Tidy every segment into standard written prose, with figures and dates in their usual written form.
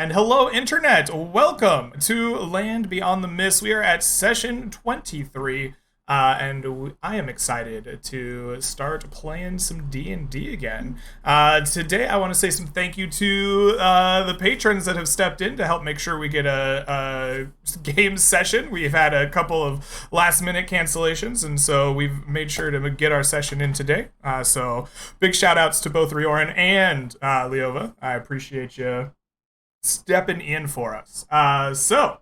And hello, Internet! Welcome to Land Beyond the Mist. We are at session 23, I am excited to start playing some D&D again. Today, I want to say some thank you to the patrons that have stepped in to help make sure we get a game session. We've had a couple of last-minute cancellations, and so we've made sure to get our session in today. So big shout-outs to both Rioran and Leova. I appreciate you stepping in for us. Without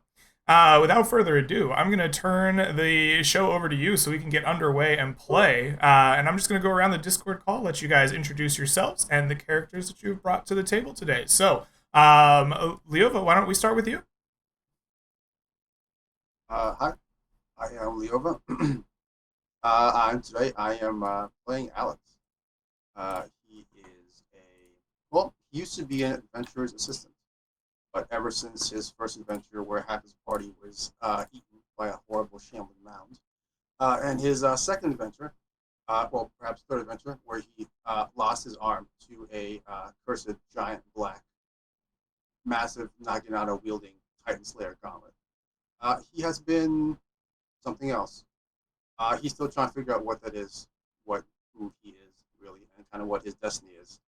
further ado, I'm going to turn the show over to you so we can get underway and play. And I'm just going to go around the Discord call, let you guys introduce yourselves and the characters that you've brought to the table today. So, Leova, why don't we start with you? Hi, I am Leova. Today I am playing Alex. He is he used to be an adventurer's assistant, but ever since his first adventure where half his party was eaten by a horrible shambling mound, and his second adventure, perhaps third adventure, where he lost his arm to a cursed giant black, massive Naginata wielding Titan Slayer gauntlet. He has been something else. He's still trying to figure out what that is, who he is really, and kind of what his destiny is.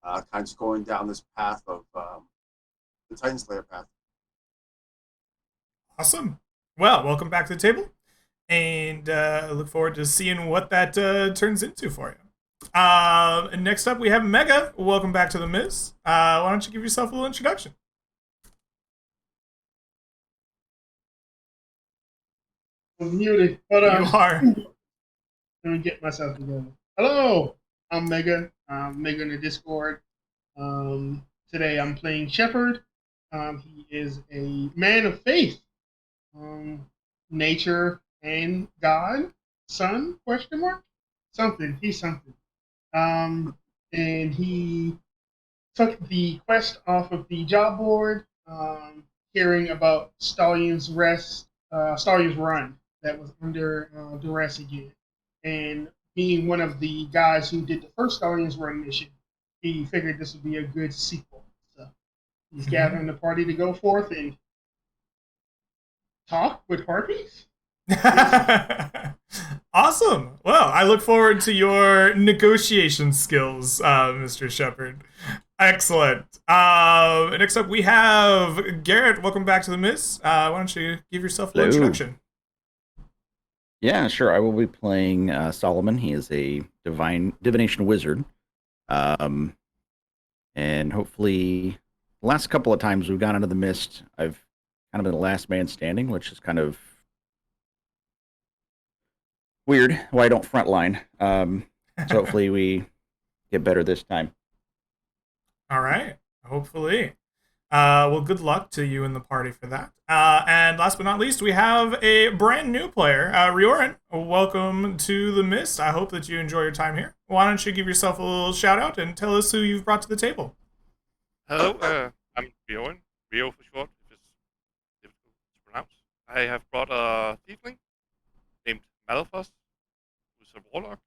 Kind of just going down this path of the Titan Slayer path. Awesome. Well, welcome back to the table, and I look forward to seeing what that turns into for you. Next up, we have Mega. Welcome back to the Miz. Why don't you give yourself a little introduction? I'm muted. Hold on. You are. Let me get myself together. Hello, I'm Mega. I'm Mega in the Discord. Today I'm playing Shepherd. He is a man of faith. Nature and God. Son? Question mark? Something. He's something. And he took the quest off of the job board, hearing about Stallion's Run that was under duress again. And being one of the guys who did the first Stallion's Run mission, he figured this would be a good sequel. So he's gathering the party to go forth and talk with harpies. Awesome. Well, I look forward to your negotiation skills, Mr. Shepherd. Excellent. Next up, we have Garrett. Welcome back to the Miz. Why don't you give yourself an introduction? Yeah, sure. I will be playing Solomon. He is a divination wizard. And hopefully, the last couple of times we've gone into the mist, I've kind of been the last man standing, which is kind of weird. Why I don't frontline. So hopefully we get better this time. All right. Hopefully. Well, good luck to you and the party for that. And last but not least, we have a brand new player, Rioran. Welcome to the Mist. I hope that you enjoy your time here. Why don't you give yourself a little shout out and tell us who you've brought to the table? Hello, I'm Rioran. Rio for short, if it's difficult to pronounce. I have brought a tiefling named Malphus, who's a warlock.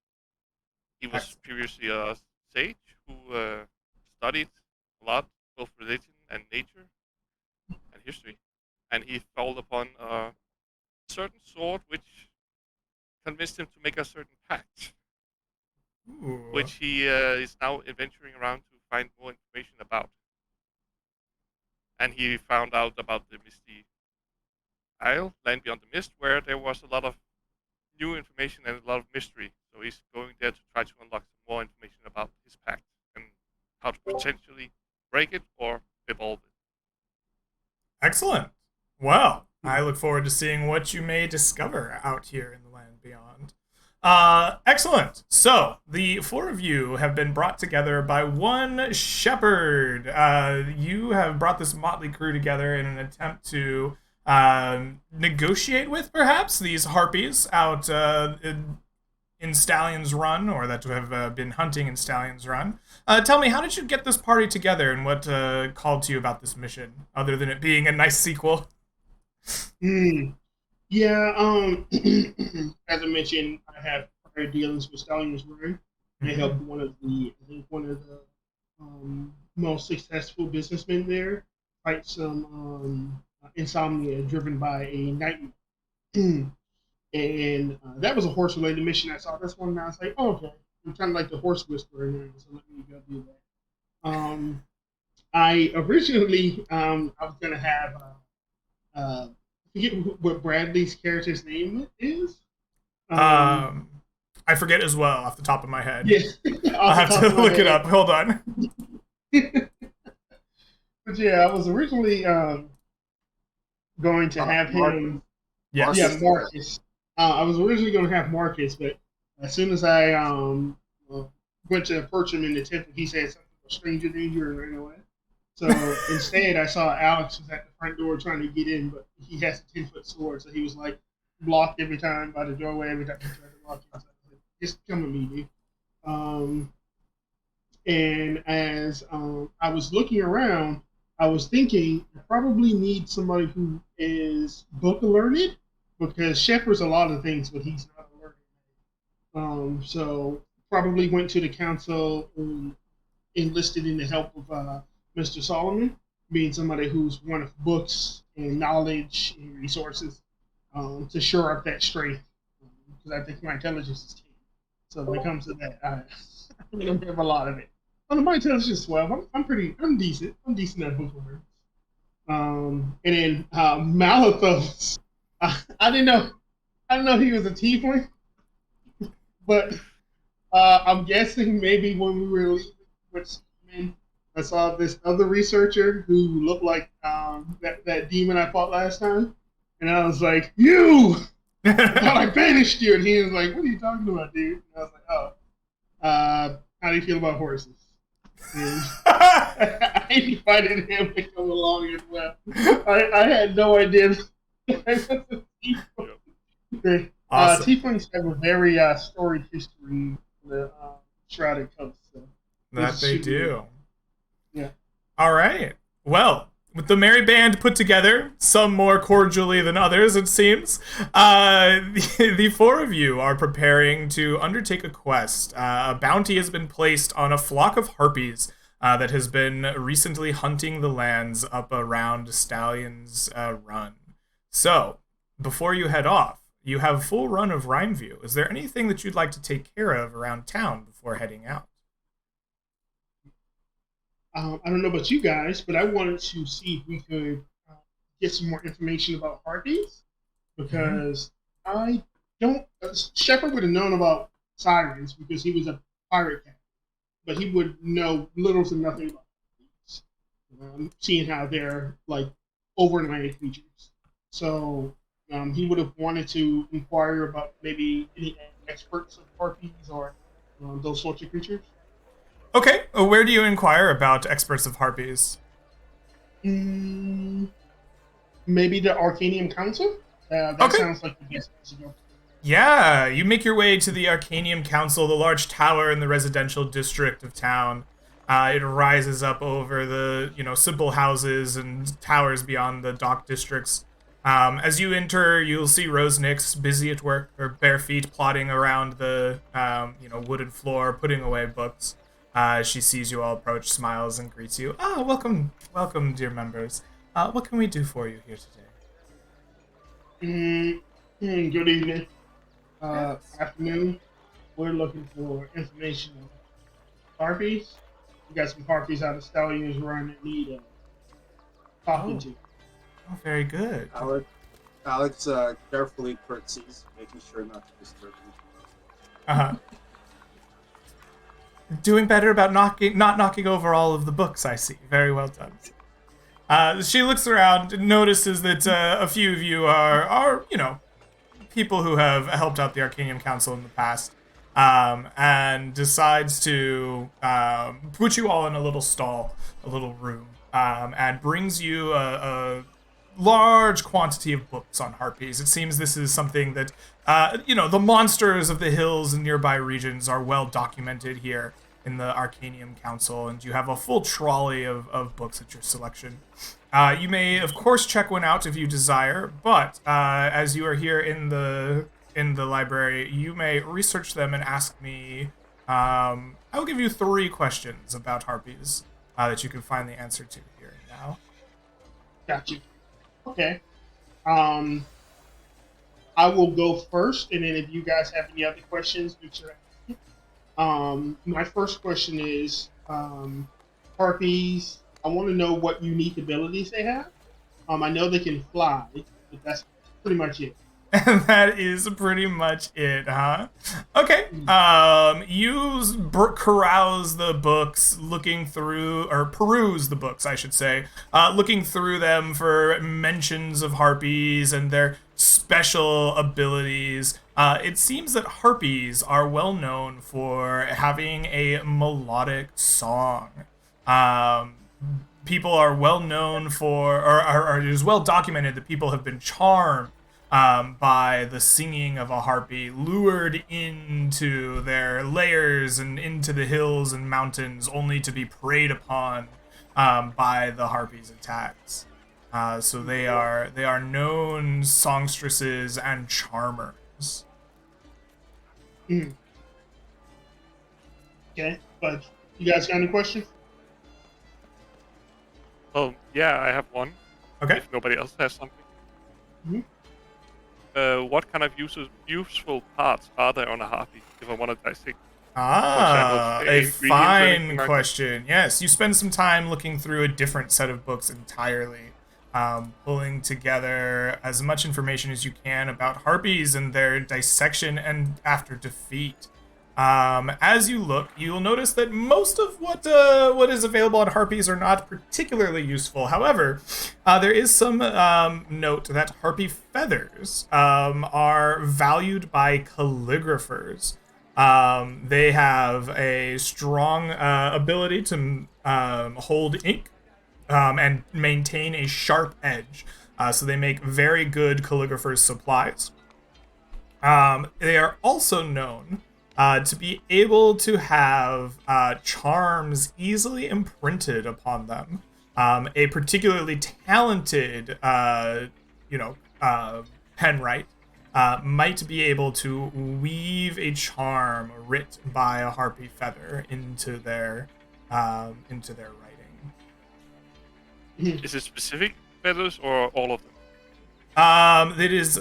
He was previously a sage who studied a lot, both religion and nature and history. And he fell upon a certain sword which convinced him to make a certain pact, which he is now adventuring around to find more information about. And he found out about the Misty Isle, Land Beyond the Mist, where there was a lot of new information and a lot of mystery. So he's going there to try to unlock some more information about his pact and how to potentially break it or evolve it. Excellent. Well, I look forward to seeing what you may discover out here in the Land Beyond. Excellent. So, the four of you have been brought together by one shepherd. You have brought this motley crew together in an attempt to negotiate with, perhaps, these harpies out in Stallion's Run, or that have been hunting in Stallion's Run. Tell me, how did you get this party together, and what called to you about this mission, other than it being a nice sequel? Yeah, as I mentioned, I have prior dealings with Stallion's Run. I helped one of the most successful businessmen there fight some insomnia driven by a nightmare. And that was a horse-related mission I saw this one, and I was like, oh, okay. I'm kind of like the horse whisperer now, so let me go do that. I originally, I was going to have, I forget what Bradley's character's name is. I forget as well off the top of my head. Yes. I'll have to look it up. Hold on. But yeah, I was originally going to have him. Yes. Yeah, Marcus. I was originally going to have Marcus, but as soon as I went to approach him in the temple, he said something about stranger danger and ran away. So instead, I saw Alex was at the front door trying to get in, but he has a 10-foot sword, so he was like blocked every time by the doorway every time he tried to walk in. So I was like, just come with me, dude. And as I was looking around, I was thinking I probably need somebody who is book learned because Shepard's a lot of things, but he's not learned. So probably went to the council and enlisted in the help of Mr. Solomon, being somebody who's one of books and knowledge and resources to shore up that strength. Because I think my intelligence is 10. So when it comes to that, I don't have a lot of it. Well, my intelligence is 12. I'm decent. I'm decent at book learning. And then Malithos, I didn't know he was a tiefling, but I'm guessing maybe when we were leaving, I saw this other researcher who looked like that demon I fought last time, and I was like, "You!" I thought I banished you, and he was like, "What are you talking about, dude?" And I was like, "Oh, how do you feel about horses?" And I invited him to come along as well. I had no idea. Awesome. Tieflings have a very storied history in the Shrouded Coast. So that they do. Yeah. All right. Well, with the merry band put together, some more cordially than others, it seems, the four of you are preparing to undertake a quest. A bounty has been placed on a flock of harpies that has been recently hunting the lands up around Stallion's Run. So, before you head off, you have full run of Rhymeview. Is there anything that you'd like to take care of around town before heading out? I don't know about you guys, but I wanted to see if we could get some more information about harpies because I don't. Shepard would have known about sirens because he was a pirate captain, but he would know little to nothing about harpies, seeing how they're like overnight creatures. So he would have wanted to inquire about maybe any experts of harpies or those sorts of creatures. Okay, where do you inquire about experts of harpies? Maybe the Arcanium Council? That Okay. sounds like the best place to go. Yeah, you make your way to the Arcanium Council, the large tower in the residential district of town. It rises up over the, simple houses and towers beyond the dock districts. As you enter, you'll see Rose Nix busy at work, her bare feet plodding around the, wooden floor, putting away books. She sees you all approach, smiles, and greets you. Ah, welcome, dear members. What can we do for you here today? Good evening. Yes. Afternoon. We're looking for information on harpies. We got some harpies out of Stallion's Run that need talking to. Oh, very good. Alex carefully curtsies, making sure not to disturb him. Uh-huh. Doing better about not knocking over all of the books, I see. Very well done. She looks around and notices that a few of you are people who have helped out the Arcanium Council in the past, and decides to put you all in a little stall, a little room, and brings you a large quantity of books on harpies. It seems this is something that, the monsters of the hills and nearby regions are well documented here in the Arcanium Council, and you have a full trolley of books at your selection. You may, of course, check one out if you desire, but as you are here in the library, you may research them and ask me. I will give you 3 questions about harpies that you can find the answer to here and now. Got you. Okay. Um, I will go first, and then if you guys have any other questions, make sure to ask it. My first question is harpies. I want to know what unique abilities they have. I know they can fly, but that's pretty much it. And that is pretty much it, huh? Okay. Mm. You carouse the books, looking through, or peruse the books, I should say, looking through them for mentions of harpies and their special abilities. It seems that harpies are well known for having a melodic song. Um, People are well known for, or it is well documented that people have been charmed by the singing of a harpy, lured into their lairs and into the hills and mountains, only to be preyed upon by the harpy's attacks. So they are known songstresses and charmers. Mm. Okay, but you guys got any questions? Yeah, I have one. Okay. If nobody else has something. Mhm. What kind of useful parts are there on a harpy if I want to dissect? Ah, For example, a ingredients or fine anything like that? question. Yes, you spend some time looking through a different set of books entirely, pulling together as much information as you can about harpies and their dissection and after defeat. As you look, you'll notice that most of what is available on harpies are not particularly useful. However, there is some note that harpy feathers are valued by calligraphers. They have a strong ability to hold ink and maintain a sharp edge. So they make very good calligraphers' supplies. They are also known to be able to have charms easily imprinted upon them. A particularly talented, penwright might be able to weave a charm writ by a harpy feather into their writing. Is it specific feathers or all of them? It is.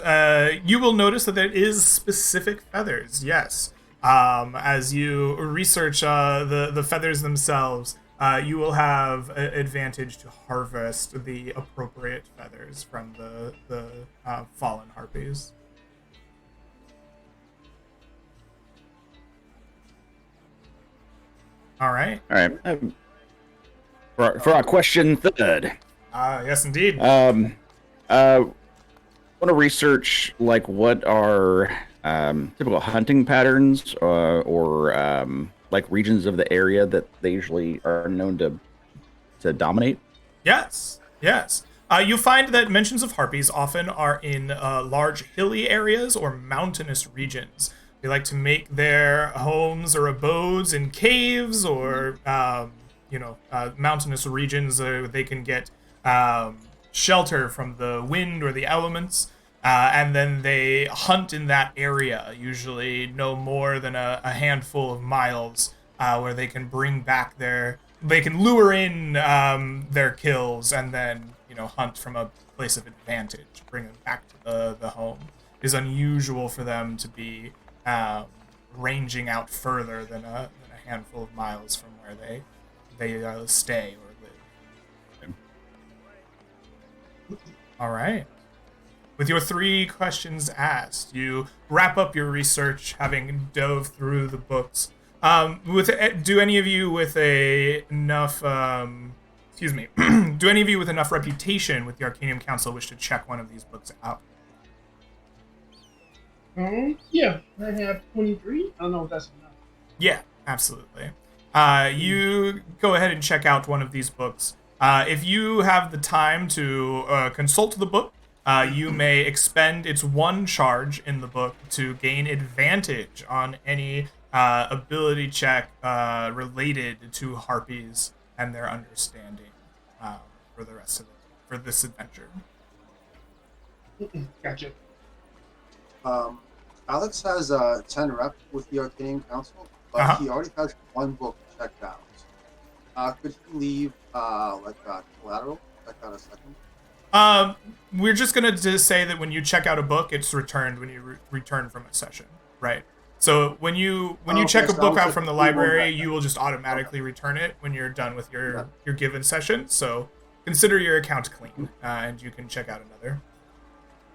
You will notice that there is specific feathers. Yes. As you research the feathers themselves, you will have advantage to harvest the appropriate feathers from the fallen harpies. All right. All right. For our question third. Yes, indeed. Want to research like what are typical hunting patterns or like regions of the area that they usually are known to dominate? Yes, yes. You find that mentions of harpies often are in large hilly areas or mountainous regions. They like to make their homes or abodes in caves or, mountainous regions where they can get shelter from the wind or the elements. And then they hunt in that area, usually no more than a handful of miles, where they can bring back they can lure in their kills and then hunt from a place of advantage, bring them back to the home. It is unusual for them to be ranging out further than a handful of miles from where they stay or live. All right. With your 3 questions asked, you wrap up your research, having dove through the books. Do any of you with enough do any of you with enough reputation with the Arcanium Council wish to check one of these books out? Yeah, I have 23. I don't know if that's enough. Yeah, absolutely. You go ahead and check out one of these books. If you have the time to consult the book, you may expend its 1 charge in the book to gain advantage on any ability check related to harpies and their understanding for the rest of it, for this adventure. Gotcha. Alex has 10 rep with the Arcanium Council, but he already has 1 book checked out. Could he leave collateral? Check out a second. We're just gonna just say that when you check out a book, it's returned when you return from a session, right? So when you check a so book I out was from the just reading library, that. you will just automatically return it when you're done with Yeah. your given session. So consider your account clean, and you can check out another.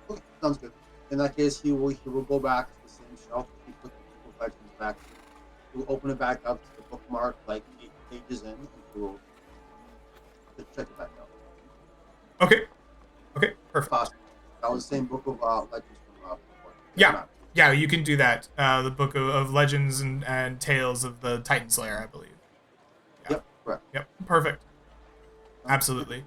Okay, sounds good. In that case, he will go back to the same shelf. He put the Book of Legends back. He will open it back up to the bookmark like 8 pages in, and he will check it back out. Okay. Okay. Perfect. Possible. That was the same Book of Legends from before. Yeah. Yeah, you can do that. The book of legends and tales of the Titan Slayer, I believe. Yeah. Yep, correct. Yep. Perfect. Absolutely.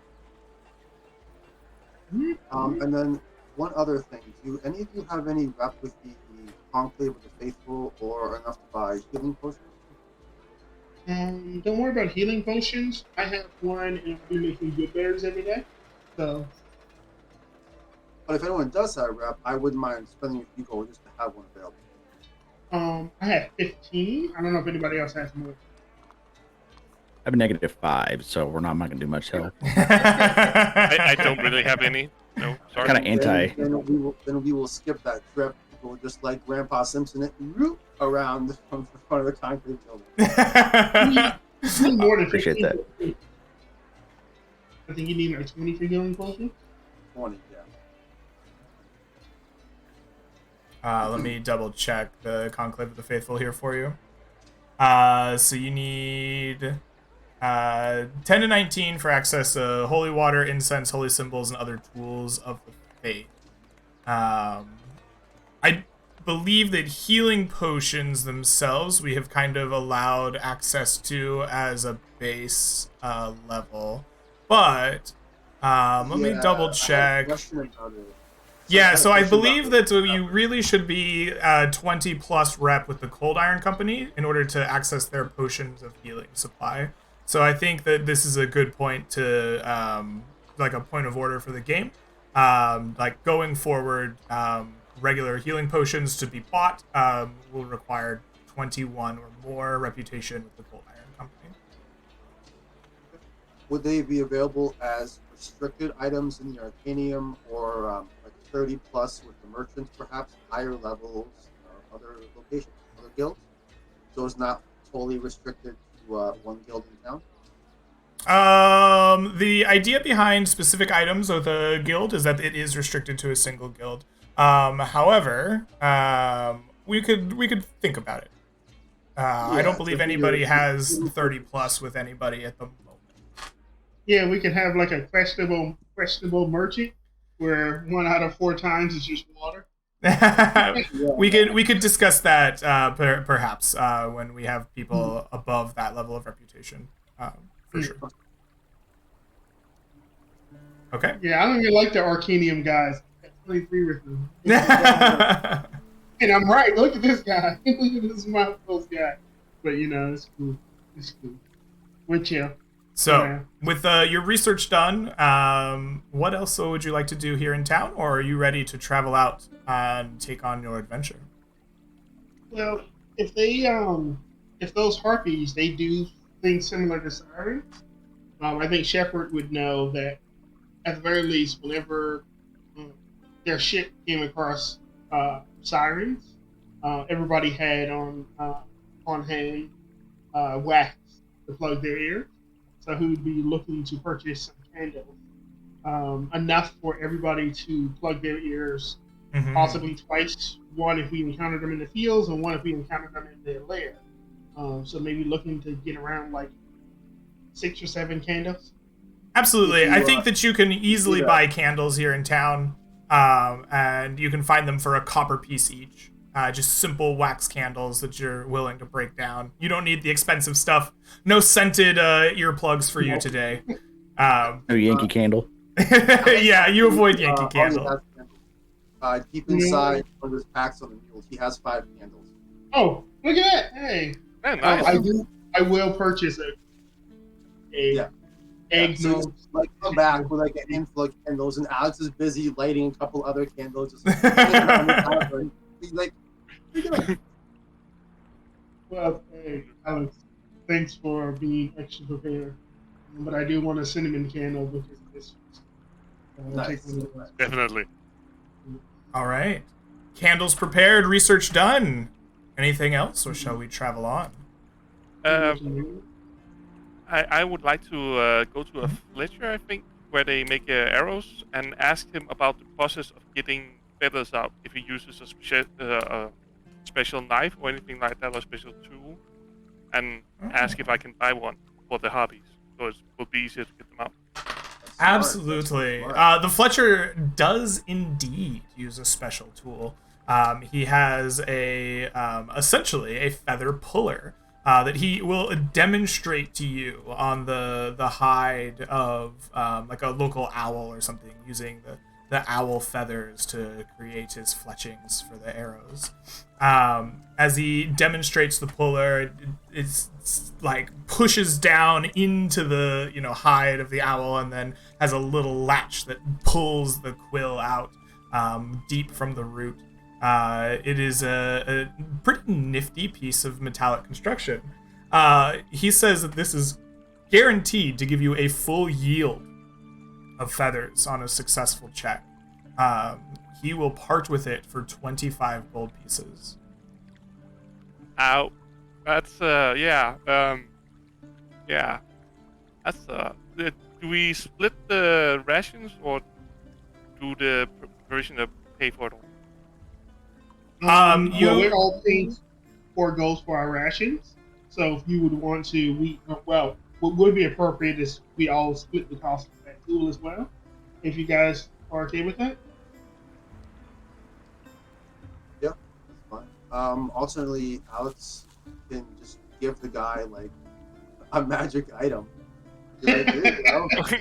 And then one other thing: do any of you have any rep with the Conclave of the Faithful, or enough to buy healing potions? Don't worry about healing potions. I have one, and I'll be making good berries every day. So, But if anyone does have a rep, I wouldn't mind spending a few gold just to have one available. I have 15. I don't know if anybody else has more. I have a -5, so we're not going to do much help. I don't really have any. No, sorry. Kind of anti. Then we will skip that trip. We'll just like Grandpa Simpson it root around from the front of the concrete building. You need more than Appreciate 15. that. I think you need like 20 for healing potions. 20, yeah. Let me double check the Conclave of the Faithful here for you. So you need 10 to 19 for access to holy water, incense, holy symbols, and other tools of the faith. I believe that healing potions themselves we have kind of allowed access to as a base level, but let me double check. Yeah, so I believe that you really should be 20 plus rep with the Cold Iron Company in order to access their potions of healing supply. So I think that this is a good point to, like a point of order for the game. Like going forward, regular healing potions to be bought will require 21 or more reputation with the Cold Iron Company. Would they be available as restricted items in the Arcanium, or like 30 plus with the merchants, perhaps higher levels, other locations, other guilds? So it's not totally restricted to one guild in town? The idea behind specific items of the guild is that it is restricted to a single guild. However, we could think about it. I don't believe anybody has 30 plus with anybody at the moment. Yeah, we could have like a questionable merchant where 1 out of 4 times is just water. We could discuss that perhaps when we have people above that level of reputation, for sure. Okay. Yeah, I don't even like the Arcanium guys. I totally agree with them. And I'm right. Look at this guy. Look at this mouthfuls guy. But you know, it's cool. It's cool. We're chill. So, Yeah. with your research done, what else would you like to do here in town, or are you ready to travel out and take on your adventure? Well, if those harpies, they do things similar to sirens, I think Shepard would know that at the very least, whenever their ship came across sirens, everybody had on hand wax to plug their ears. So he would be looking to purchase some candles, enough for everybody to plug their ears, possibly twice. One if we encountered them in the fields, and one if we encountered them in their lair. So maybe looking to get around like 6 or 7 candles. Absolutely. I think that you can easily buy candles here in town, and you can find them for a copper piece each. Just simple wax candles that you're willing to break down. You don't need the expensive stuff. No scented earplugs for you today. No Yankee Candle. Yeah, you avoid Yankee Candle. Deep inside one of his packs on the mules, he has 5 candles. Oh, look at that! Hey, Nice. I will purchase a egg So nose. like come back with like a handful of candles, and Alex is busy lighting a couple other candles. Just he's like, Well, hey, Alex, thanks for being extra prepared. But I do want a cinnamon candle because of this. Nice. Take one of those. Definitely. All right. Candles prepared, research done. Anything else, or shall we travel on? I would like to go to a Fletcher, I think, where they make arrows, and ask him about the process of getting feathers out. If he uses a special knife or anything like that, or a special tool, and ask if I can buy one for the Harpies, so it will be easier to get them out. That's Absolutely. smart. The Fletcher does indeed use a special tool. He has essentially a feather puller that he will demonstrate to you on the hide of like a local owl or something, using the owl feathers to create his fletchings for the arrows. As he demonstrates the puller, it's like pushes down into the hide of the owl, and then has a little latch that pulls the quill out deep from the root. It is a pretty nifty piece of metallic construction. He says that this is guaranteed to give you a full yield of feathers on a successful check. He will part with it for 25 gold pieces. Ow. That's yeah. Yeah. That's do we split the rations, or do the provisioner pay for it all? Well, we're all paying 4 goals for our rations. So if you would want to, what would be appropriate is we all split the cost of that tool as well. If you guys are okay with that. Yeah, that's fine. Alternately, Alex can just give the guy like a magic item. Like, here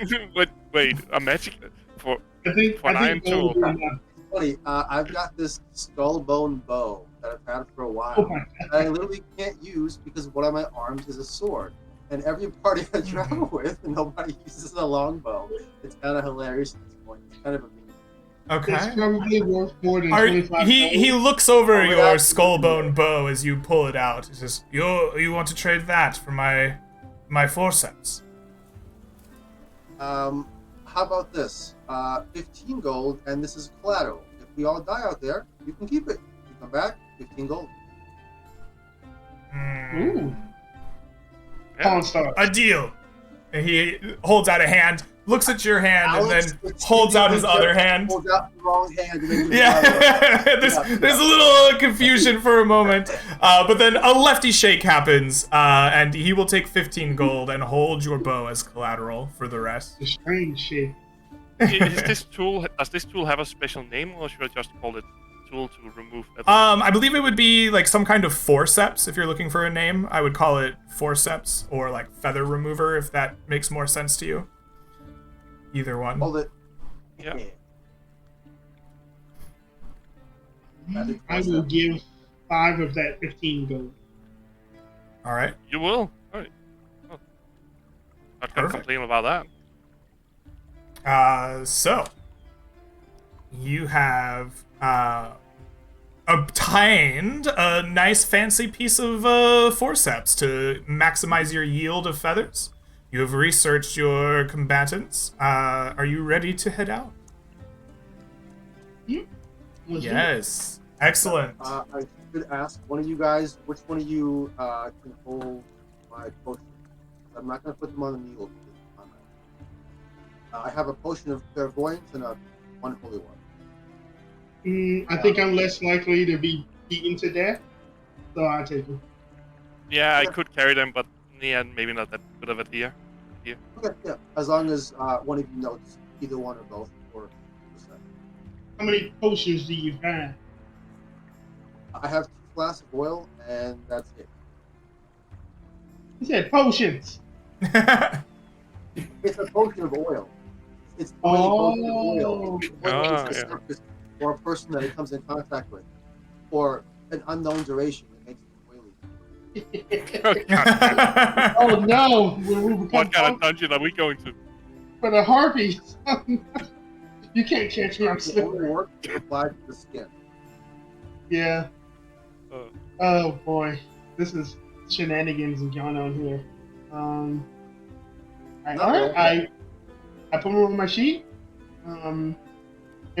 you go. Wait, a magic for I think an iron tool. gold would be enough. Funny, I've got this skull bone bow that I've had for a Oh while. my that I literally can't use because one of my arms is a sword. And every party I travel with, nobody uses a longbow. It's kind of hilarious at this point. It's kind of a meme. Okay. It's probably worth more than 25 he looks over Oh, your yeah. skullbone bow as you pull it out. He says, "You want to trade that for my forceps?" How about this? 15 gold, and this is collateral. If we all die out there, you can keep it. You come back, 15 gold. Ooh. Pawn Stars. A deal. And he holds out a hand, looks at your hand, Alex, and then it's holds out his just other hand. Holds out the wrong hand. And then you Yeah, there's a little confusion for a moment, but then a lefty shake happens, and he will take 15 gold and hold your bow as collateral for the rest. The strange shit. Does this tool have a special name, or should I just call it tool to remove feathers? I believe it would be like some kind of forceps if you're looking for a name. I would call it forceps or like feather remover if that makes more sense to you. Either one. Hold it. Yeah. I will give 5 of that 15 gold. All right. You will? Alright. Oh. Not gonna Perfect. complain about that. So you have obtained a nice fancy piece of forceps to maximize your yield of feathers. You have researched your combatants. Are you ready to head out? Let's do it. Yes. Excellent. I should ask one of you guys, which one of you can hold my potion? I'm not going to put them on the needle. I have a potion of clairvoyance and one holy one. I think I'm less likely to be beaten to death, so I take them. Yeah, I could carry them, but yeah, maybe not that good of a idea. Okay, yeah. As long as one of you knows either one or both. Or How many potions do you have? I have 2 flasks of oil, and that's it. He said potions. It's a potion of oil. It's potion of oil. Oh, It's a yeah. surface or a person that it comes in contact with, or an unknown duration that makes it oily. Oh no! We'll What kind of dungeon are we going to? for the harpies. You can't catch me. I'm The only slippery. work is applied to the skin. Yeah. Uh, Oh boy, this is shenanigans going on here. All right, I put them on my sheet. And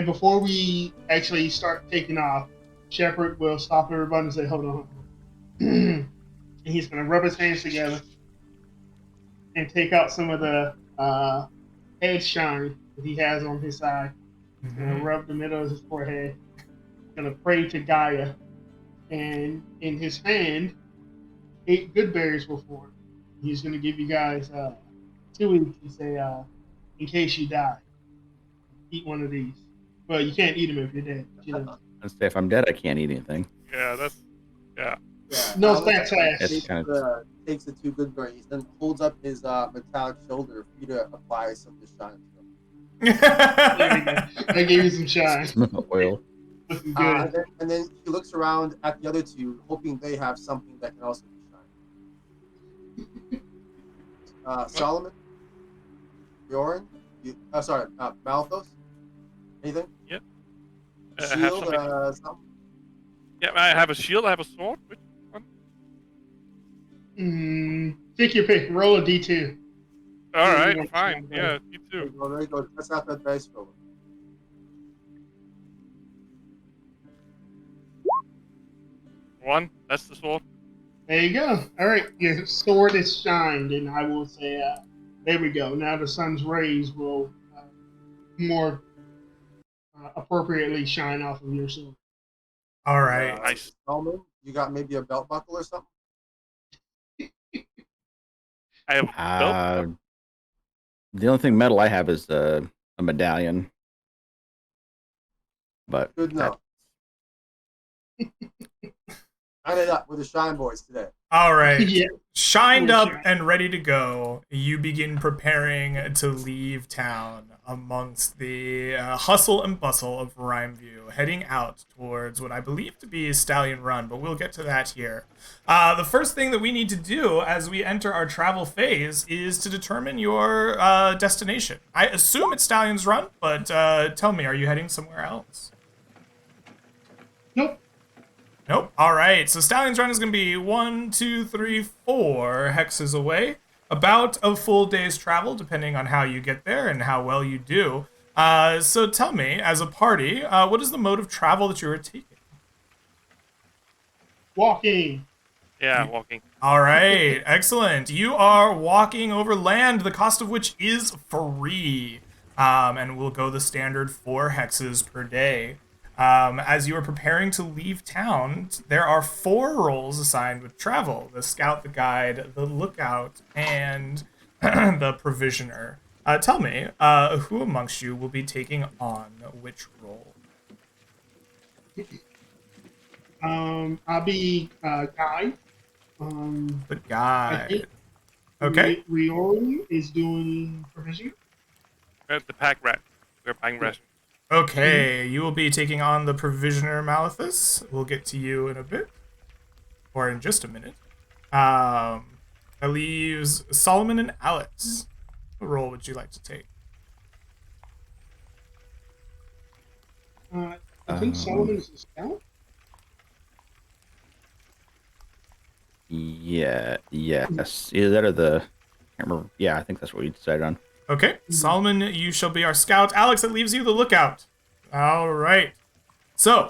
before we actually start taking off, Shepard will stop everybody and say, "Hold on." And he's going to rub his hands together and take out some of the head shine that he has on his side. He's going to rub the middle of his forehead. He's going to pray to Gaia. And in his hand, 8 good berries will form. He's going to give you guys 2 weeks and say, in case you die, eat one of these. Well, you can't eat them if you're dead. You know. Let's say if I'm dead, I can't eat anything. Yeah, that's yeah. Yeah. No Alex fat ass. It's kind of takes the 2 good berries, then holds up his metallic shoulder for you to apply some of the shine to him. There you go. I gave you some shine. oil. Looking good. And then he looks around at the other 2, hoping they have something that can also be shine. Solomon, Bjorn, Malthus, anything? Yep. Shield, something? Yeah, I have a shield. I have a sword. Which one? Take your pick. Roll a d2. All Yeah, right, you fine. want- Yeah, you too. Well, there you go. Test out that dice roller. One. That's the sword. There you go. All right, your sword is shined, and I will say, there we go. Now the sun's rays will more appropriately shine off of your sword. All right. Nice. Solomon, you got maybe a belt buckle or something? I have a belt. The only thing metal I have is a medallion. But Good enough. Line it up with the Shine Boys today. All right. Yeah. Shined Full up shine. and ready to go, you begin preparing to leave town amongst the hustle and bustle of Rhymeview, heading out towards what I believe to be Stallion Run, but we'll get to that here. The first thing that we need to do as we enter our travel phase is to determine your destination. I assume it's Stallion's Run, but tell me, are you heading somewhere else? Nope. Nope. All right. So Stallion's Run is going to be 1, 2, 3, 4 hexes away. About a full day's travel, depending on how you get there and how well you do. So tell me, as a party, what is the mode of travel that you are taking? Walking. Yeah, walking. All right. Excellent. You are walking over land, the cost of which is free. And we'll go the standard 4 hexes per day. As you are preparing to leave town, there are 4 roles assigned with travel: the scout, the guide, the lookout, and the provisioner. Tell me, who amongst you will be taking on which role? I'll be guide. The I guide. think Okay. Riori is doing provision. The pack rat. We're buying ration. Okay, you will be taking on the provisioner Malithus. We'll get to you in a bit, or in just a minute. That leaves Solomon and Alex. What role would you like to take? I think Solomon is a scout. Yes. Either that or the. I can't remember. Yeah, I think that's what we decided on. Okay, Solomon, you shall be our scout. Alex, it leaves you the lookout. All right. So,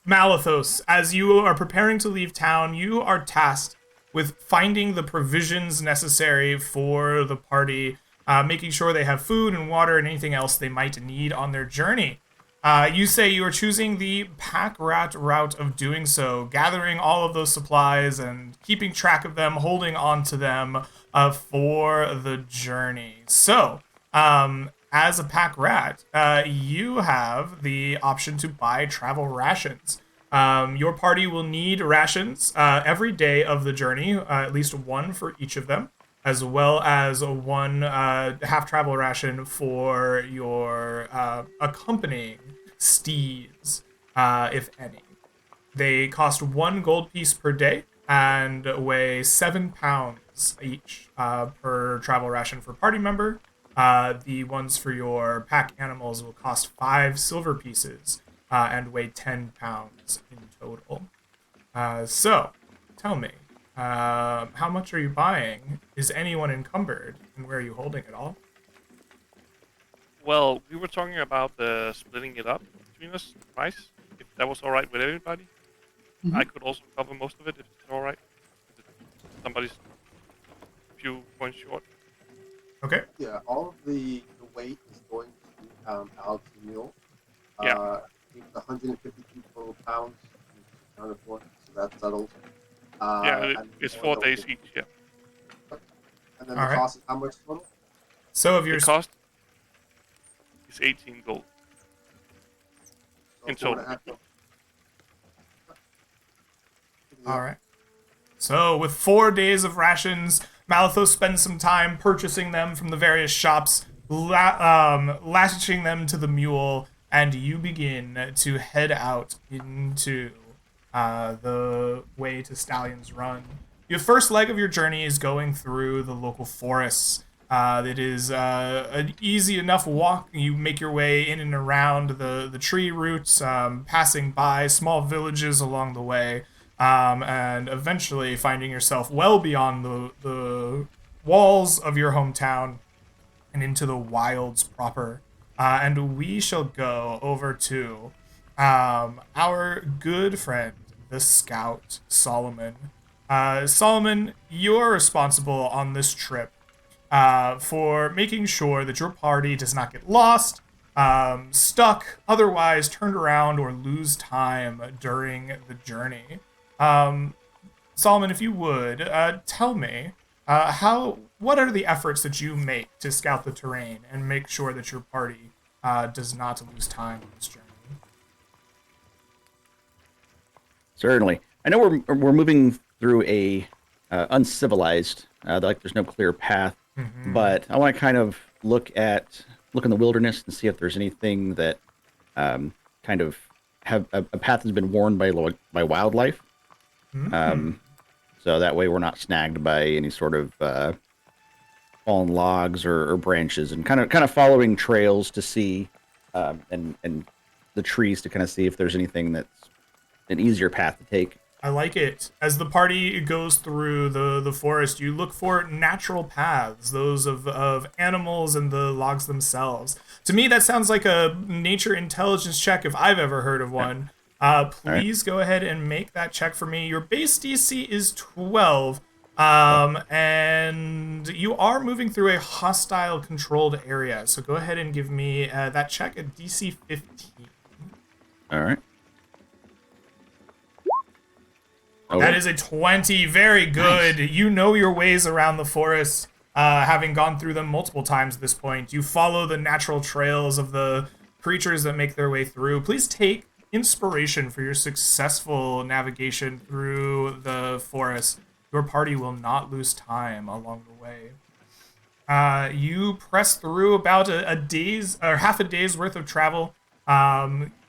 Malithos, as you are preparing to leave town, you are tasked with finding the provisions necessary for the party, making sure they have food and water and anything else they might need on their journey. You say you are choosing the pack rat route of doing so, gathering all of those supplies and keeping track of them, holding on to them for the journey. So, as a pack rat, you have the option to buy travel rations. Your party will need rations every day of the journey, at least 1 for each of them, as well as 1 half travel ration for your accompanying steeds, if any. They cost 1 gold piece per day and weigh 7 pounds each per travel ration for party member. The ones for your pack animals will cost 5 silver pieces and weigh 10 pounds in total. So, tell me, how much are you buying? Is anyone encumbered? And where are you holding it all? Well, we were talking about splitting it up between us, the price. If that was all right with everybody, I could also cover most of it if it's all right. If somebody's a few points short. Okay. Yeah, all of the weight is going to Alex's mule. Yeah. I think it's 152 total pounds accounted for, so that settles. Yeah, And it's then 4 days each. Yeah. and then All the right. cost is how much total? So if The you're cost is 18 gold So in four and total. a half mil. all right. So, with 4 days of rations, Malithos spends some time purchasing them from the various shops, latching them to the mule, and you begin to head out into the way to Stallion's Run. Your first leg of your journey is going through the local forests. It is an easy enough walk. You make your way in and around the tree roots, passing by small villages along the way, and eventually finding yourself well beyond the walls of your hometown and into the wilds proper. And we shall go over to our good friend, the scout, Solomon. Solomon, you're responsible on this trip for making sure that your party does not get lost, stuck, otherwise turned around, or lose time during the journey. Solomon, if you would, tell me what are the efforts that you make to scout the terrain and make sure that your party does not lose time on this journey? Certainly. I know we're moving through a uncivilized, like there's no clear path, but I want to kind of look in the wilderness and see if there's anything that kind of have a path has been worn by wildlife. So that way we're not snagged by any sort of fallen logs or branches, and kind of following trails to see and the trees to kind of see if there's anything that's an easier path to take. I like it. As the party goes through the forest, you look for natural paths, those of animals and the logs themselves. To me, that sounds like a nature intelligence check if I've ever heard of one. Please go ahead and make that check for me. Your base DC is 12, and you are moving through a hostile controlled area. So go ahead and give me that check at DC 15. All right. That is a 20. Very good. Nice. You know your ways around the forest, having gone through them multiple times at this point. You follow the natural trails of the creatures that make their way through. Please take inspiration for your successful navigation through the forest. Your party will not lose time along the way. You press through about a day's or half a day's worth of travel.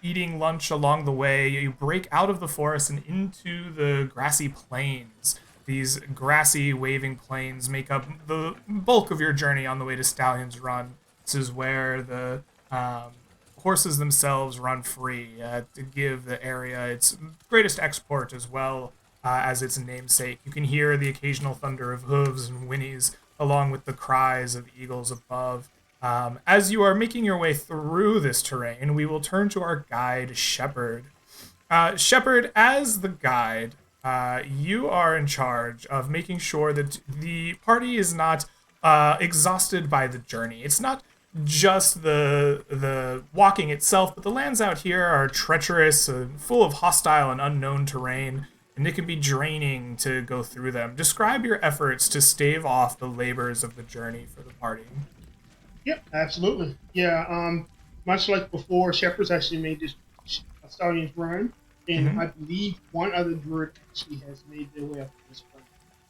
Eating lunch along the way, you break out of the forest and into the grassy plains. These grassy, waving plains make up the bulk of your journey on the way to Stallion's Run. This is where the horses themselves run free to give the area its greatest export as well as its namesake. You can hear the occasional thunder of hooves and whinnies along with the cries of eagles above. As you are making your way through this terrain, we will turn to our guide, Shepherd. Shepherd, as the guide, you are in charge of making sure that the party is not exhausted by the journey. It's not just the walking itself, but the lands out here are treacherous, full of hostile and unknown terrain, and it can be draining to go through them. Describe your efforts to stave off the labors of the journey for the party. Yep, absolutely. Yeah, much like before, Shepherd's actually made this Stallion's Run, and I believe one other druid actually has made their way up to this point.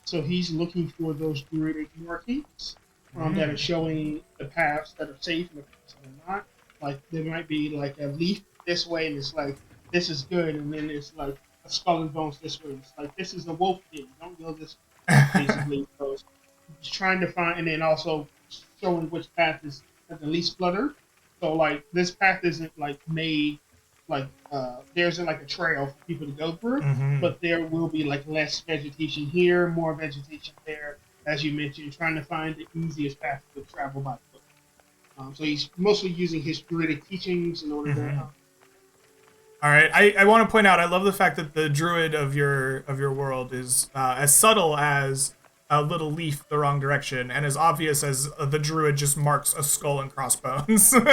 So he's looking for those druidic markings that are showing the paths that are safe and the paths that are not. Like, there might be like a leaf this way, and it's like, this is good, and then it's like a skull and bones this way. It's like, this is the wolf thing, don't go this way, basically. So he's trying to find, and then also showing which path is at the least cluttered. So like this path isn't like made like there isn't like a trail for people to go through, but there will be like less vegetation here, more vegetation there. As you mentioned, trying to find the easiest path to travel by foot. So he's mostly using his druidic teachings in order to. All right, I want to point out I love the fact that the druid of your world is as subtle as a little leaf the wrong direction, and as obvious as the druid just marks a skull and crossbones. And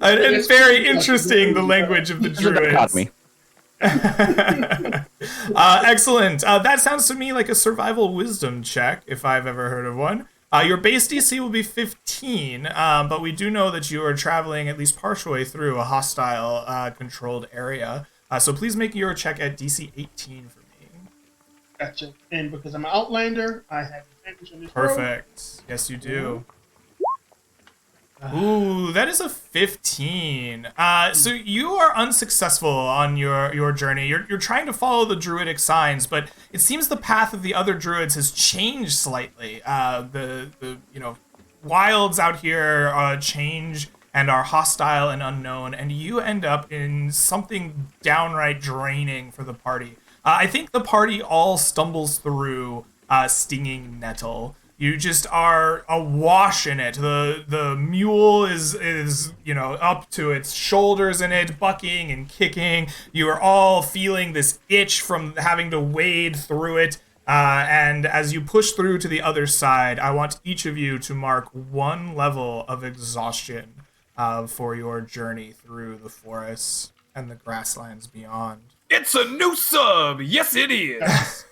it's very interesting the language of the There's a dichotomy. druids. Excellent. That sounds to me like a survival wisdom check, if I've ever heard of one. Your base DC will be 15, but we do know that you are traveling at least partially through a hostile controlled area. So please make your check at DC 18 for me. Gotcha. And because I'm an outlander, I have advantage on this roll. Perfect. Yes, you do. Ooh, that is a 15. So you are unsuccessful on your journey. You're trying to follow the druidic signs, but it seems the path of the other druids has changed slightly. The wilds out here change and are hostile and unknown, and you end up in something downright draining for the party. I think the party all stumbles through stinging nettle. You just are awash in it. The mule is up to its shoulders in it, bucking and kicking. You are all feeling this itch from having to wade through it. And as you push through to the other side, I want each of you to mark 1 level of exhaustion for your journey through the forests and the grasslands beyond. It's a new sub. Yes, it is.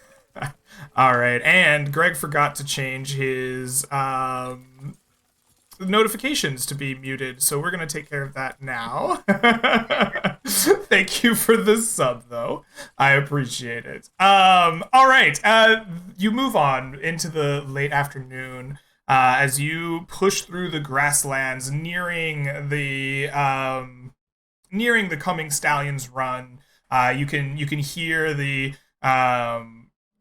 All right, and Greg forgot to change his notifications to be muted, so we're going to take care of that now. Thank you for the sub, though. I appreciate it. All right, you move on into the late afternoon as you push through the grasslands, nearing the coming Stallions Run. You can hear the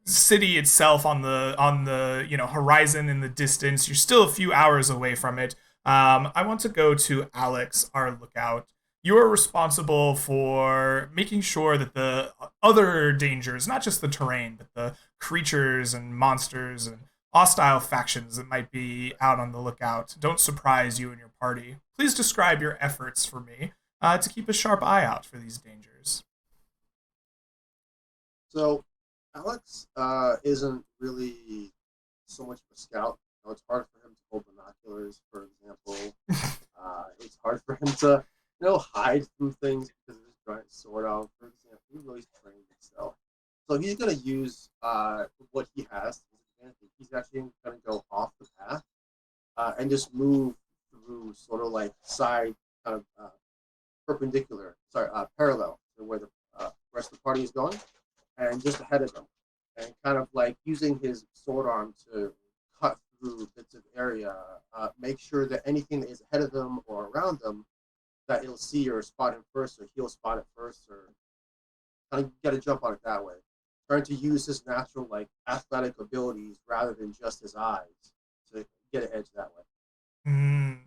city itself on the horizon in the distance. You're still a few hours away from it. I want to go to Alex, our lookout. You are responsible for making sure that the other dangers, not just the terrain, but the creatures and monsters and hostile factions that might be out on the lookout, don't surprise you and your party. Please describe your efforts for me to keep a sharp eye out for these dangers. So Alex isn't really so much of a scout. It's hard for him to hold binoculars, for example. It's hard for him to, hide from things because of his giant sword arm, for example. He really trained himself. So he's going to use what he has to his advantage. He's actually going to go off the path and just move through sort of like side, kind of parallel to where the rest of the party is going. And just ahead of them, and kind of like using his sword arm to cut through bits of area, make sure that anything that is ahead of them or around them, that it'll see or spot him first, or he'll spot it first, or kind of get a jump on it that way. Trying to use his natural like athletic abilities rather than just his eyes to get an edge that way.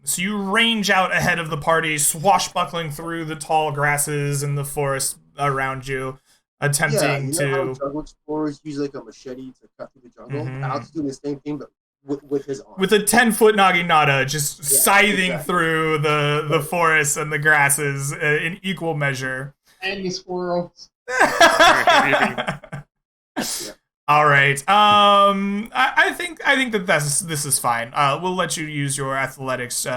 So you range out ahead of the party, swashbuckling through the tall grasses and the forest around you. Attempting to. How jungle explorers use like a machete to cut through the jungle. Alex doing the same thing, but with his arm. With a 10-foot naginata, just scything through the forests and the grasses in equal measure. And the squirrels. All right. I think that this is fine. We'll let you use your athletics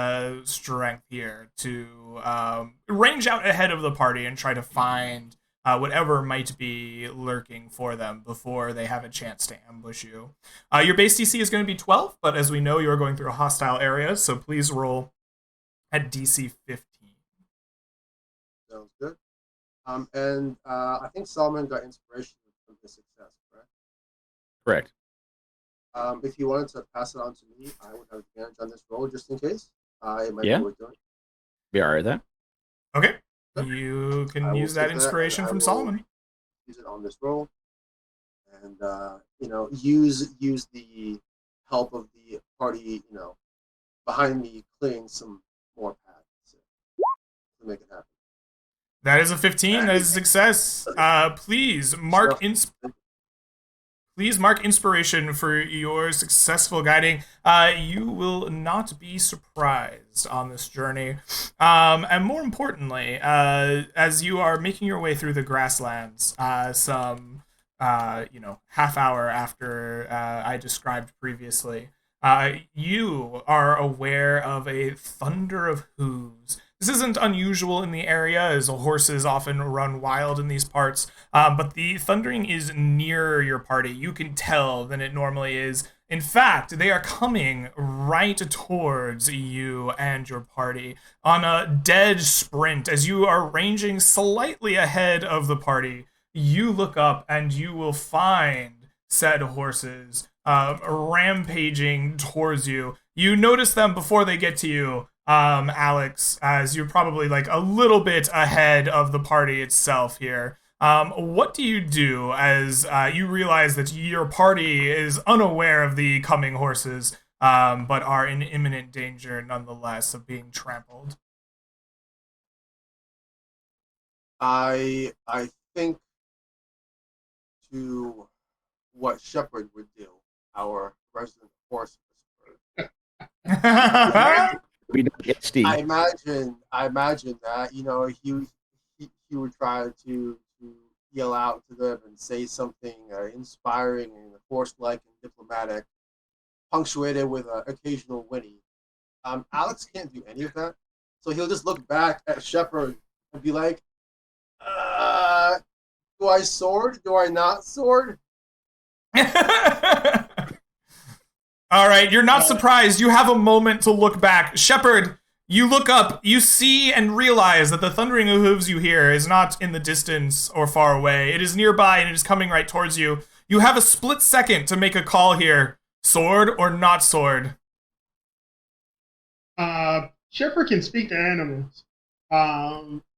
strength here to range out ahead of the party and try to find whatever might be lurking for them before they have a chance to ambush you. Your base DC is going to be 12, but as we know, you're going through a hostile area, so please roll at DC 15. Sounds good. And I think Solomon got inspiration from his success, correct? Correct. If you wanted to pass it on to me, I would have advantage on this roll just in case. It might be worth doing. Be all right with that. Okay. You can use that inspiration from Solomon. Use it on this roll, and use the help of the party, behind me clearing some more paths to make it happen. That is a 15. That is a success. Please mark Please mark inspiration for your successful guiding. You will not be surprised on this journey. And more importantly, as you are making your way through the grasslands, half hour after I described previously, you are aware of a thunder of hooves. This isn't unusual in the area, as horses often run wild in these parts, but the thundering is nearer your party. You can tell than it normally is. In fact, they are coming right towards you and your party on a dead sprint. As you are ranging slightly ahead of the party, you look up and you will find said horses rampaging towards you. You notice them before they get to you, Alex, as you're probably like a little bit ahead of the party itself here. What do you do as you realize that your party is unaware of the coming horses, but are in imminent danger nonetheless of being trampled? I think to what Shepard would do, our resident horse whisperer. We don't get Steve. I imagine that he would try to yell out to them and say something inspiring and horse-like and diplomatic, punctuated with an occasional whinny. Alex can't do any of that, so he'll just look back at Shepard and be like, "Do I sword? Do I not sword?" All right, you're not surprised. You have a moment to look back. Shepard, you look up, you see and realize that the thundering of hooves you hear is not in the distance or far away. It is nearby and it is coming right towards you. You have a split second to make a call here. Sword or not sword? Shepard can speak to animals.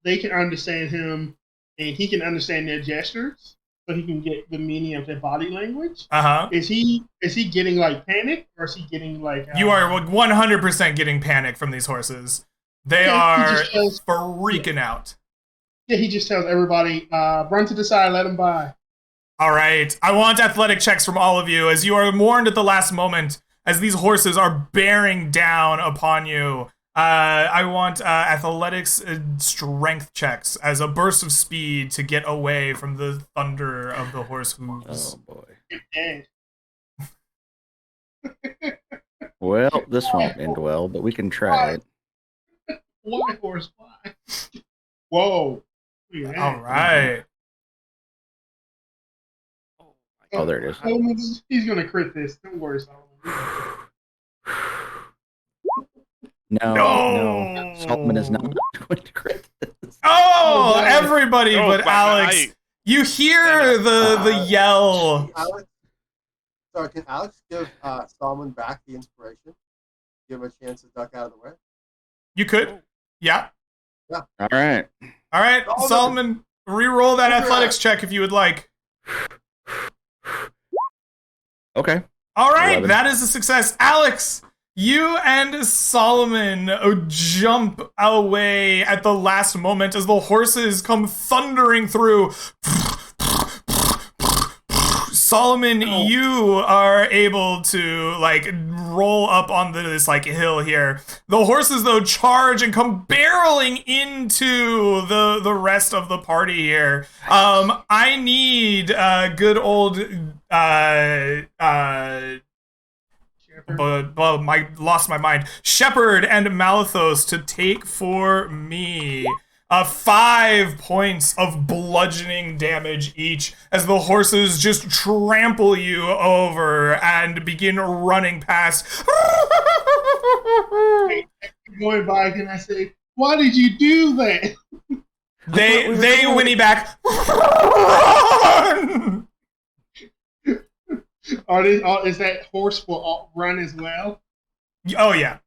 They can understand him, and he can understand their gestures, so he can get the meaning of their body language. Is he getting like panic, or is he getting like? You are 100% getting panic from these horses. They are freaking out. Yeah, he just tells everybody, run to the side, let them by. All right, I want athletic checks from all of you, as you are warned at the last moment, as these horses are bearing down upon you. I want athletics strength checks as a burst of speed to get away from the thunder of the horse hooves. Oh boy. Well, this won't end well, but we can try it. Why horse fly? Whoa. All right. Oh, there it is. He's going to crit this. Don't worry, Solomon. No. Solomon is not going to crit this. Oh, everybody but Alex. You hear the yell. Sorry, can Alex give Solomon back the inspiration? Give him a chance to duck out of the way? You could. Yeah. All right. All right, Solomon, re-roll that athletics check if you would like. Okay. All right, 11. That is a success. Alex, you and Solomon jump away at the last moment as the horses come thundering through. Solomon, you are able to roll up on this hill here. The horses though charge and come barreling into the rest of the party here. I need good old lost my mind. Shepard and Malithos to take for me 5 points of bludgeoning damage each as the horses just trample you over and begin running past. Going by, can I say, why did you do that? They whinny back. Is that horse will run as well? Oh yeah.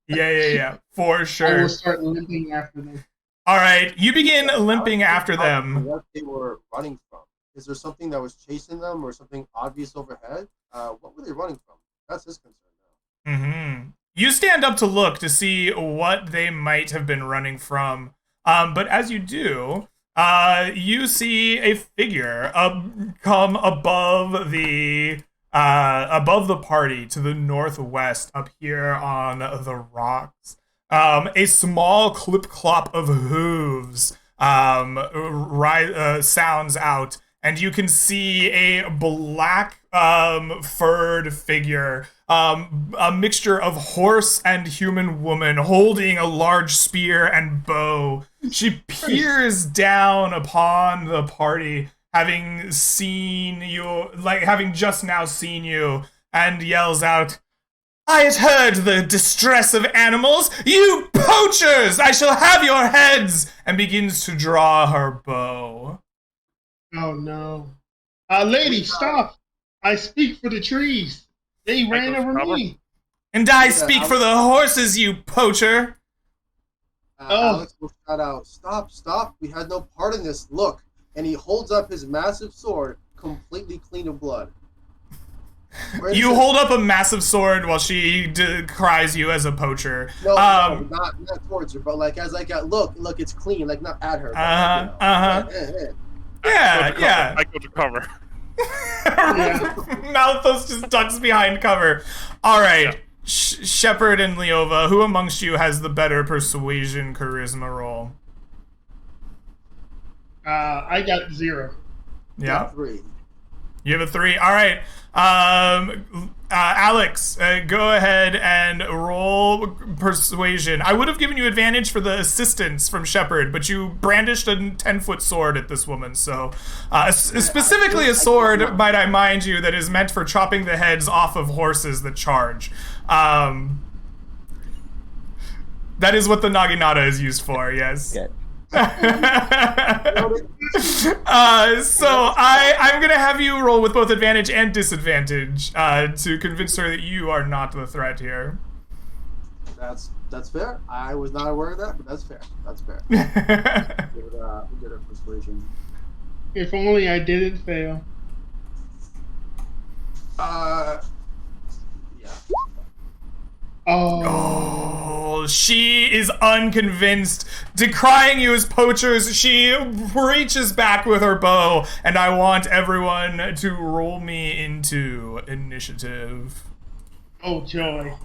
Yeah. For sure. I will start limping after them. All right, you begin limping after them. What they were running from? Is there something that was chasing them, or something obvious overhead? What were they running from? That's his concern now. Mm-hmm. You stand up to look to see what they might have been running from. But as you do, You see a figure come above the party to the northwest up here on the rocks. A small clip clop of hooves sounds out, and you can see a black furred figure, a mixture of horse and human woman, holding a large spear and bow. She peers down upon the party, having just now seen you, and yells out, "I had heard the distress of animals. You poachers! I shall have your heads!" And begins to draw her bow. Oh no. Lady, stop! I speak for the trees. They ran over me. And I speak for the horses, you poacher. Alex will shout out, stop, we had no part in this, look. And he holds up his massive sword, completely clean of blood. You hold up a massive sword while she decries you as a poacher. No, not towards her, but like as like look, it's clean, like not at her. Yeah. I go to cover. Malthus just ducks behind cover. All right, Shepard and Leova, who amongst you has the better persuasion charisma roll? I got 0. Yeah. 3. You have a 3. All right. Alex, go ahead and roll persuasion. I would have given you advantage for the assistance from Shepard, but you brandished a 10-foot sword at this woman, so specifically a sword, might I mind you, that is meant for chopping the heads off of horses that charge. That is what the naginata is used for, yes. Yeah. So I'm gonna have you roll with both advantage and disadvantage to convince her that you are not the threat here. That's fair. I was not aware of that, but that's fair. Give it a persuasion. If only I didn't fail. Yeah. Oh, she is unconvinced, decrying you as poachers. She reaches back with her bow, and I want everyone to roll me into initiative. Oh joy!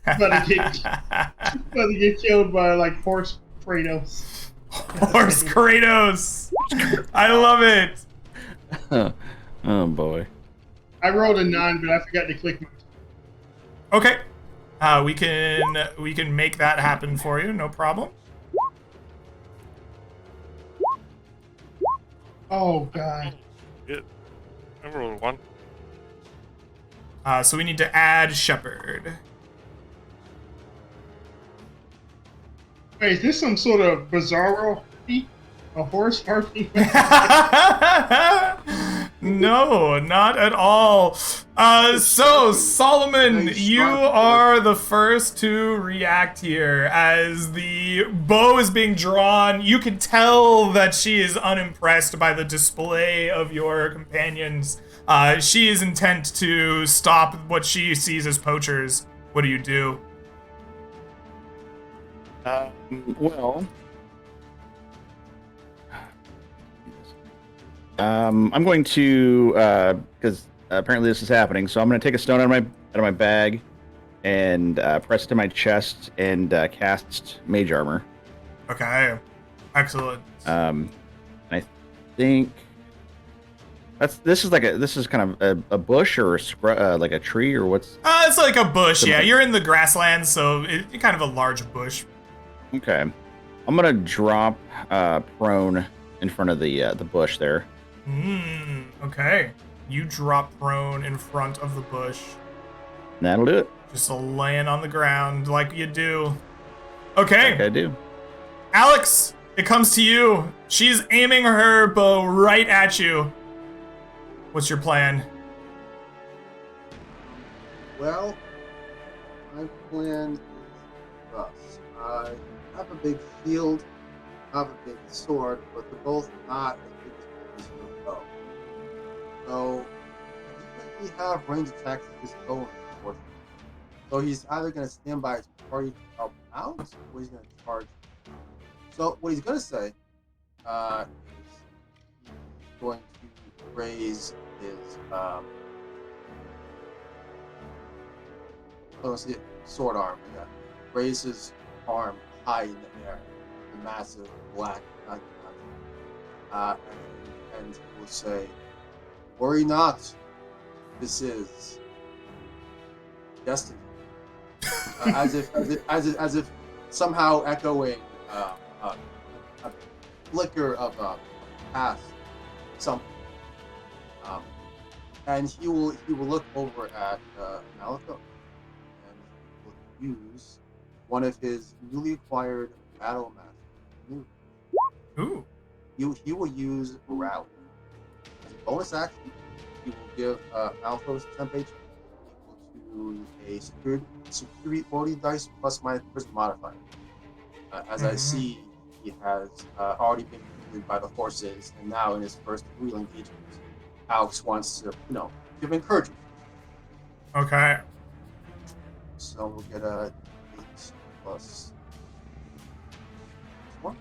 About to get killed by like horse Kratos. Horse Kratos. I love it. Oh boy. I rolled a 9, but I forgot to click my. Okay. We can make that happen for you, no problem. Oh god. Yeah. I rolled 1. So we need to add Shepard. Wait, is this some sort of bizarro harpy? A horse harpy? No, not at all. So, Solomon, you are the first to react here. As the bow is being drawn, you can tell that she is unimpressed by the display of your companions. She is intent to stop what she sees as poachers. What do you do? Well, I'm going to because apparently this is happening, so I'm going to take a stone out of my bag and press it to my chest and cast mage armor. Okay, excellent. I think this is kind of a bush or like a tree or what's? It's like a bush. Yeah, you're in the grasslands, so it's kind of a large bush. Okay, I'm gonna drop prone in front of the bush there. Okay. You drop prone in front of the bush. That'll do it. Just laying on the ground like you do. Okay. Like I do. Alex, it comes to you. She's aiming her bow right at you. What's your plan? Well, my plan is thus. I have a big shield, I have a big sword, but they're both not as big as my bow. So, I think we have range attacks with this bow, unfortunately. So he's either going to stand by his party to help out, or he's going to charge. So what he's going to say, he's going to raise his let's see, sword arm. Yeah, raise his arm high in the air, the massive black knife. And he will say, "Worry not. This is destiny." As if somehow echoing a flicker of a past something. And he will look over at Malifaux, and he will use one of his newly acquired battle master. Ooh. He will use Rally. As a bonus action, he will give Malifaux temp HP equal to a superiority dice plus my charisma modifier. As I see, he has already been defeated by the horses, and now in his first real engagement, Alex wants to, give encouragement. Okay. So we'll get a 8 plus 1.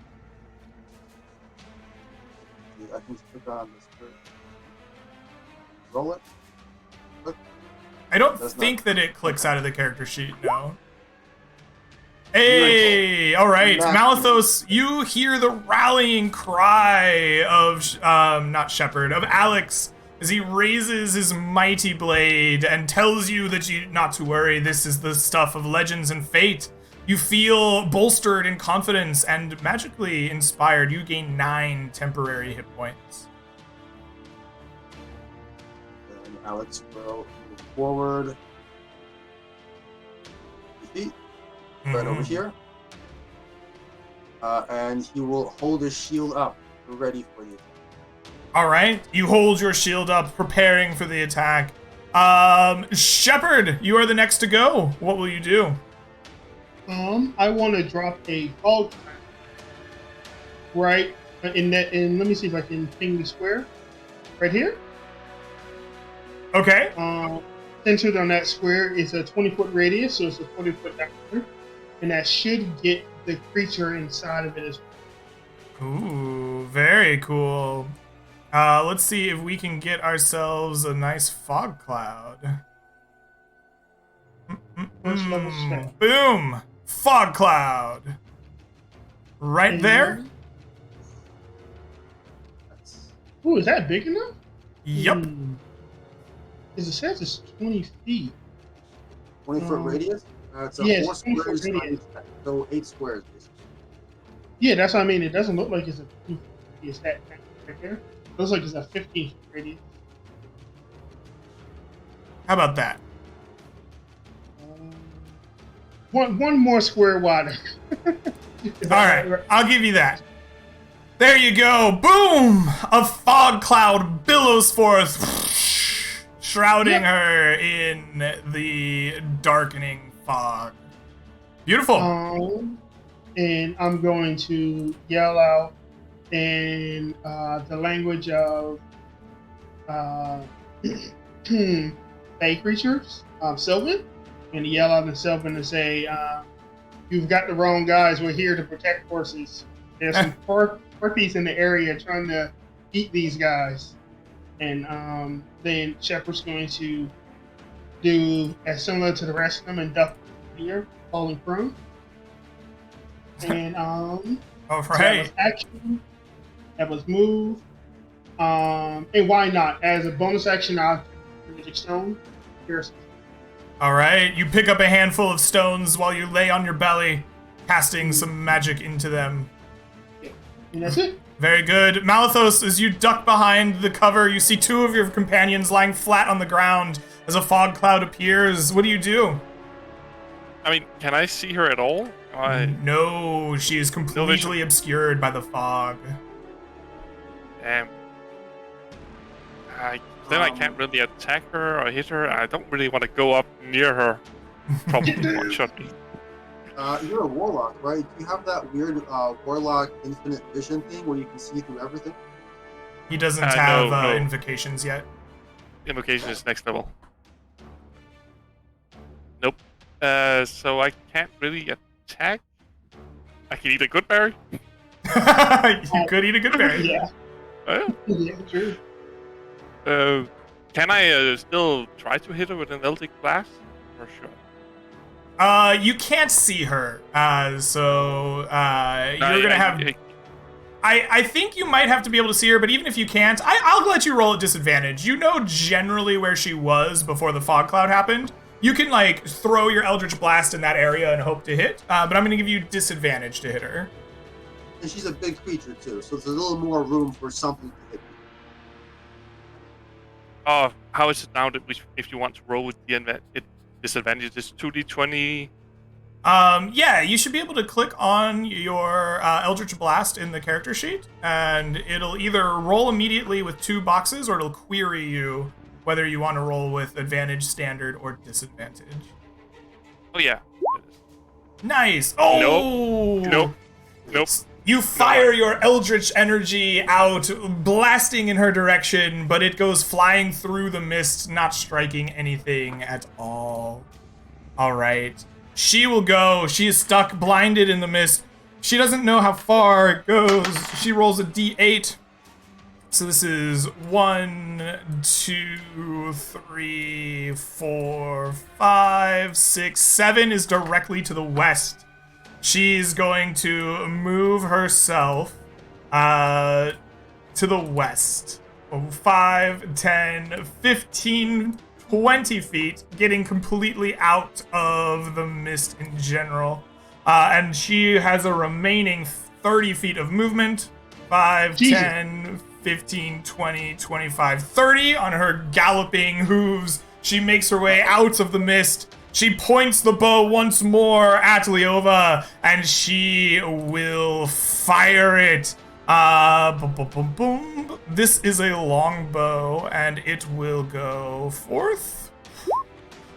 I can click on this first. Roll it. Click. I don't That's think not- that it clicks out of the character sheet, no. Hey, all right, Malithos, you hear the rallying cry of, not Shepard, of Alex as he raises his mighty blade and tells you that you not to worry, this is the stuff of legends and fate. You feel bolstered in confidence and magically inspired. You gain 9 temporary hit points. And Alex will move forward. Feet. Right over here. And he will hold his shield up, ready for you. All right, you hold your shield up, preparing for the attack. Shepard, you are the next to go. What will you do? I want to drop a fog trap right in that. And let me see if I can ping the square right here. Okay. Centered on that square is a 20-foot radius, so it's a 40-foot diameter, and that should get the creature inside of it as well. Ooh, very cool. Let's see if we can get ourselves a nice fog cloud. First level spell. Boom! Fog cloud. Right there. Ooh, is that big enough? Yep. As it says, it's 20 feet. 20-foot radius? It's a yeah, 4 it's 20 foot squares, radius. so 8 squares, basically. Yeah, that's what I mean. It doesn't look like it's a 20 foot radius that right there. It looks like it's a 15-foot radius. How about that? One more square wider. All right, I'll give you that. There you go. Boom! A fog cloud billows forth, shrouding her in the darkening fog. Beautiful. And I'm going to yell out in the language of fey creatures, Sylvan, and yell out in Sylvan and say, "You've got the wrong guys. We're here to protect horses. There's some harpies in the area trying to eat these guys." And then Shepard's going to do as similar to the rest of them and duck here, falling prone. And All so that right. was action. That was move. And why not? As a bonus action, I'll take magic stone. Here's All right. You pick up a handful of stones while you lay on your belly, casting some magic into them. and that's it. Very good. Malithos, as you duck behind the cover, you see 2 of your companions lying flat on the ground as a fog cloud appears. What do you do? I mean, can I see her at all? No, she is completely obscured by the fog. Damn. Then I can't really attack her or hit her. I don't really want to go up near her. Probably one-shot me. You're a warlock, right? Do you have that weird warlock infinite vision thing where you can see through everything? He doesn't have no. invocations yet. Invocation is next level. Nope. So I can't really attack. I can eat a good berry. You could eat a good berry. Yeah, Uh, yeah, true. can I still try to hit her with an Eldritch Blast? Or sure. You can't see her, so you're gonna have. I think you might have to be able to see her, but even if you can't, I'll let you roll at disadvantage. You know generally where she was before the fog cloud happened. You can like throw your Eldritch Blast in that area and hope to hit, but I'm gonna give you disadvantage to hit her. And she's a big creature too, so there's a little more room for something to hit. Oh, how is it now that if you want to roll with the disadvantage, it's 2d20? Yeah, you should be able to click on your Eldritch Blast in the character sheet, and it'll either roll immediately with 2 boxes, or it'll query you whether you want to roll with advantage, standard, or disadvantage. Oh, yeah. Nice! Oh! Nope. You fire your Eldritch energy out, blasting in her direction, but it goes flying through the mist, not striking anything at all. Alright. She will go. She is stuck, blinded in the mist. She doesn't know how far it goes. She rolls a d8. So this is 1, 2, 3, 4, 5, 6, 7 is directly to the west. She's going to move herself to the west. 5, 10, 15, 20 feet, getting completely out of the mist in general. And she has a remaining 30 feet of movement. 5, Jesus. 10, 15, 20, 25, 30 on her galloping hooves. She makes her way out of the mist. She points the bow once more at Leova, and she will fire it. Boom, boom, boom, boom. This is a long bow, and it will go forth.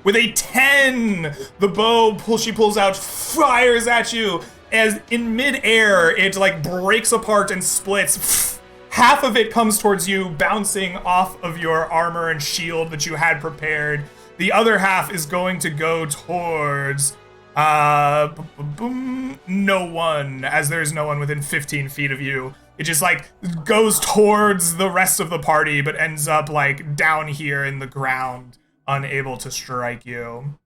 With a 10, the bow she pulls out, fires at you, as in midair, it like breaks apart and splits. Half of it comes towards you, bouncing off of your armor and shield that you had prepared. The other half is going to go towards no one, as there's no one within 15 feet of you. It just like goes towards the rest of the party, but ends up like down here in the ground, unable to strike you.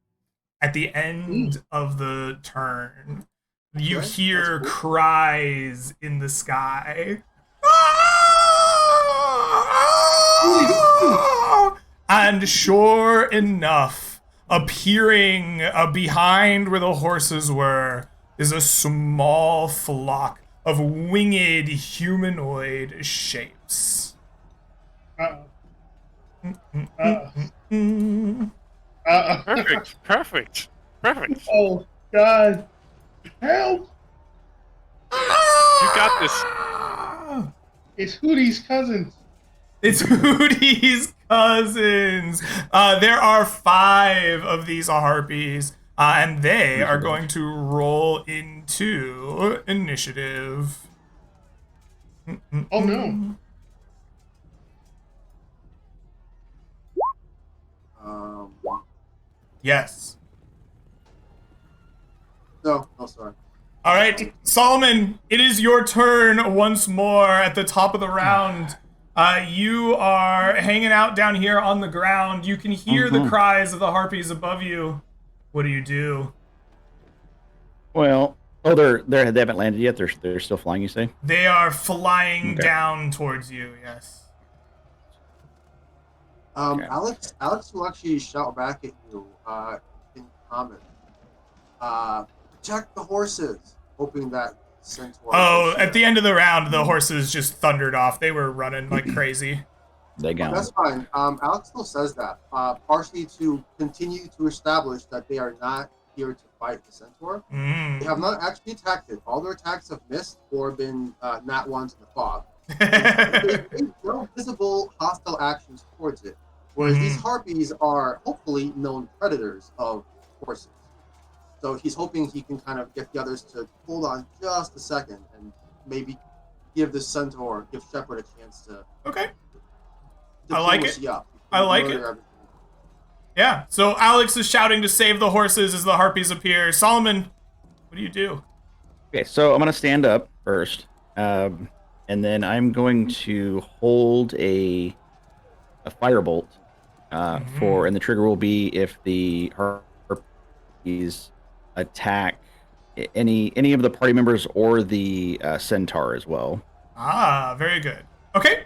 At the end of the turn, you hear cries in the sky. And sure enough, appearing behind where the horses were is a small flock of winged humanoid shapes. Perfect. Oh, God. Help! You got this. It's Hootie's cousins. It's Hootie's cousins. There are 5 of these harpies, and they are going to roll into initiative. Oh, no. Yes. No, sorry. All right, Solomon, it is your turn once more at the top of the round. You are hanging out down here on the ground. You can hear the cries of the harpies above you. What do you do? Well, they haven't landed yet. They're still flying, you say? They are flying down towards you. Yes. Okay. Alex will actually shout back at you in comment. Protect the horses, hoping that centaur. Oh, at the end of the round, the horses just thundered off. They were running like crazy. They got That's fine. Alex still says that, partially to continue to establish that they are not here to fight the centaur. They have not actually attacked it. All their attacks have missed or been nat ones in the fog. There's no visible hostile actions towards it. Whereas these harpies are hopefully known predators of horses. So he's hoping he can kind of get the others to hold on just a second and maybe give the centaur, give Shepard a chance to. Okay. I like it. I like it. Everything. Yeah. So Alex is shouting to save the horses as the harpies appear. Solomon, what do you do? Okay, so I'm gonna stand up first. And then I'm going to hold a firebolt for, and the trigger will be if the Harpies attack any of the party members or the centaur as well. Ah, very good. Okay.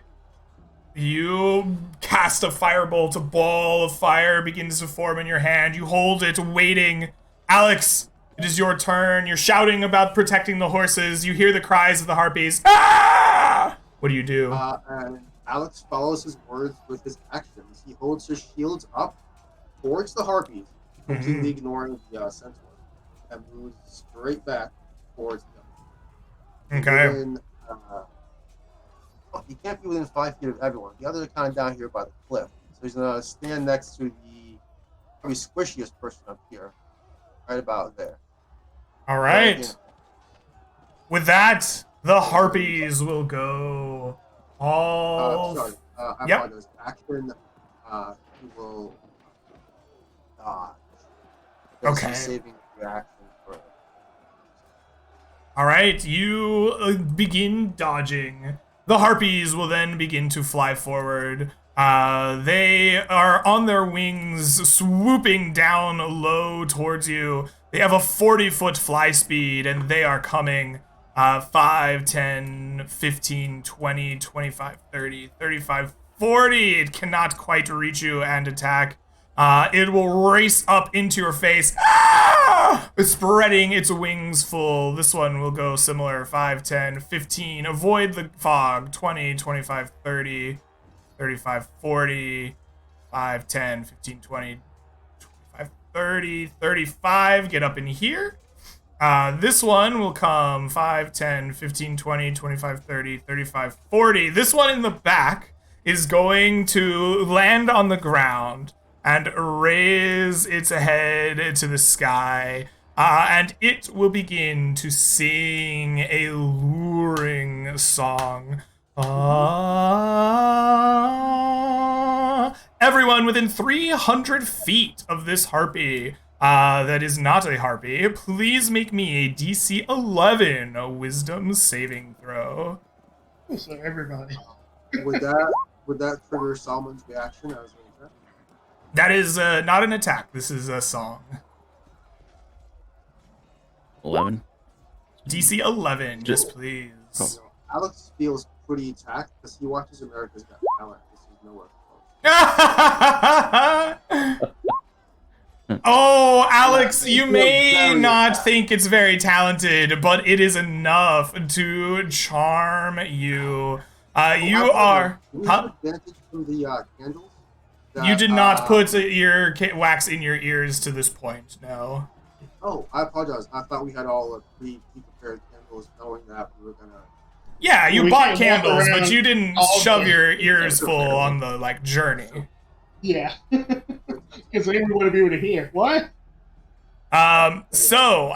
You cast a firebolt, a ball of fire begins to form in your hand. You hold it, waiting. Alex, it is your turn. You're shouting about protecting the horses. You hear the cries of the harpies. Ah! What do you do? And Alex follows his words with his actions. He holds his shields up towards the harpies, completely ignoring the centaur, and moves straight back towards them. Okay. Within, he can't be within 5 feet of everyone. The others are kind of down here by the cliff. So he's going to stand next to the probably squishiest person up here, right about there. All right. Right, With that, the harpies will go all. sorry, I Yep. apologize. Action, he will dodge. Okay. He's saving reaction for. All right, you begin dodging. The harpies will then begin to fly forward. They are on their wings, swooping down low towards you. They have a 40-foot fly speed, and they are coming 5, 10, 15, 20, 25, 30, 35, 40. It cannot quite reach you and attack. It will race up into your face, spreading its wings full. This one will go similar, 5, 10, 15. Avoid the fog, 20, 25, 30, 35, 40, 5, 10, 15, 20, 25, 30, 35. Get up in here. This one will come 5, 10, 15, 20, 25, 30, 35, 40. This one in the back is going to land on the ground and raise its head to the sky. And it will begin to sing a luring song. Everyone within 300 feet of this harpy that is not a harpy, please make me a DC 11 wisdom saving throw. So everybody. Would that trigger Solomon's reaction as an attack? That is not an attack. This is a song. 11. DC 11, yes, please. You know, Alex feels pretty attacked because he watches America's Got Talent. This is nowhere close. Oh, Alex, you Feels may very not attacked. think it's very talented, but it is enough to charm you. You are. Do we Huh? have advantage from the candles? You did not put your wax in your ears to this point, no. Oh, I apologize. I thought we had all pre-prepared candles, knowing that we were gonna. Yeah, you We bought can't walk candles, but around you didn't all shove day. your ears full on the journey. Yeah. Because they didn't want to be able to hear. What? So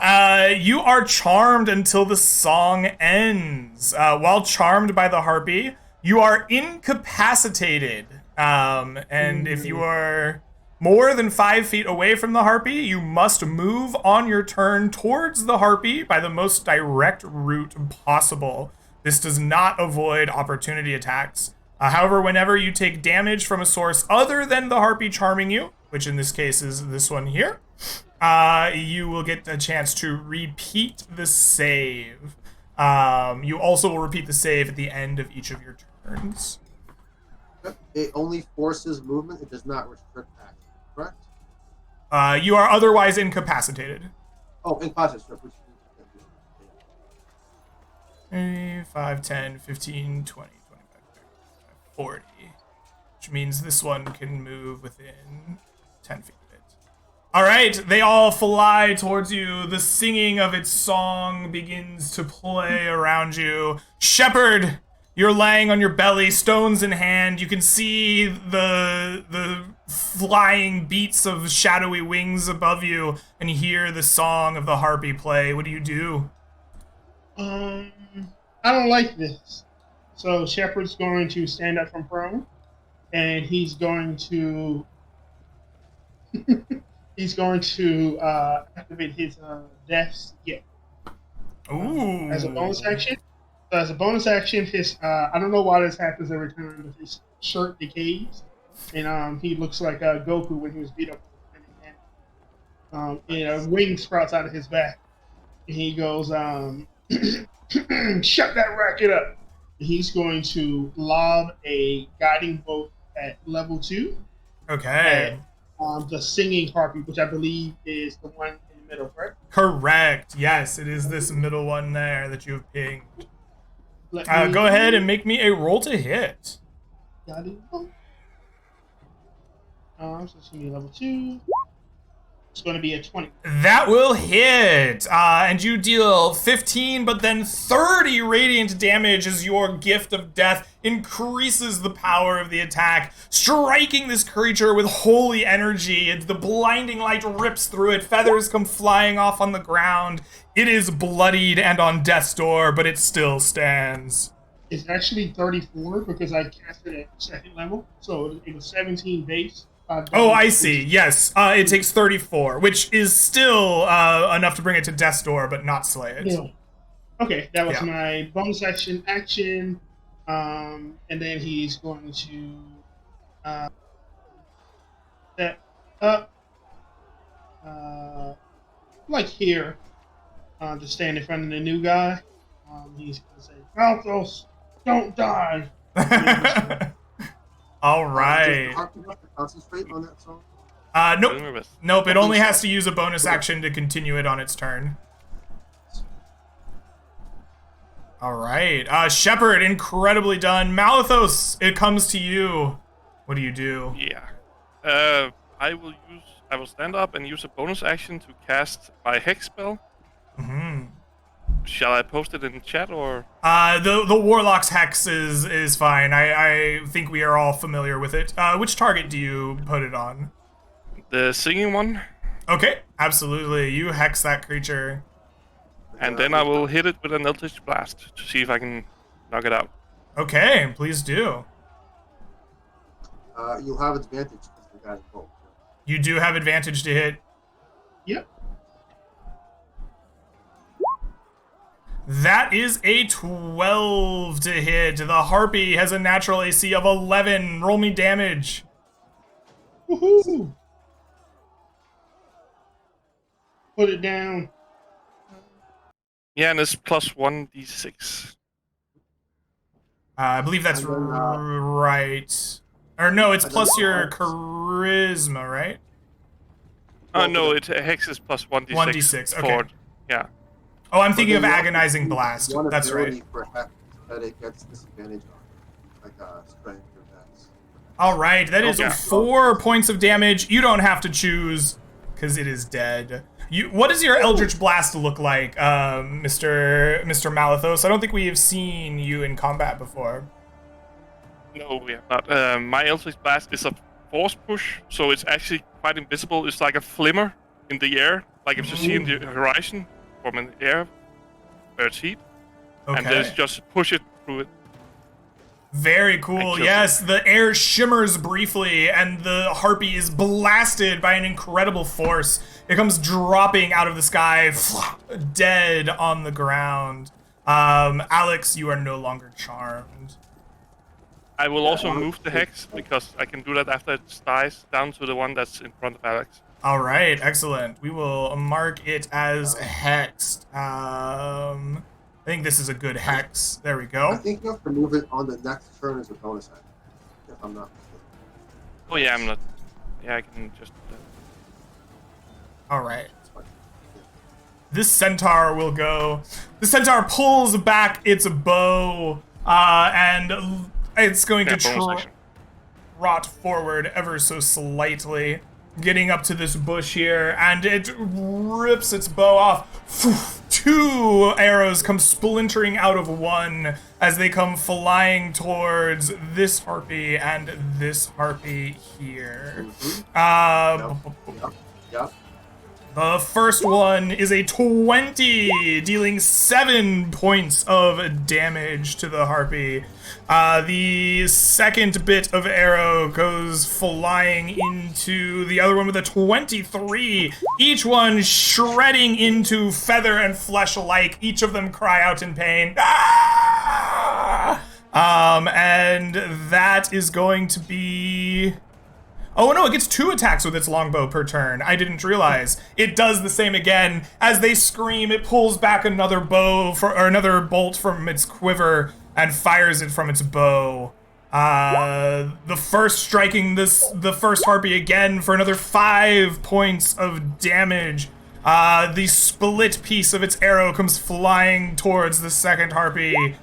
you are charmed until the song ends. While charmed by the harpy, you are incapacitated. And if you are more than 5 feet away from the harpy, you must move on your turn towards the harpy by the most direct route possible. This does not avoid opportunity attacks. However, whenever you take damage from a source other than the harpy charming you, which in this case is this one here, you will get a chance to repeat the save. You also will repeat the save at the end of each of your turns. It only forces movement. It does not restrict action. Correct? You are otherwise incapacitated. Oh, incapacitated. Which 5, 10, 15, 20, 25, 30, 40. Which means this one can move within 10 feet of it. All right, they all fly towards you. The singing of its song begins to play around you. Shepherd, you're laying on your belly, stones in hand. You can see the flying beats of shadowy wings above you and hear the song of the harpy play. What do you do? I don't like this. So Shepard's going to stand up from prone, and he's going to activate his death gift Ooh. as a bonus action. So as a bonus action, his I don't know why this happens every time, but his shirt decays, and he looks like Goku when he was beat up. And a wing sprouts out of his back, and he goes, "Shut that racket up!" And he's going to lob a guiding bolt at level 2 Okay. at the singing harpy, which I believe is the one in the middle, correct? Correct. Yes, it is this middle one there that you have pinged. Let Go ahead and make me a roll to hit. guiding bolt. So it's going to be level 2. It's going to be a 20. That will hit, and you deal 15, but then 30 radiant damage as your gift of death increases the power of the attack, striking this creature with holy energy. The blinding light rips through it, feathers come flying off on the ground. It is bloodied and on death's door, but it still stands. It's actually 34 because I cast it at 2nd level, so it was 17 base. Oh, I see. Yes, it takes 34, which is still enough to bring it to death's door, but not slay it. Yeah. Okay, that was Yeah. my bonus action. And then he's going to step up, like here, to stand in front of the new guy. He's going to say, "Malthus, don't die." All Does the right. Harpy have to concentrate on that song? Nope. Nope, it only has to use a bonus action to continue it on its turn. All right. Shepard, incredibly done. Malithos, it comes to you. What do you do? Yeah. I will stand up and use a bonus action to cast my hex spell. Mm-hmm. Shall I post it in the chat or? The Warlock's Hex is fine. I think we are all familiar with it. Which target do you put it on? The singing one. Okay, absolutely. You hex that creature. And then I will hit it with an Eldritch Blast to see if I can knock it out. Okay, please do. You'll have advantage because you got it both. You do have advantage to hit. Yep. That is a 12 to hit. The Harpy has a natural AC of 11. Roll me damage. Woohoo! Put it down. Yeah, and it's plus 1d6. I believe that's And then, right. Or no, it's and plus then, your charisma, right? Oh no, it hex is plus 1d6. 1d6, okay. for- Yeah. Oh, I'm thinking of But then you Agonizing also Blast. one That's right. ability for hex that it gets disadvantage on, like strength or dex. All right, that is Okay. 4 points of damage. You don't have to choose, because it is dead. What does your Eldritch Blast look like, Mr. Malithos? I don't think we have seen you in combat before. No, we have not. My Eldritch Blast is a force push, so it's actually quite invisible. It's like a flimmer in the air, like if you see in the horizon from an air where it's heat. And then Okay. just push it through it. Very cool. Excellent. Yes, the air shimmers briefly, and the Harpy is blasted by an incredible force. It comes dropping out of the sky, dead on the ground. Alex, you are no longer charmed. I will also move the hex because I can do that after it dies down to the one that's in front of Alex. All right, excellent. We will mark it as hexed. I think this is a good hex. There we I go. think you have to move it on the next turn as a bonus action, if I'm not mistaken. Oh yeah, I'm not. Yeah, I can just. All right. This centaur will go. The centaur pulls back its bow, and it's going Yeah, to bonus action. trot forward ever so slightly, getting up to this bush here, and it rips its bow off. 2 arrows come splintering out of one as they come flying towards this harpy and this harpy here. Yep. The first one is a 20, dealing 7 points of damage to the harpy. The second bit of arrow goes flying into the other one with a 23, each one shredding into feather and flesh alike. Each of them cry out in pain. Ah! And that is going to be... Oh no, it gets 2 attacks with its longbow per turn. I didn't realize. It does the same again. As they scream, it pulls back another another bolt from its quiver and fires it from its bow. The first striking the first harpy again for another 5 points of damage. The split piece of its arrow comes flying towards the second harpy,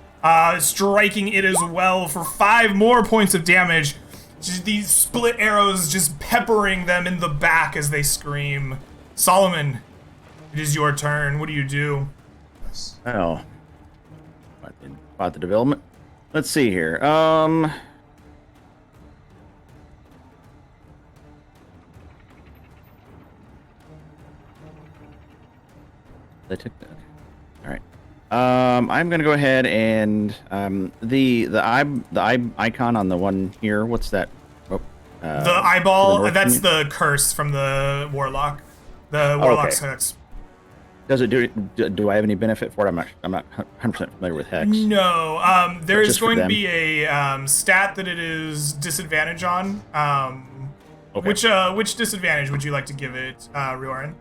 striking it as well for 5 more points of damage. Just these split arrows just peppering them in the back as they scream. Solomon, it is your turn. What do you do? Well, about the development. Let's see here. They took that. All right. I'm gonna go ahead and the eye icon on the one here. What's that? Oh, The eyeball. north That's from you? the curse from the warlock. The warlock's okay. hex. Does it do I have any benefit for it? I'm not 100% familiar with hex. No. There is Just for going to them? be a stat that it is disadvantage on. Okay. Which disadvantage would you like to give it, Rioran?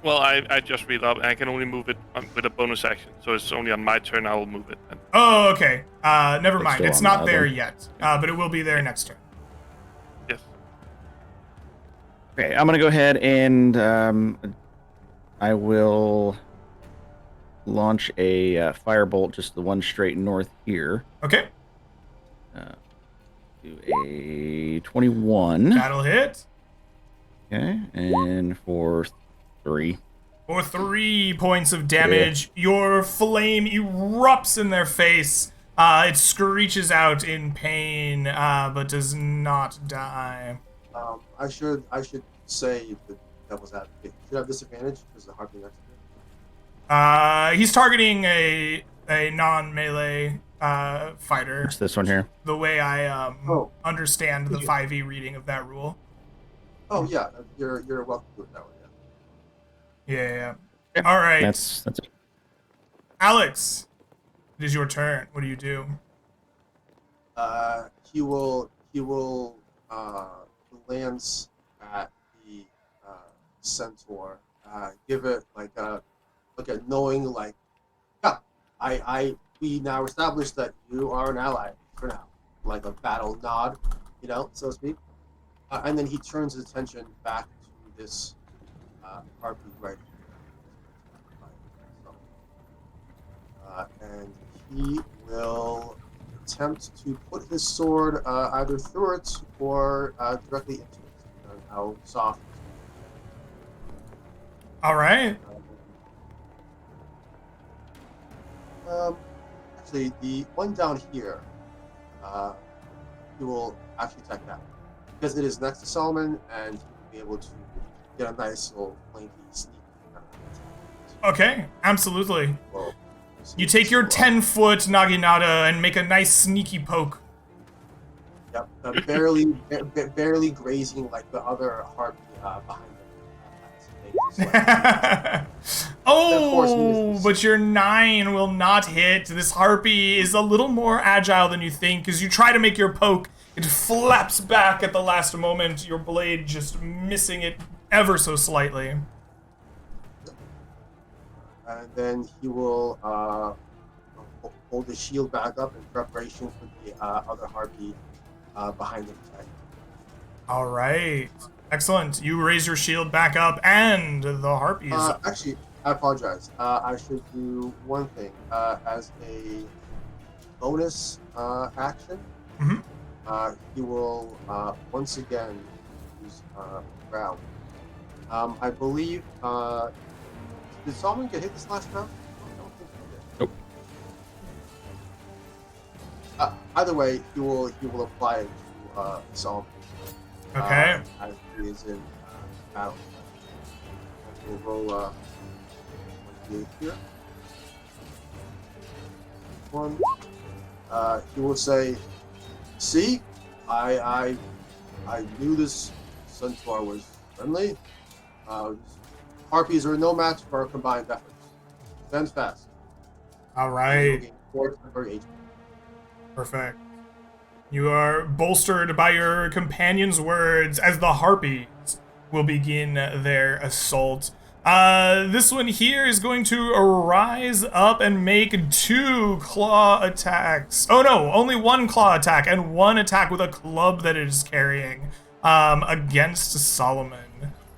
Well, I just read up, and I can only move it with a bonus action, so it's only on my turn I will move it. And Oh, okay. Never It's mind. still It's on not the there other. yet, but it will be there next turn. yes. Okay, I'm gonna go ahead and I will launch a firebolt, just the one straight north here. Okay. Do a 21. That'll hit. Okay, and for 3. For 3 points of damage, your flame erupts in their face. It screeches out in pain, but does not die. I should say the devil's advocate. Should have disadvantage because the harpy next to it. He's targeting a non-melee fighter. It's this one here. The way I Oh. understand the 5e reading of that rule. Oh yeah, you're welcome to it that way. Yeah. Yeah. All right, That's it. Alex, it is your turn. What do you do? He will glance at the centaur, give it like a look at knowing like, yeah, we now established that you are an ally for now, like a battle nod, so to speak, and then he turns his attention back to this harpy right here. And he will attempt to put his sword either through it or directly into it. And how soft. All right. Actually, the one down here, he will actually attack that because it is next to Solomon, and he will be able to get a nice little flanky sneak. Okay, absolutely. Well, You take your 10-foot naginata and make a nice sneaky poke. Yep, barely grazing like the other harpy behind him. Oh, but your 9 will not hit. This harpy is a little more agile than you think. As you try to make your poke, it flaps back at the last moment, your blade just missing it ever so slightly. And then he will hold his shield back up in preparation for the other harpy behind him. All right. Excellent. You raise your shield back up, and the harpies. Actually, I apologize. I should do one thing. As a bonus action, he will once again use ground. I believe. Did Solomon get hit this last round? I don't think he did. Nope. Either way, he will apply it to Solomon. Okay. As he is in battle. We'll roll 1d8 here. One. He will say, "See, I knew this centaur was friendly. Harpies are no match for our combined efforts. Stand fast." All right. Gain 4 temporary HP. Perfect. You are bolstered by your companion's words as the Harpies will begin their assault. This one here is going to rise up and make 2 claw attacks. Oh no, only 1 claw attack and 1 attack with a club that it is carrying against Solomon.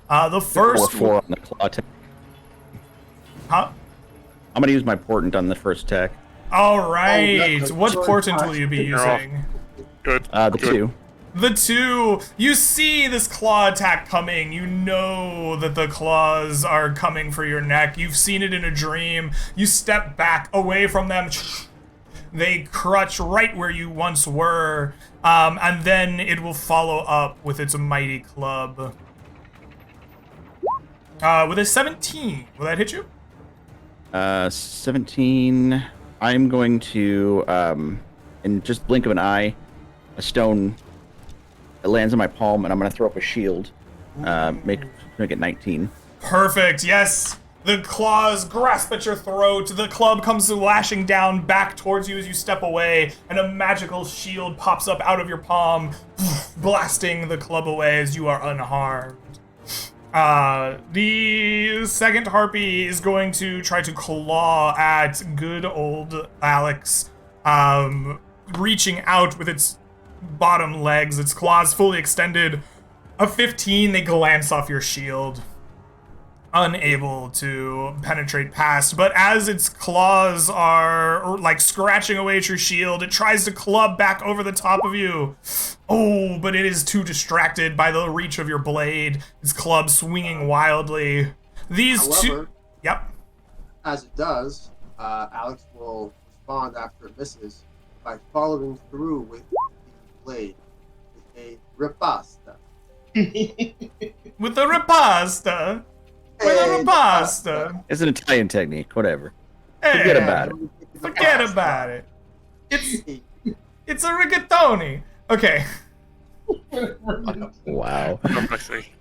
The first... 4 on the claw attack. Huh? I'm going to use my portent on the first attack. All right. Oh, no, What no, portent no. will you be You're off. using? Good. The good. 2. The 2, you see this claw attack coming. You know that the claws are coming for your neck. You've seen it in a dream. You step back away from them. They crutch right where you once were. And then it will follow up with its mighty club. With a 17. Will that hit you? 17. I'm going to, in just blink of an eye, a stone it lands in my palm, and I'm going to throw up a shield. Make it 19. Perfect, yes. The claws grasp at your throat. The club comes lashing down back towards you as you step away, and a magical shield pops up out of your palm, blasting the club away as you are unharmed. The second Harpy is going to try to claw at good old Alex, reaching out with its bottom legs, its claws fully extended. A 15, they glance off your shield, unable to penetrate past. But as its claws are like scratching away at your shield, it tries to club back over the top of you. Oh, but it is too distracted by the reach of your blade. Its club swinging wildly. These However, two... Yep. as it does, Alex will respond after it misses by following through with the blade with a ripasta. With a ripasta. With a ripasta. It's an Italian technique, whatever. Hey, Forget about it. Forget about it. It's a rigatoni. Okay. Wow. Complexity.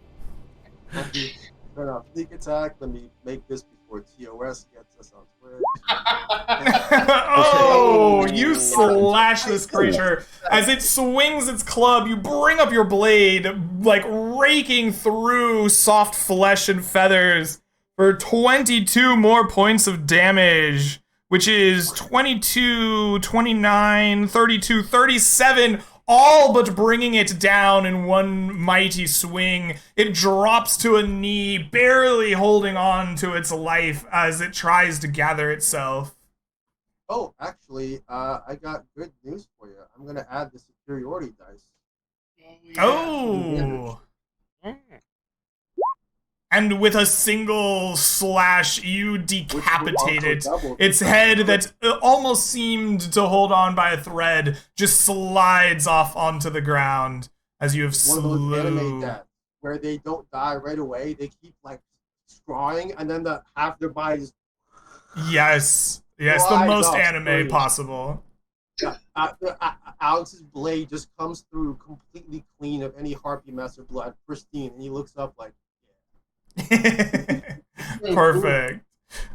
Sneak attack. Let me make this before TOS gets us on Twitch. Oh, you slash this creature. As it swings its club, you bring up your blade, like raking through soft flesh and feathers for 22 more points of damage, which is 22, 29, 32, 37, all but bringing it down in one mighty swing. It drops to a knee, barely holding on to its life as it tries to gather itself. Oh, actually, I got good news for you. I'm going to add the superiority dice. Oh! And with a single slash, you decapitate it. Its head that almost seemed to hold on by a thread just slides off onto the ground as you have One of those anime slew. deaths where they don't die right away. They keep like scrawling, and then the half their body is Yes. Yes, the Slides most off anime screen. possible. Alex's blade just comes through completely clean of any Harpy master blood, pristine, and he looks up like, Perfect.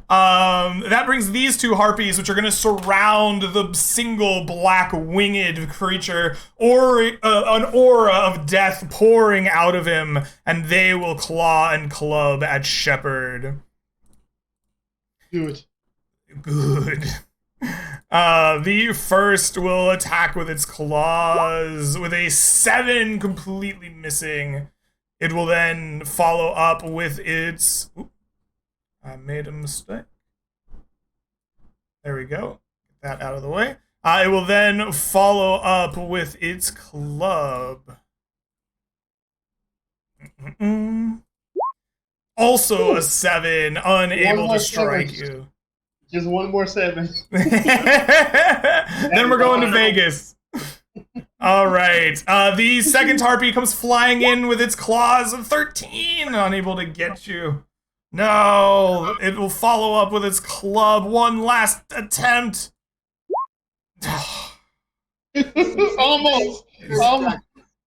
That brings these two harpies, which are going to surround the single black winged creature, or an aura of death pouring out of him, and they will claw and club at Shepard. Good. Good. The first will attack with its claws with a 7, completely missing. It will then follow up with its... Oop, I made a mistake. There we go. Get that out of the way. It will then follow up with its club. Also a 7, unable to strike you. Just one more 7. Then we're going to Vegas. All right. The second harpy comes flying in with its claws of 13, unable to get you. No, it will follow up with its club. One last attempt. Almost.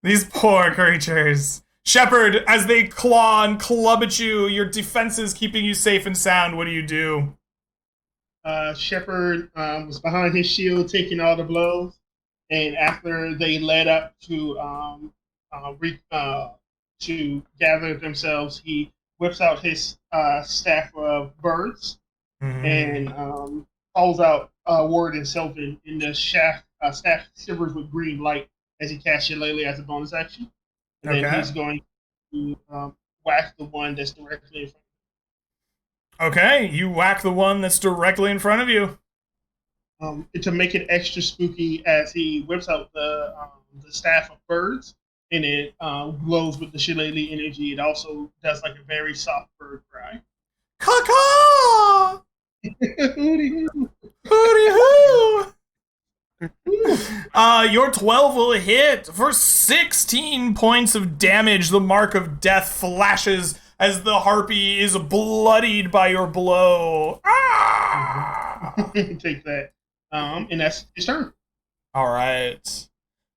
These poor creatures. Shepard, as they claw and club at you, your defenses keeping you safe and sound. What do you do? Shepard was behind his shield, taking all the blows. and after they led up to gather themselves, he whips out his staff of birds and Mhm. calls out Ward and Sylvan, and the staff shivers with green light as he casts Shillelagh as a bonus action. And then Okay. he's going to whack the one that's directly in front Okay, you whack the one that's directly in front of you. to make it extra spooky as he whips out the staff of birds, and it glows with the shillelagh energy. It also does like a very soft bird cry. Caw-caw! Hooty hoo. Hooty hoo! Your 12 will hit for 16 points of damage. The mark of death flashes as the harpy is bloodied by your blow. Ah! Take that. And that's his turn. All right.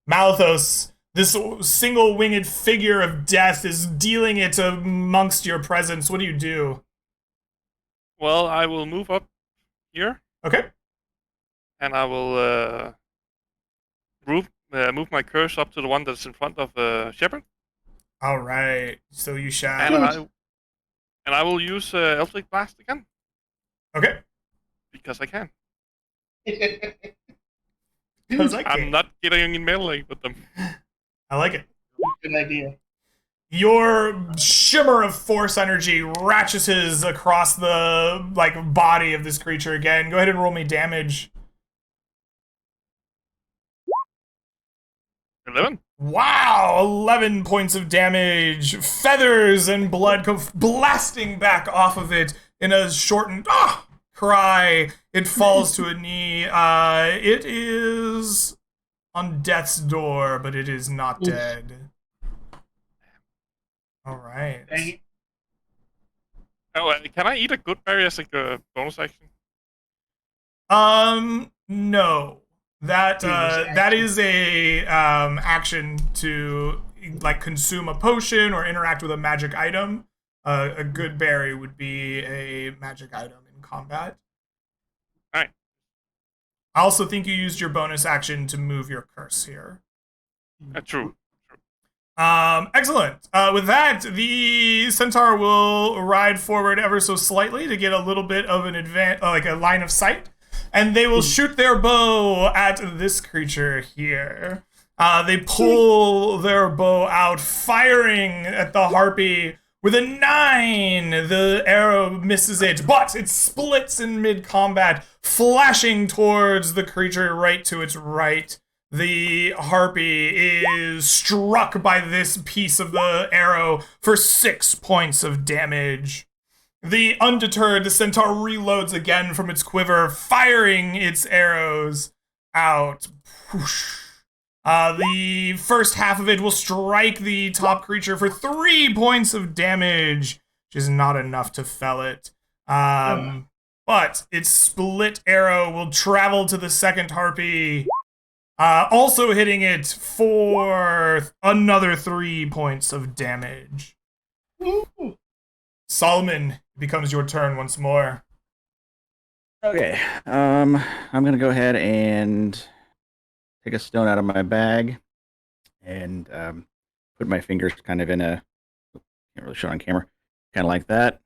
Malthus, this single winged figure of death is dealing it amongst your presence. What do you do? Well, I will move up here, Okay. and I will move my curse up to the one that's in front of Shepard, All right. So you and shall. I will use Eldritch Blast again Okay. because I can. Because I I'm can. not getting in melee with them. I like it. Good idea. Your shimmer of force energy ratchets across the body of this creature again. Go ahead and roll me damage. 11. Wow, 11 points of damage. Feathers and blood come blasting back off of it in a shortened cry. It falls to a knee. It is on death's door, but it is not Oof. dead. All right. Dang it. Oh, can I eat a good berry as like a bonus action? No. That It was that is a action to consume a potion or interact with a magic item. A good berry would be a magic item in combat. All right. I also think you used your bonus action to move your curse here. True. Excellent. With that, the centaur will ride forward ever so slightly to get a little bit of an a line of sight, and they will shoot their bow at this creature here. They pull their bow out, firing at the harpy with a 9. The arrow misses it, but it splits in mid-combat, flashing towards the creature right to its right. The harpy is struck by this piece of the arrow for 6 points of damage. The undeterred, the centaur reloads again from its quiver, firing its arrows out. The first half of it will strike the top creature for 3 points of damage, which is not enough to fell it. But its split arrow will travel to the second harpy, also hitting it for another 3 points of damage. Solomon, it becomes your turn once more. Okay. I'm gonna go ahead and take a stone out of my bag and put my fingers kind of in a can't really show it on camera, kind of like that,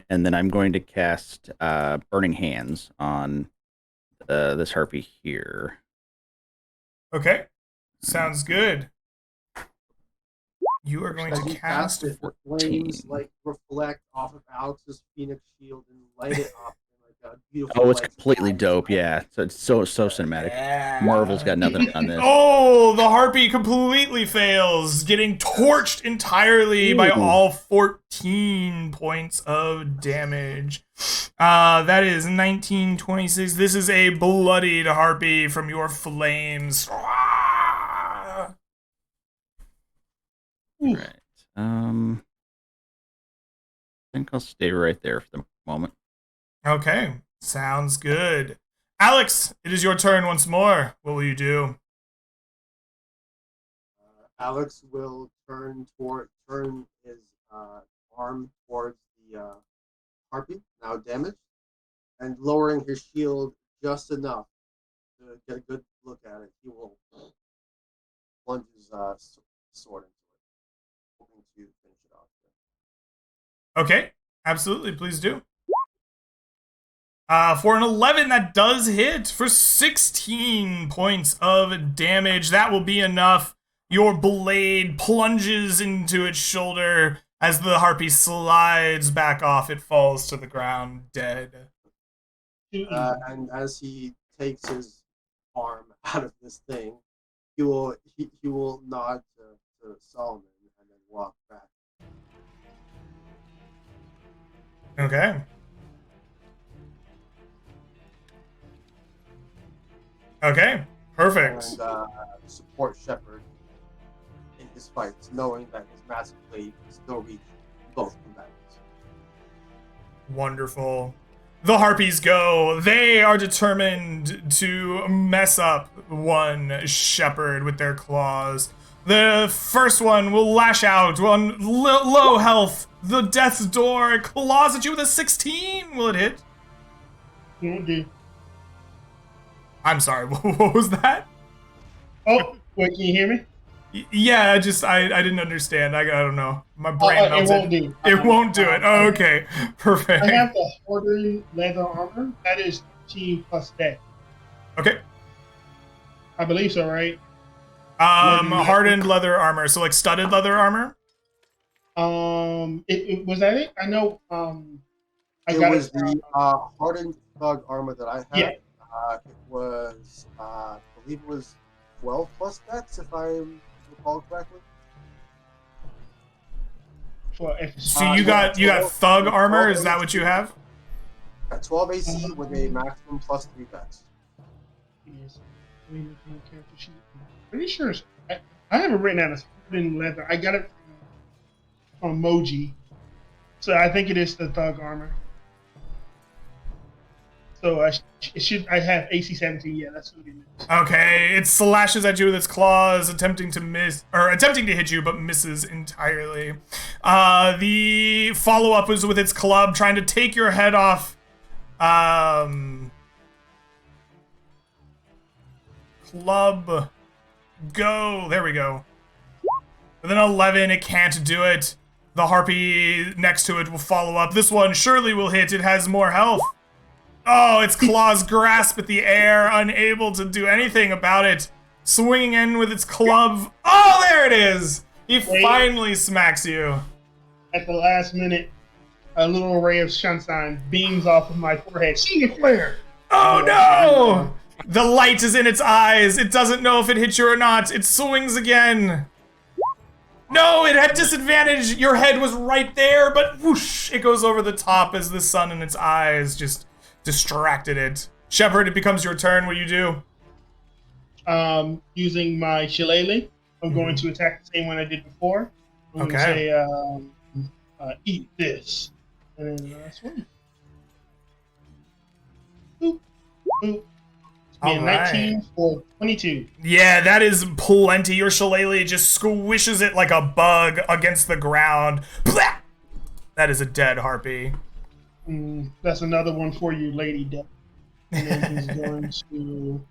and then I'm going to cast Burning Hands on this harpy here. Okay, sounds good. You are going As to you cast it, the flames reflect off of Alex's phoenix shield and light it up in a beautiful. Oh, it's completely dope. Yeah, so it's so cinematic. Yeah. Marvel's got nothing on this. Oh, the harpy completely fails, getting torched entirely by all 14 points of damage. That is 1926. This is a bloodied harpy from your flames. Right. I think I'll stay right there for the moment. Okay, sounds good. Alex, it is your turn once more. What will you do? Alex will turn his arm towards the harpy, now damaged, and lowering his shield just enough to get a good look at it. He will plunges sword into it, hoping to finish it off. Okay, absolutely, please do. For an 11, that does hit for 16 points of damage. That will be enough. Your blade plunges into its shoulder. As the harpy slides back off, it falls to the ground, dead. And as he takes his arm out of this thing, he will nod to Solomon and then walk back. Okay. Okay, perfect. And support Shepard in his fights, knowing that his massive blade can still reach both combatants. Wonderful. The harpies go. They are determined to mess up one shepherd with their claws. The first one will lash out on low health. The death's door claws at you with a 16. Will it hit? Won't do. I'm sorry, what was that? Oh, wait, can you hear me? Yeah, I didn't understand. I don't know. My brain It melted. won't do. It won't do it. Oh, okay, perfect. I have the hardened leather armor. That is 13 plus death. Okay. I believe so, right? Hardened leather armor. So like studded leather armor. Was that it? I know. It was the hardened thug armor that I had. Yeah. It was, I believe it was 12 plus dex, if I recall correctly. So you got thug armor. Is that what you have? 12 AC with a maximum plus 3 dex. Yes. Pretty sure I have it written out as hardened leather. I got it from Moji, so I think it is the thug armor. So I have AC 17. Yeah, that's what it is. Okay, it slashes at you with its claws, attempting to hit you, but misses entirely. The follow-up was with its club, trying to take your head off. Club, go. There we go. With an 11, it can't do it. The harpy next to it will follow up. This one surely will hit. It has more health. Oh, its claws grasp at the air, unable to do anything about it. Swinging in with its club. Oh, there it is! He finally smacks you. At the last minute, a little ray of sunshine beams off of my forehead. See it flare! Oh no! The light is in its eyes. It doesn't know if it hit you or not. It swings again. No, it had disadvantage. Your head was right there, but whoosh, it goes over the top as the sun in its eyes just distracted it. Shepard, it becomes your turn. What do you do? Using my shillelagh, I'm going to attack the same one I did before. I'm going to say, eat this. And then swing. Boop. Boop. All right. 19 for 22. Yeah, that is plenty. Your shillelagh just squishes it like a bug against the ground. Blah! That is a dead harpy. That's another one for you, Lady Death. And then he's going to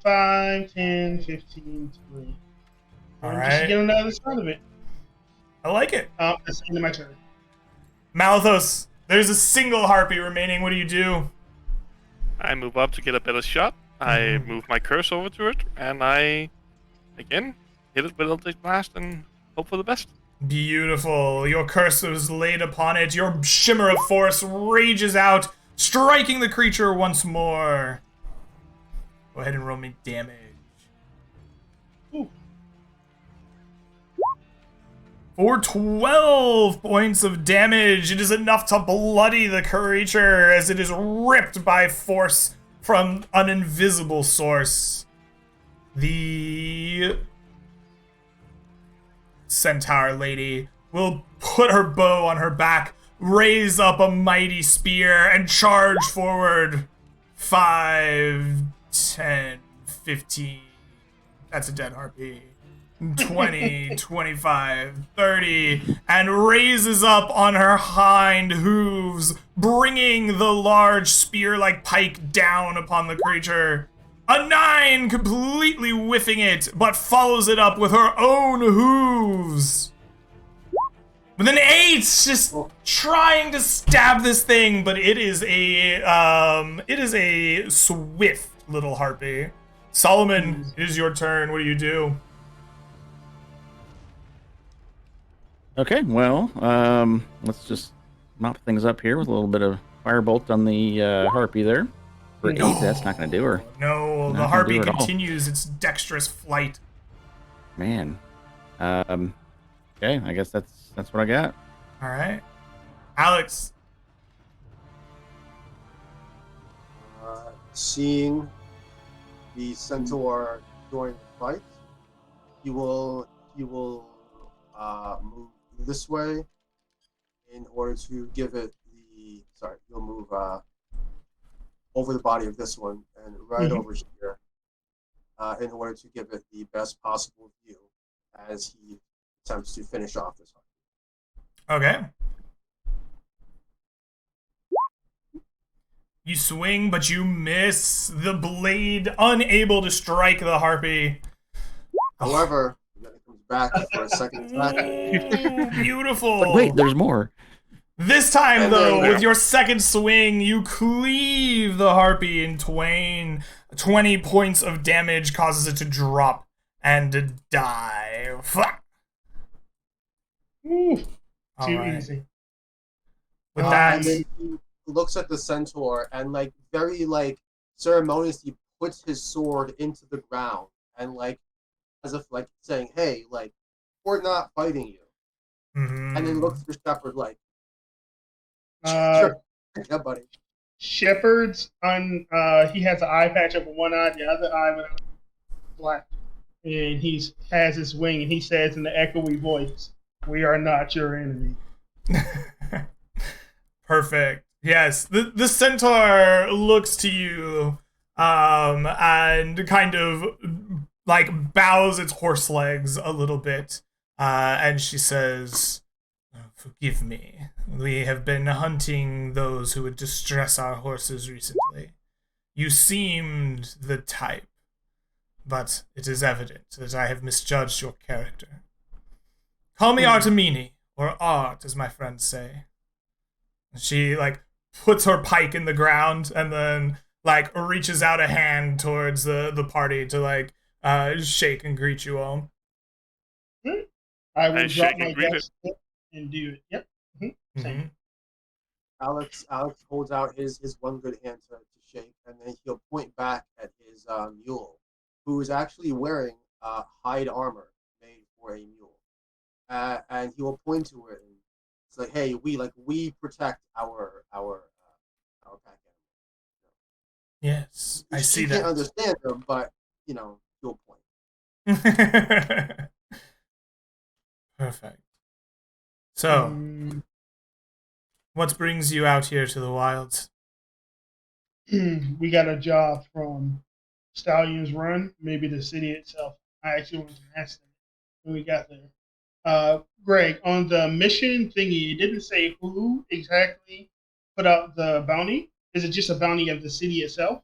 5, 10, 15, 20. All Just right. get on the other side of it. I like it. That's the end of my turn. Malthus, there's a single harpy remaining. What do you do? I move up to get a better shot. I move my curse over to it, and I, again, hit it with Eldritch Blast and hope for the best. Beautiful. Your curse is laid upon it. Your shimmer of force rages out, striking the creature once more. Go ahead and roll me damage. Ooh. For 12 points of damage, it is enough to bloody the creature as it is ripped by force from an invisible source. The centaur lady will put her bow on her back, raise up a mighty spear, and charge forward. 5, 10, 15. That's a dead harpy. 20, 25, 30, and raises up on her hind hooves, bringing the large spear-like pike down upon the creature. A 9, completely whiffing it, but follows it up with her own hooves. With an 8, just trying to stab this thing, but it is a swift little harpy. Solomon, it is your turn. What do you do? Okay, well, let's just mop things up here with a little bit of firebolt on the harpy there. For 8, that's not going to do her. No, the harpy continues its dexterous flight. Man. Okay, I guess that's what I got. All right. Alex. Seeing the centaur during the fight, he will move this way in order to give it the. Sorry, he'll move over the body of this one and right over here in order to give it the best possible view as he attempts to finish off this one. Okay. You swing, but you miss the blade, unable to strike the harpy. However, then it comes back for a second attack. Beautiful. But wait, there's more. This time, though, with your second swing, you cleave the harpy in twain. 20 points of damage causes it to drop and to die. Ooh, too right. easy. With that, and then he looks at the centaur and very ceremoniously puts his sword into the ground and as if saying, "Hey, we're not fighting you." And then looks at the shepherd sure. Yeah, buddy. Shepherd's on. He has an eye patch over one eye, the other eye without black, and he has his wing, and he says in the echoey voice, "We are not your enemy." Perfect. Yes, the centaur looks to you, and kind of bows its horse legs a little bit, and she says, "Forgive me. We have been hunting those who would distress our horses recently. You seemed the type, but it is evident that I have misjudged your character. Call me Artemini, or Art, as my friends say." She puts her pike in the ground and then reaches out a hand towards the party to shake and greet you all. I will drop my desk and do it. Yep. Same. Alex holds out his one good hand to shake, and then he'll point back at his mule, who is actually wearing hide armor made for a mule, and he will point to it and it's like, "Hey, we protect our pack animals." Yes, I see that. You can't understand them, but you'll point. Perfect. So, what brings you out here to the wilds? We got a job from Stallion's Run, maybe the city itself. I actually wanted to ask them when we got there. Greg, on the mission thingy, it didn't say who exactly put out the bounty. Is it just a bounty of the city itself?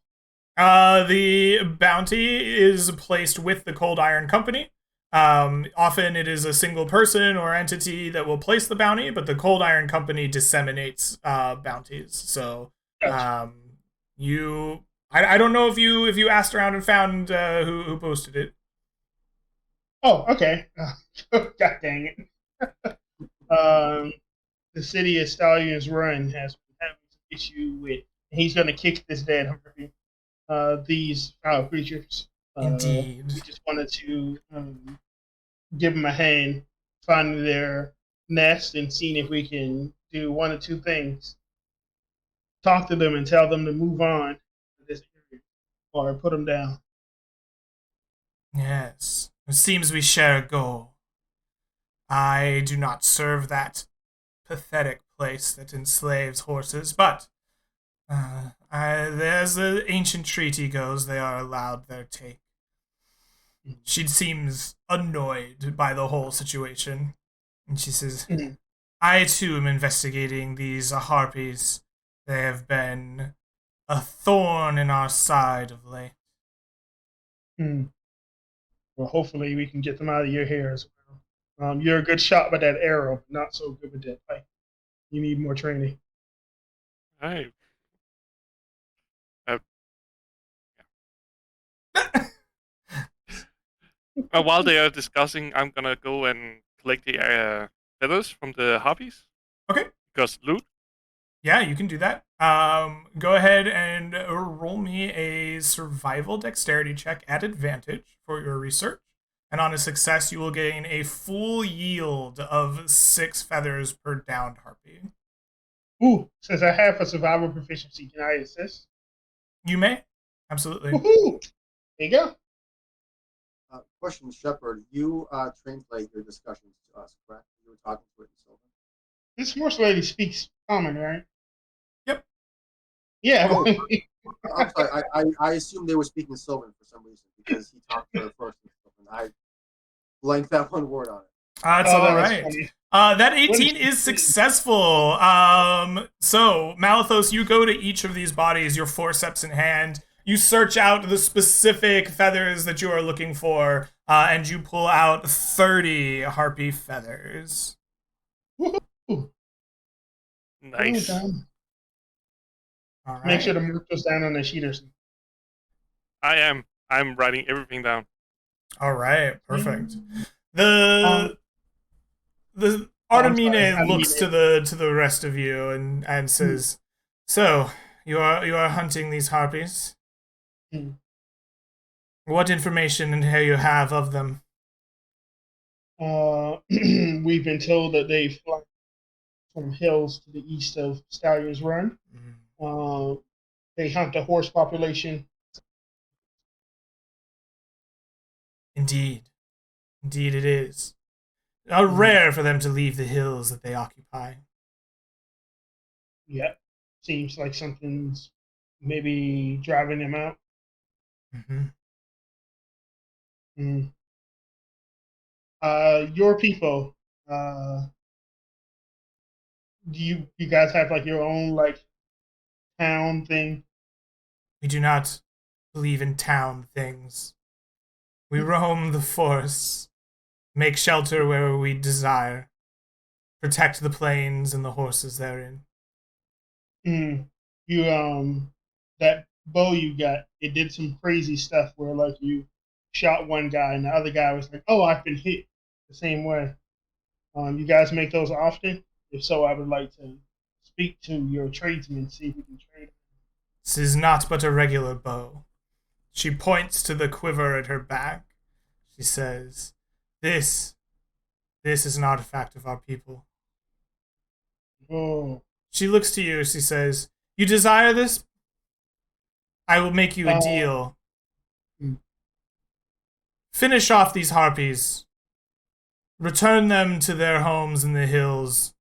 The bounty is placed with the Cold Iron Company. Often it is a single person or entity that will place the bounty, but the Cold Iron Company disseminates bounties. So, Gotcha. I don't know if you asked around and found who posted it. Oh, okay. God dang it. The city of Stallion's Run has been having some issue with. He's going to kick this dead Harpy. These foul creatures. Indeed. We just wanted to give them a hand finding their nest and seeing if we can do one or two things. Talk to them and tell them to move on to this area or put them down. Yes. It seems we share a goal. I do not serve that pathetic place that enslaves horses, but as the ancient treaty goes, they are allowed their take. She seems annoyed by the whole situation, and she says, "I too am investigating these harpies. They have been a thorn in our side of late. Hmm. Well, hopefully we can get them out of your hair as well. You're a good shot with that arrow, but not so good with that pipe. You need more training. Hey, while they are discussing, I'm gonna go and collect the feathers from the harpies Okay. because loot. Yeah, you can do that. Go ahead and roll me a survival dexterity check at advantage for your research. And on a success, you will gain a full yield of 6 feathers per downed harpy. Ooh, since I have a survival proficiency, can I assist? You may. Absolutely. Woohoo! There you go. Question, Shepard. You translate your discussions to us, correct? You were talking to it in Sylvan. This horse lady speaks common, right? Yep. Yeah. Oh, I'm sorry. I assumed they were speaking Sylvan for some reason because he talked to her first in Sylvan. I blanked that one word on it. That's Oh, all that was right. funny. That 18 is successful. So, Malithos, you go to each of these bodies, your forceps in hand. You search out the specific feathers that you are looking for, and you pull out 30 harpy feathers. Woohoo! Nice. Well done. All right. Make sure to mark those down on the sheet or something. I am. I'm writing everything down. All right. Perfect. Um, The I'm sorry, Artemine looks to the rest of you and says, "So, you are hunting these harpies? Hmm. What information do you have of them?" We've been told that they fly from hills to the east of Stallion's Run. They hunt the horse population. Indeed. Indeed it is. Rare for them to leave the hills that they occupy. Yeah, seems like something's maybe driving them out. Mm-hmm. Mm. Your people. Do you guys have like your own like town thing? We do not believe in town things. We roam the forests, make shelter where we desire, protect the plains and the horses therein. Mm. You that bow you got, it did some crazy stuff where like you shot one guy and the other guy was like, "Oh, I've been hit the same way." You guys make those often? If so, I would like to speak to your tradesmen, see if we can trade. This is not but a regular bow. She points to the quiver at her back. She says, This is an artifact of our people. Oh, She looks to you, she says, You desire this? I will make you a deal. Hmm. Finish off these harpies. Return them to their homes in the hills,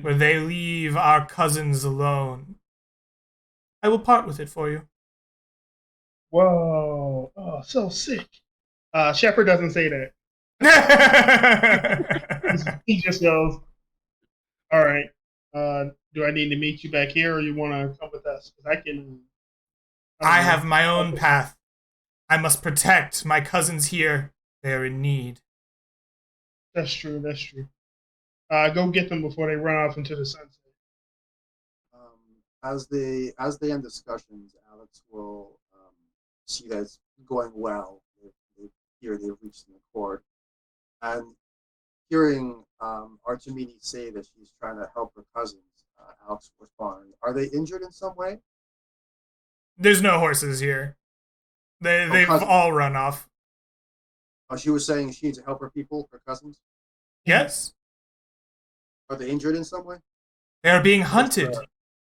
where they leave our cousins alone. I will part with it for you. Whoa! Oh, so sick. Shepard doesn't say that. He just goes, "All right. Do I need to meet you back here, or you want to come with us? Because I can. I have my own path. I must protect my cousins here. They are in need. That's true. That's true. Go get them before they run off into the sunset." As they end discussions, Alex will see that it's going well. They hear they've reached an accord, and hearing Artemide say that she's trying to help her cousins, Alex will respond, "Are they injured in some way?" There's no horses here. They've cousins. all run off. She was saying she needs to help her people, her cousins. Yes, Are they injured in some way? they are being hunted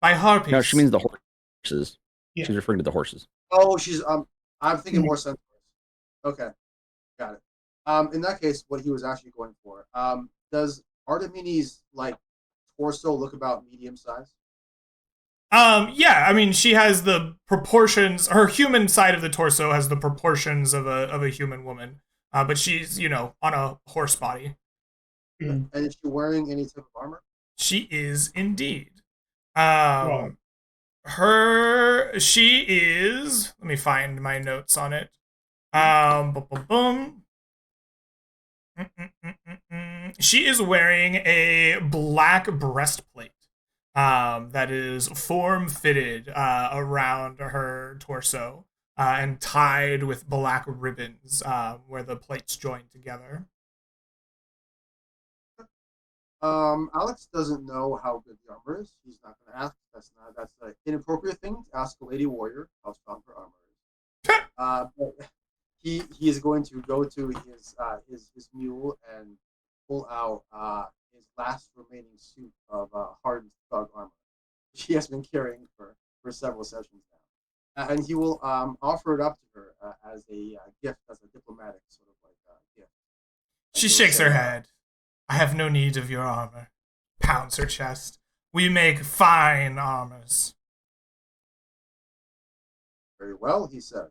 by harpies. No, she means the horses. Yeah. She's referring to the horses. Oh, she's I'm thinking more centaurs. Okay, got it. In that case, what he was actually going for, does Artemine's like torso look about medium size? Yeah, I mean, she has the proportions. Her human side of the torso has the proportions of a human woman, but she's on a horse body. Mm. And is she wearing any type of armor? She is indeed. Wow. She is. Let me find my notes on it. Boom, boom, boom. She is wearing a black breastplate that is form fitted around her torso and tied with black ribbons where the plates join together. Alex doesn't know how good the armor is. He's not going to ask. That's an inappropriate thing to ask a lady warrior how strong her armor is. But he is going to go to his mule and pull out his last remaining suit of hardened thug armor, which he has been carrying for several sessions now, and he will offer it up to her as a gift, as a diplomatic sort of like gift. She shakes her head. I have no need of your armor. Pounds her chest. We make fine armors. Very well, he says.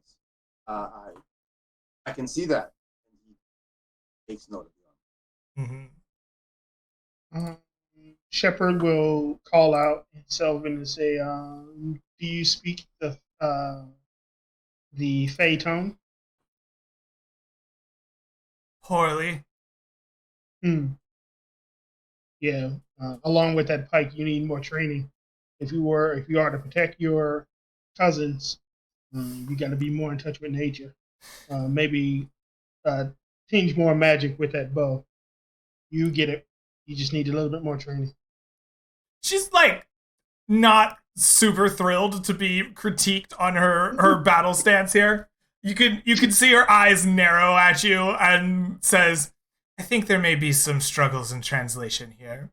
I can see that. And he takes note of the armor. Shepard will call out Selvin and say, "Do you speak the Fey tone?" Poorly. Yeah. Along with that pike, you need more training. If you are to protect your cousins, you got to be more in touch with nature. Maybe tinge more magic with that bow. You get it. You just need a little bit more training. She's like not super thrilled to be critiqued on her battle stance here. You can see her eyes narrow at you and says, I think there may be some struggles in translation here.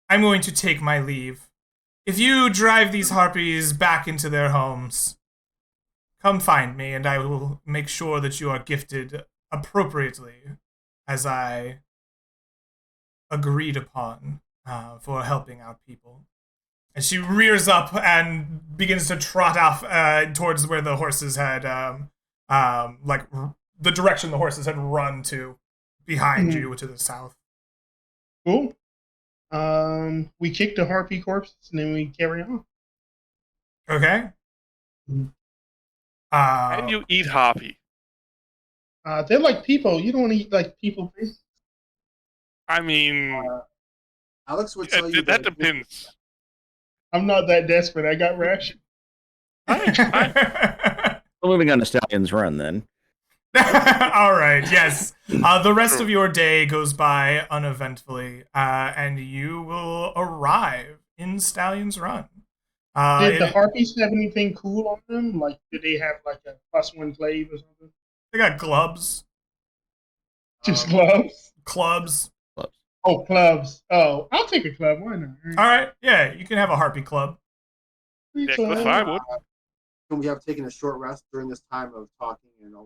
I'm going to take my leave. If you drive these harpies back into their homes, come find me and I will make sure that you are gifted appropriately as I agreed upon for helping out people. And she rears up and begins to trot off towards where the horses had, like the direction the horses had run to behind you to the south. Cool. We kick the harpy corpses and then we carry on. Okay. Can you eat harpy? They're like people. You don't eat like people. I mean, Alex would tell you that depends. I'm not that desperate. I got ration. We're moving on to Stallion's Run then. All right, yes. The rest of your day goes by uneventfully, and you will arrive in Stallion's Run. Did the harpies have anything cool on them? Like, did they have like a +1 glaive or something? They got clubs. Just gloves? Clubs. Oh, clubs. Oh, I'll take a club. Why not? All right, yeah, you can have a harpy club. Yeah, that's fine. Would. Can we have taken a short rest during this time of talking and all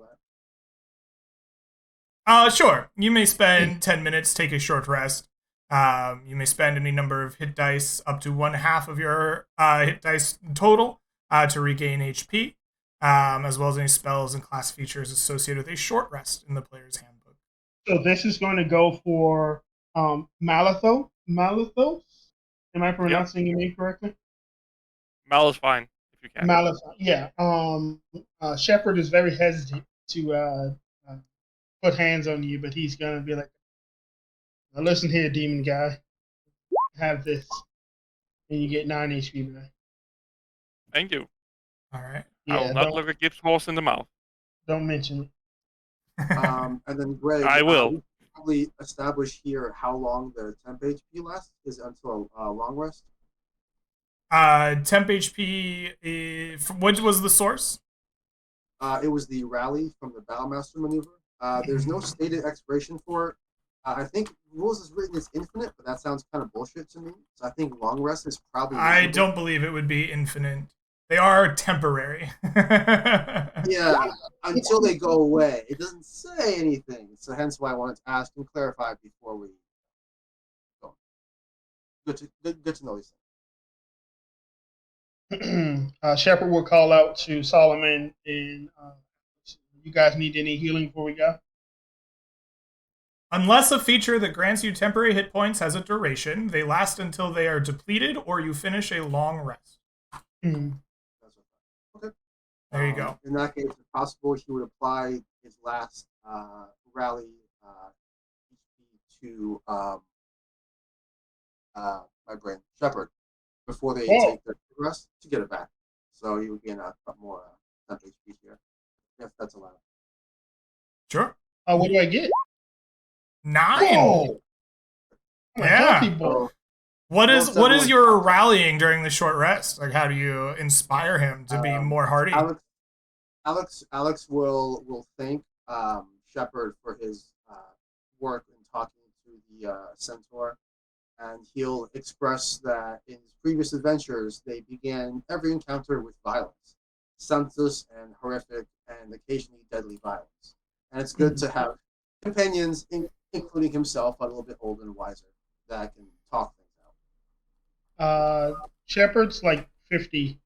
that? Sure. You may spend 10 minutes, take a short rest. You may spend any number of hit dice, up to 1/2 of your hit dice total, to regain HP, as well as any spells and class features associated with a short rest in the player's handbook. So this is going to go for Malithos? Am I pronouncing your name correctly? Mal is fine if you can. Malithos, yeah. Shepard is very hesitant to put hands on you, but he's going to be like, now listen here, demon guy. Have this. And you get 9 HP back. Thank you. All right. Yeah, I will not look a Gibbs horse in the mouth. Don't mention it. And then Greg, I will. Probably establish here how long the temp HP lasts. Is it until a long rest? Temp HP, what was the source? It was the rally from the Battlemaster maneuver. There's no stated expiration for it. I think rules is written as infinite, but that sounds kind of bullshit to me. So I think long rest is probably. I don't believe it would be infinite. They are temporary. Yeah, until they go away. It doesn't say anything, so hence why I wanted to ask and clarify before we go. Good to know these things. Shepard will call out to Solomon and you guys need any healing before we go? Unless a feature that grants you temporary hit points has a duration, they last until they are depleted or you finish a long rest. Mm-hmm. Okay. There you go. In that case, if possible, he would apply his last rally HP to my brain, Shepard, before they take their rest to get it back. So he would gain a more temp HP here, if that's allowed. Sure. What do I get? 9. Whoa! Yeah. Harpy boy. What is your rallying during the short rest? Like, how do you inspire him to be more hardy? Alex will thank Shepard for his work in talking to the centaur, and he'll express that in his previous adventures they began every encounter with violence, senseless and horrific, and occasionally deadly violence. And it's good to have companions, including himself, a little bit older and wiser, that can talk things out. Shepard's like 50,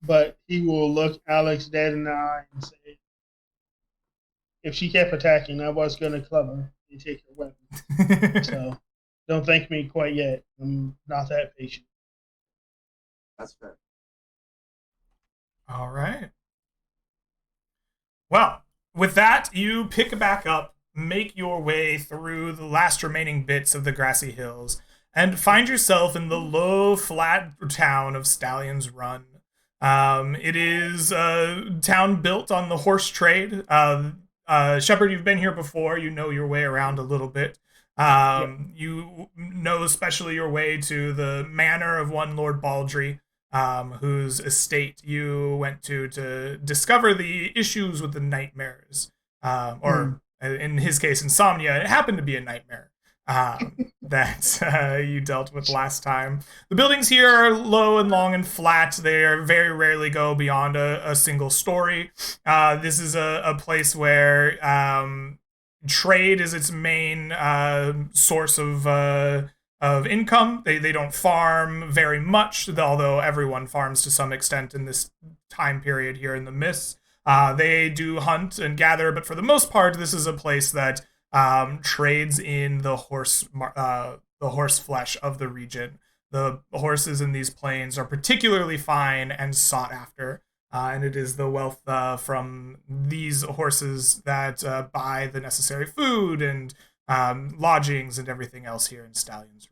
but he will look Alex dead in the eye and say, if she kept attacking, I was going to club her and take her weapon. So don't thank me quite yet. I'm not that patient. That's fair. All right. Well, with that, you pick back up, make your way through the last remaining bits of the grassy hills, and find yourself in the low, flat town of Stallion's Run. It is a town built on the horse trade. Shepard, you've been here before. You know your way around a little bit. You know especially your way to the manor of one Lord Baldry, whose estate you went to discover the issues with the nightmares. Or in his case, insomnia. It happened to be a nightmare that you dealt with last time. The buildings here are low and long and flat. They are very rarely go beyond a single story. This is a place where trade is its main source of income. They don't farm very much, although everyone farms to some extent in this time period here in the Mists. They do hunt and gather, but for the most part, this is a place that trades in the horse flesh of the region. The horses in these plains are particularly fine and sought after, and it is the wealth from these horses that buy the necessary food and lodgings and everything else here in Stallion's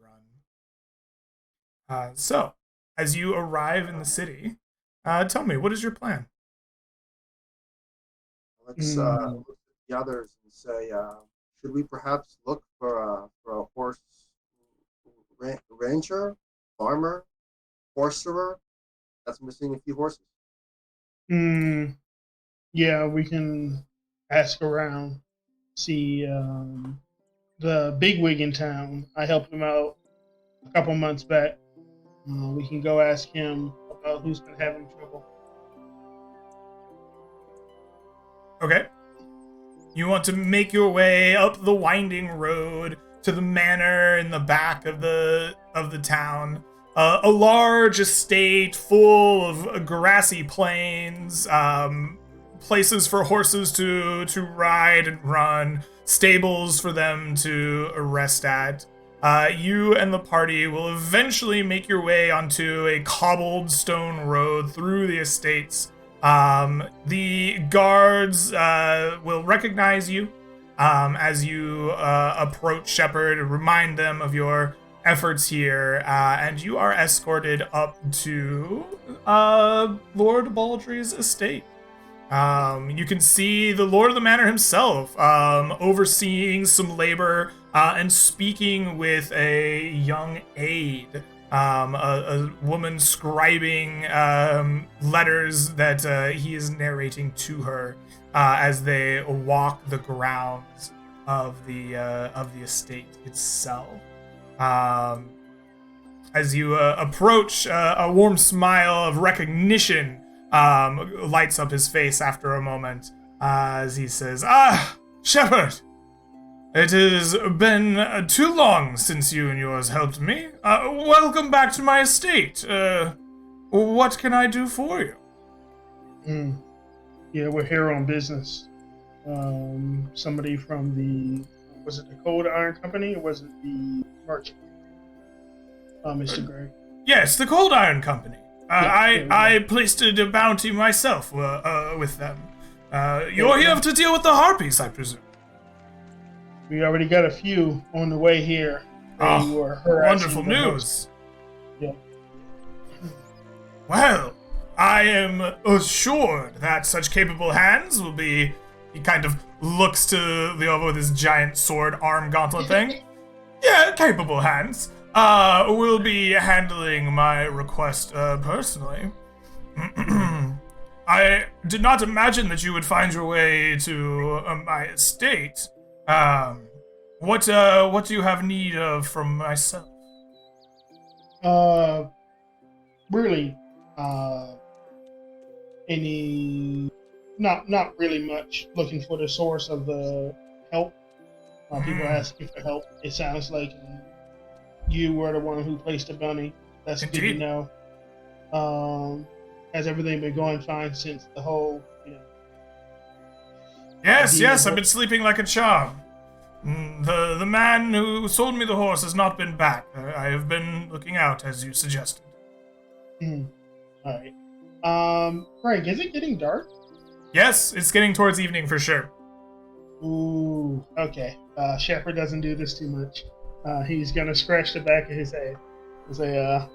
Run. So, as you arrive in the city, tell me, what is your plan? Let's look at the others and say, should we perhaps look for a horse ranger, farmer, horserer that's missing a few horses? Yeah, we can ask around, see the bigwig in town. I helped him out a couple months back. We can go ask him about who's been having trouble. Okay. You want to make your way up the winding road to the manor in the back of the town. A large estate full of grassy plains, places for horses to ride and run, stables for them to rest at. You and the party will eventually make your way onto a cobbled stone road through the estates. The guards will recognize you as you approach Shepard and remind them of your efforts here, and you are escorted up to Lord Baldry's estate. You can see the Lord of the Manor himself overseeing some labor and speaking with a young aide. A woman scribing letters that he is narrating to her as they walk the grounds of the estate itself. As you approach, a warm smile of recognition lights up his face after a moment as he says, "Ah, Shepard! It has been too long since you and yours helped me. Welcome back to my estate. What can I do for you?" Yeah, we're here on business. Somebody from was it the Cold Iron Company or was it the merchant? Mr. Gray. Yes, the Cold Iron Company. I placed a bounty myself with them. You're here to deal with the Harpies, I presume. We already got a few on the way here. They were harassing Wonderful the news. host. Yeah. Well, I am assured that such capable hands will be. He kind of looks to Leova with his giant sword arm gauntlet thing. Yeah, capable hands. Will be handling my request personally. I did not imagine that you would find your way to my estate. What do you have need of from myself? Really, not really much. Looking for the source of the help. People asking for help. It sounds like you were the one who placed the bounty. That's good to Indeed. know. Has everything been going fine since the whole, Yes, I've been sleeping like a charm. The man who sold me the horse has not been back. I have been looking out, as you suggested. All right. Frank, is it getting dark? Yes, it's getting towards evening for sure. Ooh, okay. Shepard doesn't do this too much. He's gonna scratch the back of his head and say,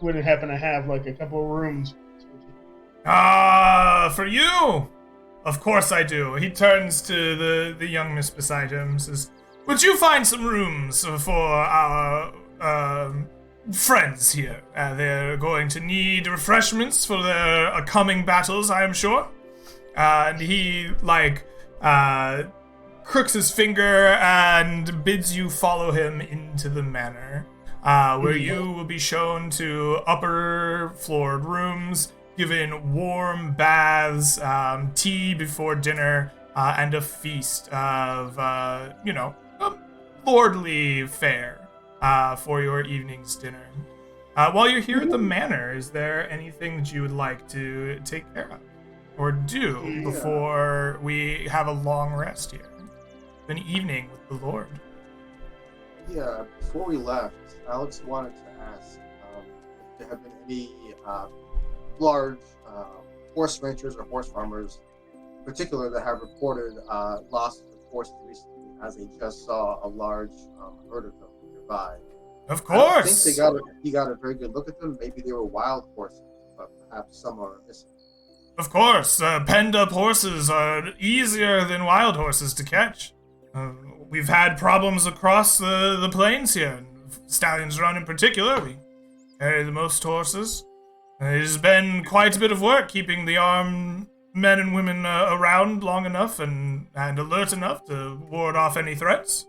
wouldn't happen to have like a couple of rooms. For you? Of course I do. He turns to the young miss beside him and says, would you find some rooms for our friends here? They're going to need refreshments for their coming battles, I am sure. And he, crooks his finger and bids you follow him into the manor, where you will be shown to upper floored rooms, given warm baths, tea before dinner, and a feast of, lordly fare for your evening's dinner. While you're here at the manor, is there anything that you would like to take care of or do before we have a long rest here? An evening with the Lord. Yeah, before we left, Alex wanted to ask if there have been any large horse ranchers or horse farmers, in particular, that have reported losses of horses recently, as they just saw a large herd of them nearby. Of I don't course. think he got a very good look at them. Maybe they were wild horses, but perhaps some are missing. Of course. Penned up horses are easier than wild horses to catch. We've had problems across the plains here. Stallions Run in particular. We carry the most horses. It has been quite a bit of work keeping the armed men and women around long enough and alert enough to ward off any threats.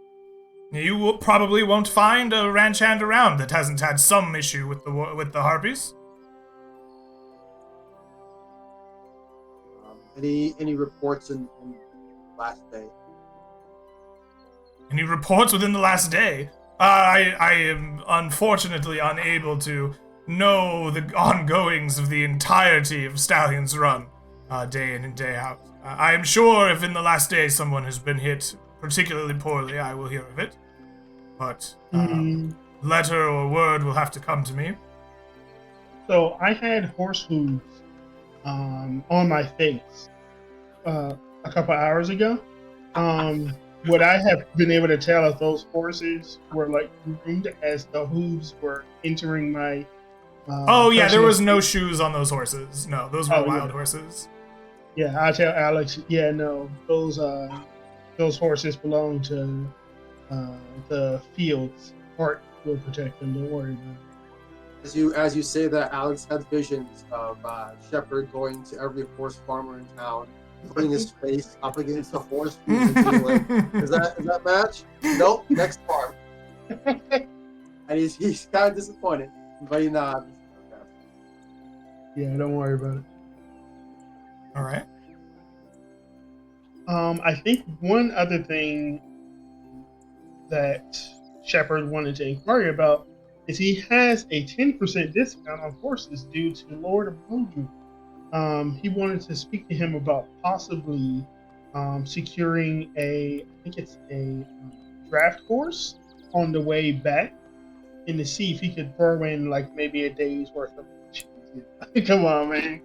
You probably won't find a ranch hand around that hasn't had some issue with the Harpies. Any reports in last day? Any reports within the last day? I am unfortunately unable to know the ongoings of the entirety of Stallions Run, day in and day out. I am sure if in the last day someone has been hit particularly poorly, I will hear of it. But letter or word will have to come to me. So I had horse hooves on my face a couple hours ago. Would I have been able to tell if those horses were groomed as the hooves were entering my? There was no shoes on those horses. No, those were wild horses. Yeah, I tell Alex. Yeah, no, those horses belong to the fields. Hart will protect them. Don't worry about it. As you say that, Alex had visions of Shepard going to every horse farmer in town, putting his face up against the horse and being like, "Is that match? Nope, next farm." And he's kind of disappointed, but he's not. Yeah, don't worry about it. All right. I think one other thing that Shepard wanted to inquire about is he has a 10% discount on horses due to Lord of Voodoo. He wanted to speak to him about possibly securing I think it's a draft horse on the way back, and to see if he could throw in maybe a day's worth of Come on, man.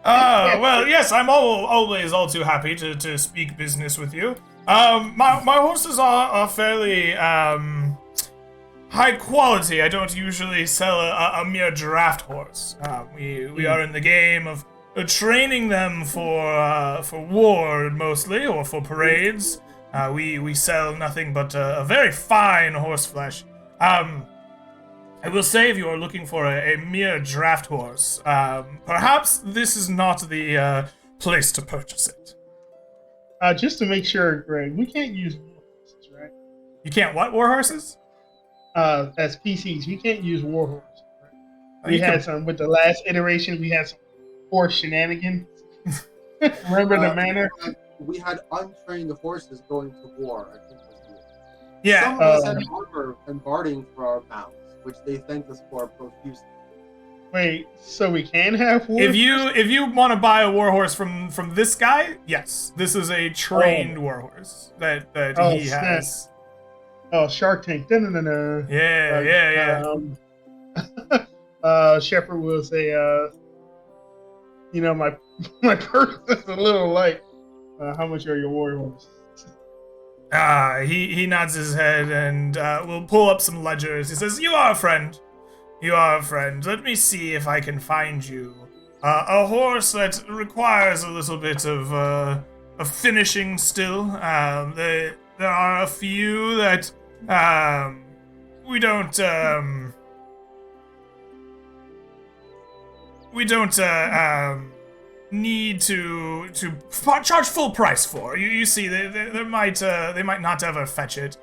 Well, yes, I'm always all too happy to speak business with you. My horses are fairly high quality. I don't usually sell a mere draft horse. We are in the game of training them for war mostly, or for parades. We sell nothing but a very fine horse flesh. I will say, if you are looking for a mere draft horse, perhaps this is not the place to purchase it. Just to make sure, Greg, we can't use war horses, right? You can't what, war horses? As PCs, we can't use war horses. Right? Oh, We you had can- some with the last iteration. We had some horse shenanigans. Remember the manor? We had untrained horses going to war, I think was the Yeah. Some of us had armor and barding for our mounts, which they thanked us for profusely. Wait, so we can have war? If you want to buy a war horse from this guy, yes, this is a trained war horse that Oh, he snap. has. Oh, Shark Tank. Da-na-na-na. Yeah. Shepard will say, my purse is a little light. How much are your war horses? He nods his head and will pull up some ledgers. He says, "You are a friend. You are a friend. Let me see if I can find you a horse that requires a little bit of finishing still. There are a few that we don't need to charge full price for. You see, they might not ever fetch it.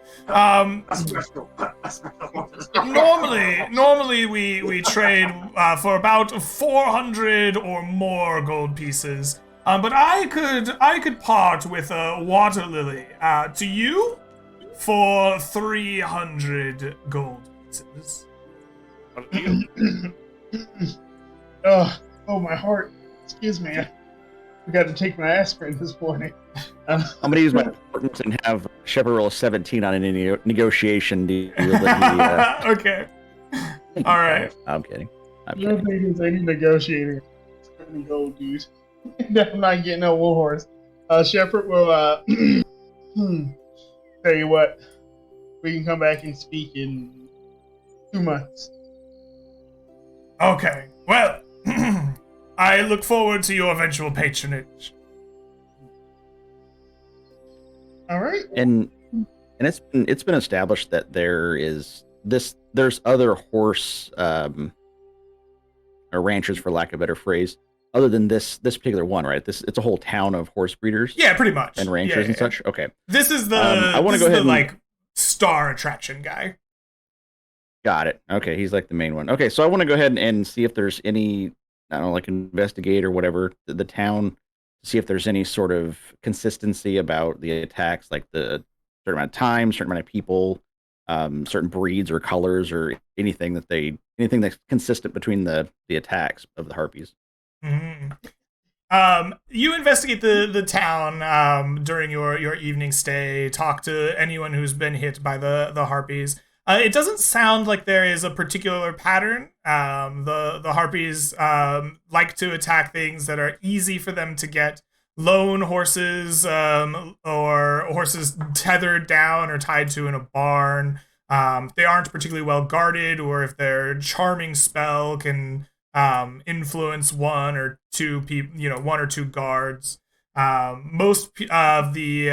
Normally we trade for about 400 or more gold pieces. But I could part with a water lily to you for 300 gold pieces. Oh, my heart. Excuse me. I forgot to take my aspirin this morning. I'm going to use my importance and have Shepard roll a 17 on any negotiation deal that Okay. All right. I'm kidding. No thing is any negotiating. Any gold, dude. I'm not getting no war horse. Shepard will tell you what. We can come back and speak in 2 months. Okay. Well, I look forward to your eventual patronage. All right. And it's been established that there's other horse or ranchers, for lack of a better phrase, other than this particular one, right? It's a whole town of horse breeders. Yeah, pretty much. And ranchers Yeah. and such. Okay. This is the I want to go ahead and like star attraction guy. got it. Okay, he's like the main one. Okay, so I want to go ahead and see if there's any, I don't know, like investigate or whatever the town, see if there's any sort of consistency about the attacks, like the certain amount of time, certain amount of people, certain breeds or colors or anything that's consistent between the attacks of the harpies. Mm-hmm. You investigate the town during your evening stay. Talk to anyone who's been hit by the harpies. It doesn't sound like there is a particular pattern. The harpies like to attack things that are easy for them to get. Lone horses or horses tethered down or tied to in a barn. They aren't particularly well guarded, or if their charming spell can influence one or two guards. Most of the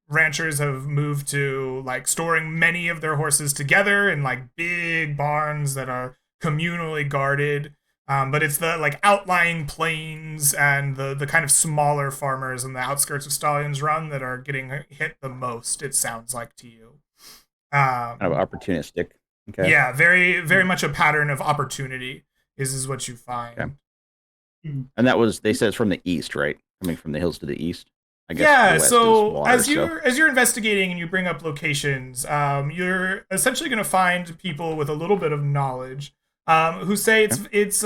ranchers have moved to like storing many of their horses together in like big barns that are communally guarded. But it's the like outlying plains and the kind of smaller farmers in the outskirts of Stallion's Run that are getting hit the most, it sounds like to you. Kind of opportunistic. Okay. Yeah, very, very much a pattern of opportunity is what you find. Okay. And that was, they said it's from the east, right? Coming from the hills to the east. I guess Yeah, the west so is water, as you're investigating and you bring up locations, you're essentially going to find people with a little bit of knowledge who say it's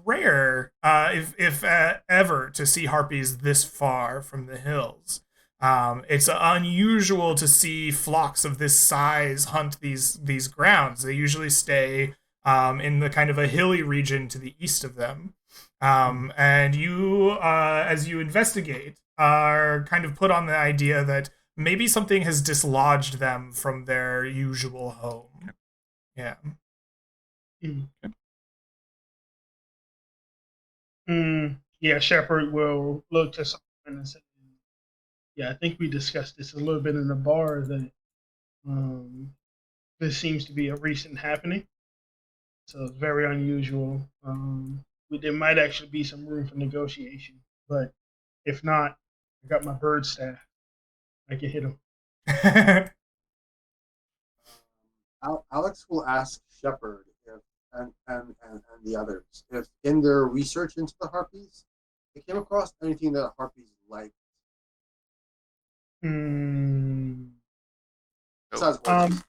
rare if ever to see harpies this far from the hills. It's unusual to see flocks of this size hunt these grounds. They usually stay in the kind of a hilly region to the east of them. And you, as you investigate, are kind of put on the idea that maybe something has dislodged them from their usual home. Yeah. Yeah, Shepard will look to something and say, yeah, I think we discussed this a little bit in the bar that this seems to be a recent happening. So it's very unusual. There might actually be some room for negotiation, but if not, I got my bird staff. I can hit him. Alex will ask Shepard if and the others if in their research into the harpies they came across anything that harpies like. Besides organs.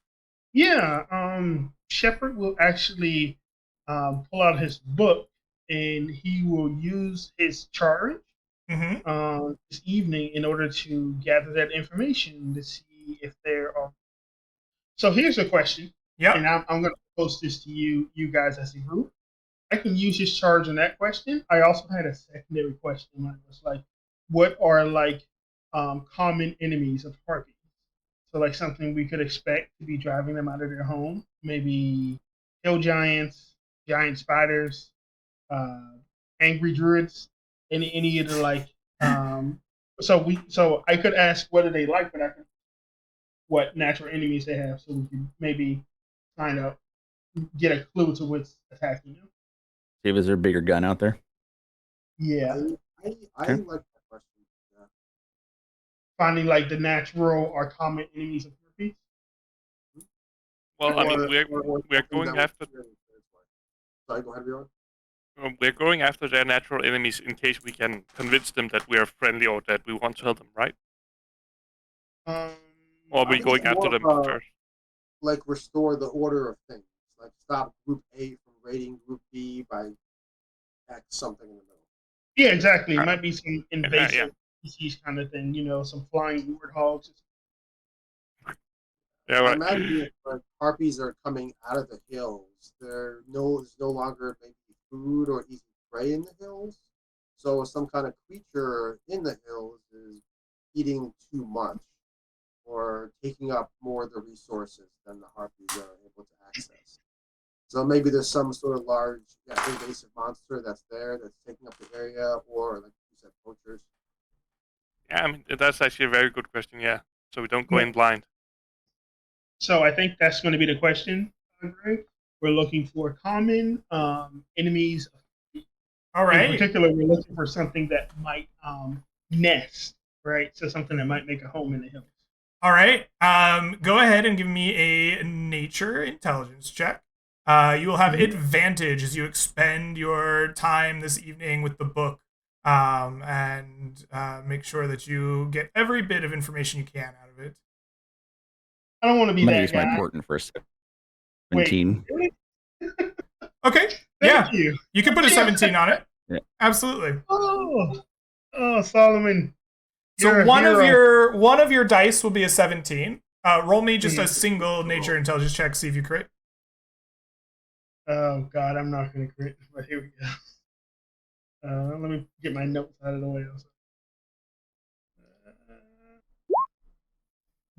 Shepard will actually pull out his book and he will use his charge this evening in order to gather that information to see if there are. So here's a question. Yeah. And I'm going to post this to you guys as a group. I can use his charge on that question. I also had a secondary question. It was like, what are like common enemies of harpies? So like something we could expect to be driving them out of their home, maybe hill giants, giant spiders, angry druids, any of the like. So I could ask what do they like, but I could what natural enemies they have, so we can maybe kind of get a clue to what's attacking them. See if there's a bigger gun out there. Yeah, I like that question. Yeah. Finding like the natural or common enemies of harpies. Well, I mean, we're going after. Sorry, go ahead, Bjorn. We're going after their natural enemies in case we can convince them that we are friendly or that we want to help them, right? Or are we going after them first? Like restore the order of things. Like stop Group A from raiding Group B by X something in the middle. Yeah, exactly. It might be some invasive species kind of thing. Some flying warthogs. Yeah, right. I imagine if harpies are coming out of the hills, there's no longer maybe food or easy prey in the hills. So some kind of creature in the hills is eating too much or taking up more of the resources than the harpies are able to access. So maybe there's some sort of large invasive monster that's there that's taking up the area, or like you said, poachers. Yeah, I mean, that's actually a very good question, yeah. So we don't go in blind. So I think that's going to be the question, Greg. We're looking for common enemies. All right. In particular, we're looking for something that might nest, right? So something that might make a home in the hills. All right. Go ahead and give me a nature intelligence check. You will have advantage as you expend your time this evening with the book, and make sure that you get every bit of information you can out of it. I don't want to be that use guy. my important for 17. Wait, okay. Thank you. You can put a 17 on it. Yeah. Absolutely. Oh, Solomon. So one of your dice will be a 17. Roll me just a single nature intelligence check. See if you crit. Oh God, I'm not going to crit. But here we go. Let me get my notes out of the way.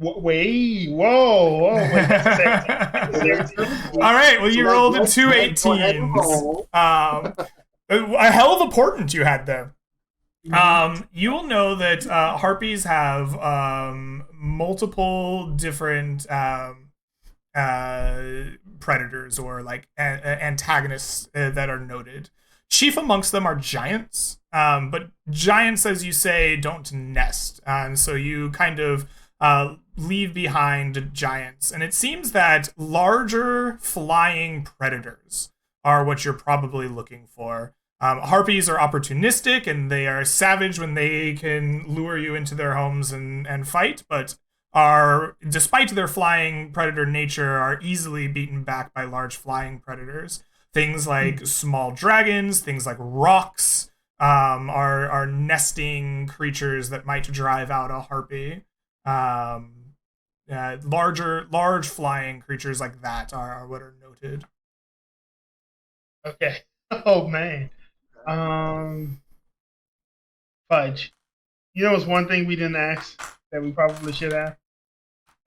Wait, whoa, wait, that's all right, well, you rolled a 2 18s. A hell of a portent you had there. You will know that harpies have multiple different predators or like antagonists that are noted. Chief amongst them are giants, but giants, as you say, don't nest, and so you kind of leave behind giants. And it seems that larger flying predators are what you're probably looking for. Harpies are opportunistic and they are savage when they can lure you into their homes and fight, but are, despite their flying predator nature, are easily beaten back by large flying predators. Things like small dragons, things like rocks, are nesting creatures that might drive out a harpy. Large flying creatures like that are what are noted. Okay. Oh man. Um, Fudge. You know, it's one thing we didn't ask that we probably should have.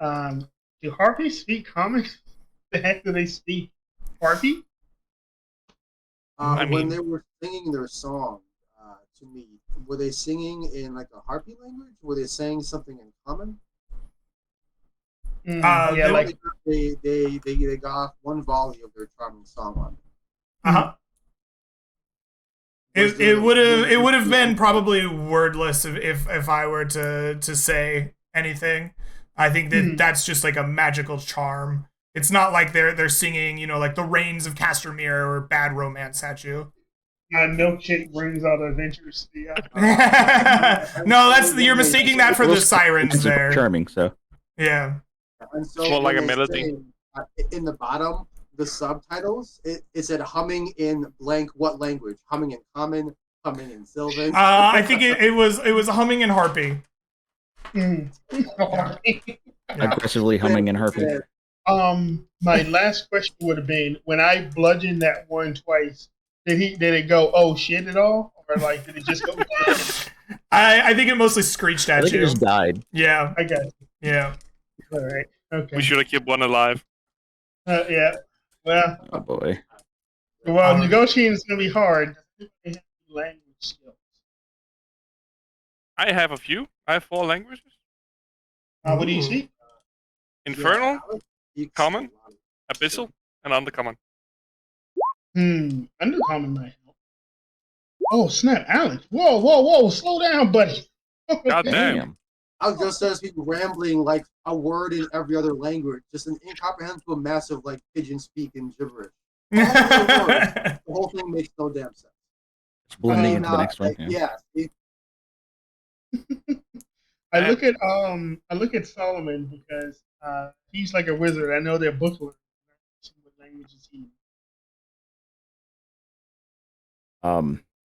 Do Harpies speak common? The heck do they speak? Harpy? I When mean, they were singing their song to me, were they singing in like a Harpy language? Were they saying something in common? Yeah, I know like they got off one volley of their charming song on it. Uh-huh. Was It would have been probably wordless if I were to say anything. I think that that's just like a magical charm. It's not like they're singing, you know, like the rains of Castamere or Bad Romance at you. my milkshake brings out adventures. Yeah. No, that's you're When they mistaking that for Well, the sirens super there. charming. So Yeah. And so it's more like when a they melody. say in the bottom, the subtitles, it said humming in blank what language? Humming in common, humming in Sylvan. I think it was humming in Harpy. Yeah. aggressively humming and harping. My last question would have been when I bludgeoned that one twice. Did it go oh shit at all, or like did it just go? I think it mostly screeched I at think it you. just died. Yeah. I got it. Yeah. All right. Okay. We should have kept one alive. Yeah. Well, Oh boy. negotiating is gonna be hard. Language skills. I have a few. I have 4 languages. What do you Ooh. speak? Infernal, Yeah, Common, Abyssal, and Undercommon. Undercommon might help. Oh snap, Alex! Whoa! Slow down, buddy. God damn. Damn. I was just says people rambling like a word in every other language, just an incomprehensible mess of like pigeon speak and gibberish. The whole thing makes no damn sense. It's blending Um, into the next one. Yeah. I look at Solomon because he's like a wizard. I know they're book learners. What languages he?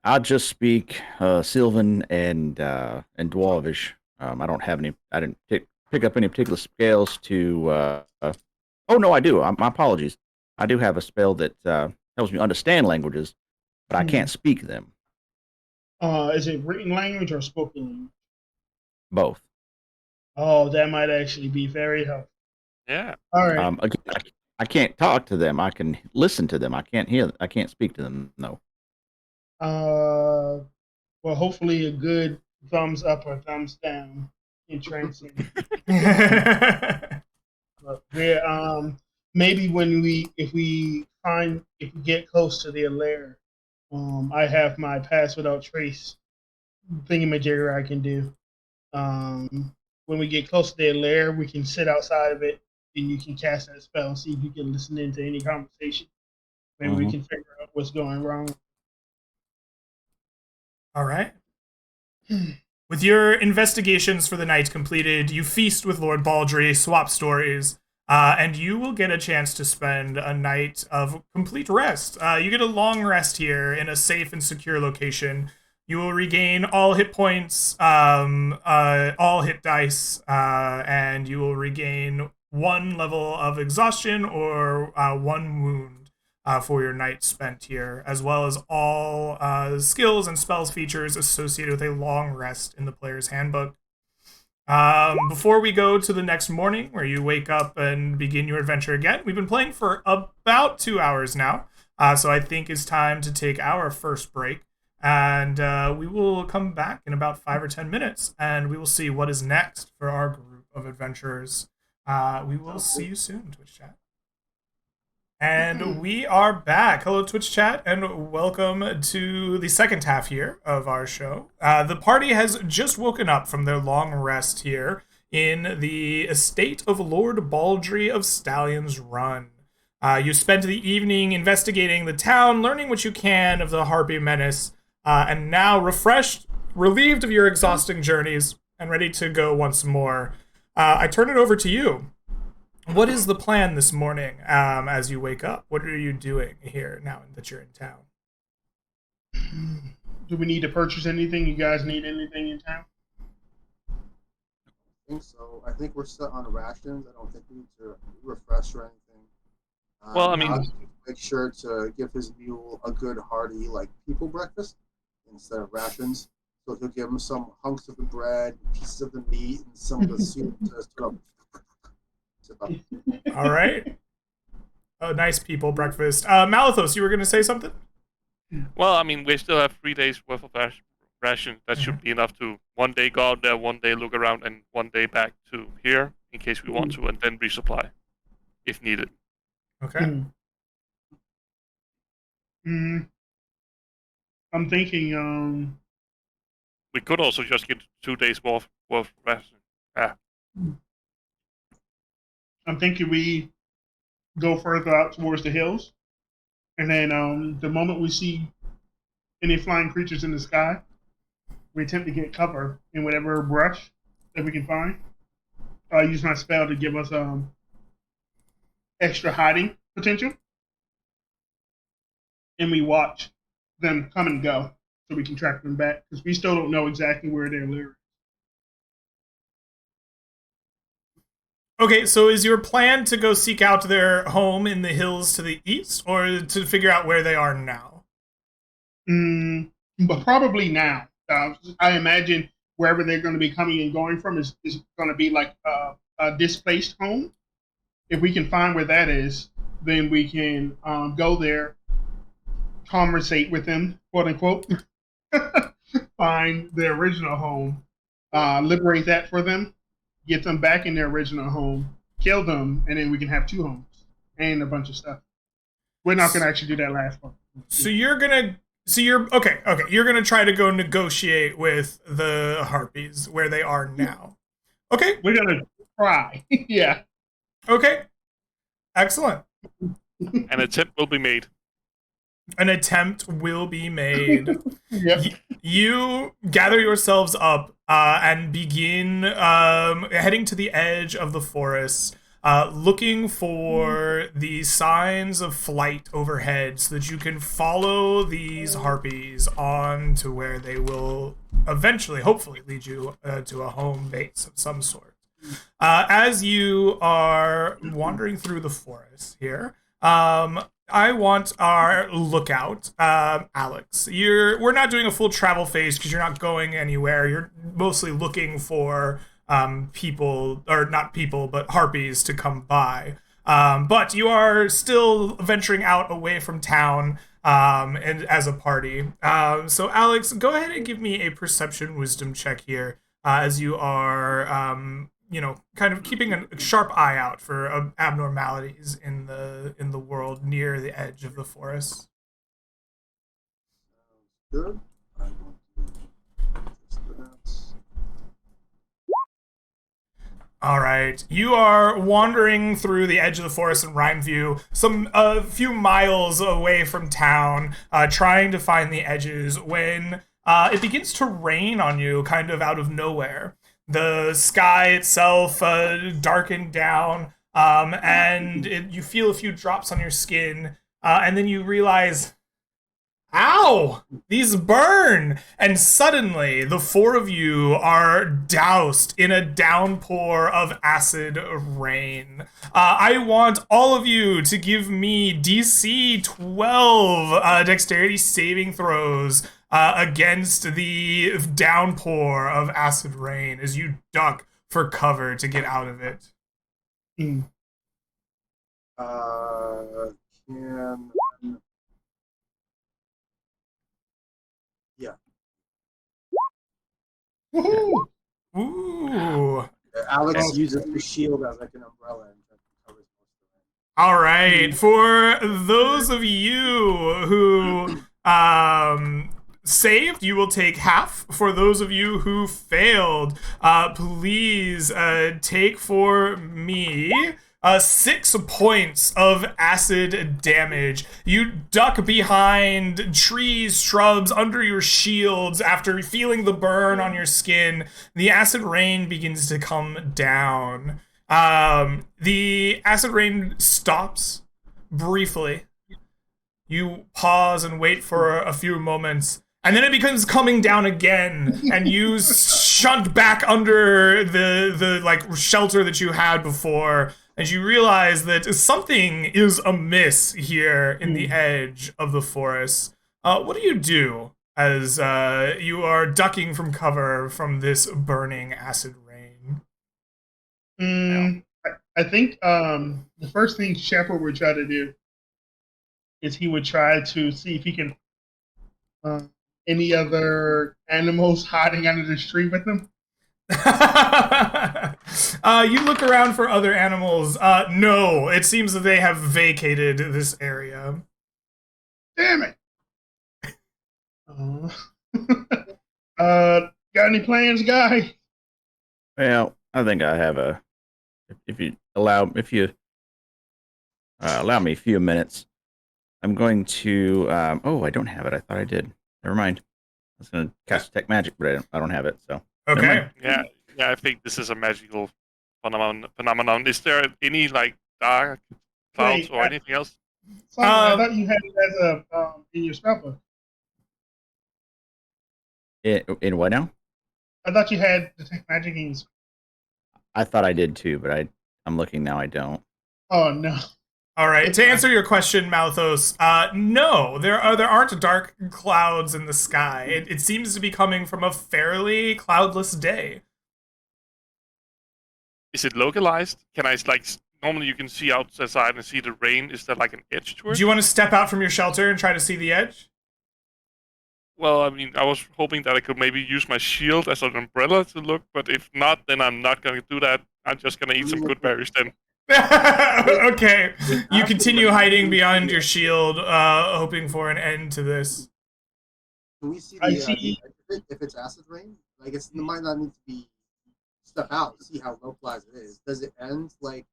I just speak Sylvan and Dwarvish. I don't have any. I didn't pick up any particular scales to. Oh no, I do. My apologies. I do have a spell that helps me understand languages, but I can't speak them. Is it written language or spoken language? Both. Oh, that might actually be very helpful. Yeah. All right. Again, I can't talk to them. I can listen to them. I can't hear. I can't speak to them. No. Well, hopefully a good thumbs up or thumbs down in translation. But we're maybe if we get close to their lair, I have my pass without trace thingamajigger I can do. When we get close to their lair, we can sit outside of it and you can cast that spell and see if you can listen into any conversation. Maybe we can figure out what's going wrong. All right. With your investigations for the night completed, you feast with Lord Baldry, swap stories, and you will get a chance to spend a night of complete rest. You get a long rest here in a safe and secure location. You will regain all hit points, all hit dice, and you will regain 1 level of exhaustion or 1 wound. For your night spent here, as well as all skills and spells features associated with a long rest in the player's handbook. Before we go to the next morning, where you wake up and begin your adventure again, we've been playing for about 2 hours now, so I think it's time to take our first break, and we will come back in about 5 or 10 minutes, and we will see what is next for our group of adventurers. We will see you soon, Twitch chat. And we are back. Hello, Twitch chat, and welcome to the second half here of our show. The party has just woken up from their long rest here in the estate of Lord Baldry of Stallion's Run. You spent the evening investigating the town, learning what you can of the Harpy menace, and now refreshed, relieved of your exhausting journeys, and ready to go once more. I turn it over to you. What is the plan this morning as you wake up? What are you doing here now that you're in town? Do we need to purchase anything? You guys need anything in town? I think so. I think we're set on rations. I don't think we need to refresh or anything. Well, I mean- Alex make sure to give his mule a good hearty people breakfast instead of rations. So he'll give him some hunks of the bread, pieces of the meat, and some of the soup to sort of sip up. All right. A nice people breakfast. Malithos, you were going to say something? Well, I mean, we still have 3 days worth of ration. That should be enough to 1 day go out there, 1 day look around, and 1 day back to here in case we want to, and then resupply if needed. Okay. I'm thinking, We could also just get 2 days worth of ration. I'm thinking we go further out towards the hills, and then the moment we see any flying creatures in the sky, we attempt to get cover in whatever brush that we can find. I use my spell to give us extra hiding potential, and we watch them come and go so we can track them back because we still don't know exactly where they're living. Okay, so is your plan to go seek out their home in the hills to the east, or to figure out where they are now? But probably now. I imagine wherever they're going to be coming and going from is going to be like a displaced home. If we can find where that is, then we can go there, conversate with them, quote unquote, find their original home, liberate that for them, get them back in their original home, kill them, and then we can have 2 homes and a bunch of stuff. We're not going to actually do that last one. So you're okay. You're gonna try to go negotiate with the Harpies where they are now. Okay. We're going to try. Yeah. Okay. Excellent. An attempt will be made. An attempt will be made. Yep. You gather yourselves up and begin heading to the edge of the forest, looking for the signs of flight overhead so that you can follow these harpies on to where they will eventually, hopefully, lead you to a home base of some sort. As you are wandering through the forest here, I want our lookout, Alex. We're not doing a full travel phase because you're not going anywhere. You're mostly looking for people, or not people, but harpies to come by. But you are still venturing out away from town and as a party. So Alex, go ahead and give me a perception wisdom check here as you are kind of keeping a sharp eye out for abnormalities in the world near the edge of the forest. Good. I'm going to just that. All right, you are wandering through the edge of the forest in Rhymeview, a few miles away from town, trying to find the edges when it begins to rain on you, kind of out of nowhere. The sky itself darkened down, and you feel a few drops on your skin, and then you realize, ow, these burn! And suddenly, the 4 of you are doused in a downpour of acid rain. I want all of you to give me DC 12 dexterity saving throws against the downpour of acid rain as you duck for cover to get out of it. Can yeah. Woohoo! Ooh. Alex uses the shield as like an umbrella and covers most of it. All right. For those of you who saved, you will take half. For those of you who failed, please take for me 6 points of acid damage. You duck behind trees, shrubs, under your shields after feeling the burn on your skin. The acid rain begins to come down. The acid rain stops briefly. You pause and wait for a few moments, and then it becomes coming down again, and you shunt back under the like shelter that you had before. and you realize that something is amiss here in the edge of the forest. What do as you are ducking from cover from this burning acid rain? I think the first thing Shepard would try to do is he would try to see if he can any other animals hiding under the tree with him. You look around for other animals. No, it seems that they have vacated this area. Damn it! Got any plans, guy? Well, I think I have a. If you allow me a few minutes, I'm going to. I don't have it. I thought I did. Never mind. I was going to cast detect magic, but I don't have it. So okay. Yeah. I think this is a magical phenomenon. Is there any like dark clouds or anything else? I thought you had it as a in your spellbook. In what now? I thought you had detect magic in your. I thought I did too, but I'm looking now. I don't. Oh no. All right. To answer your question, Malthus, no, there aren't dark clouds in the sky. It seems to be coming from a fairly cloudless day. Is it localized? Can I like normally you can see outside and see the rain? Is there like an edge to it? Do you want to step out from your shelter and try to see the edge? Well, I mean, I was hoping that I could maybe use my shield as an umbrella to look, but if not, then I'm not going to do that. I'm just going to eat some good berries then. Okay. You continue hiding behind your shield, hoping for an end to this. Can we see if it's acid rain? Like it might not need to be step out to see how localized it is. Does it end like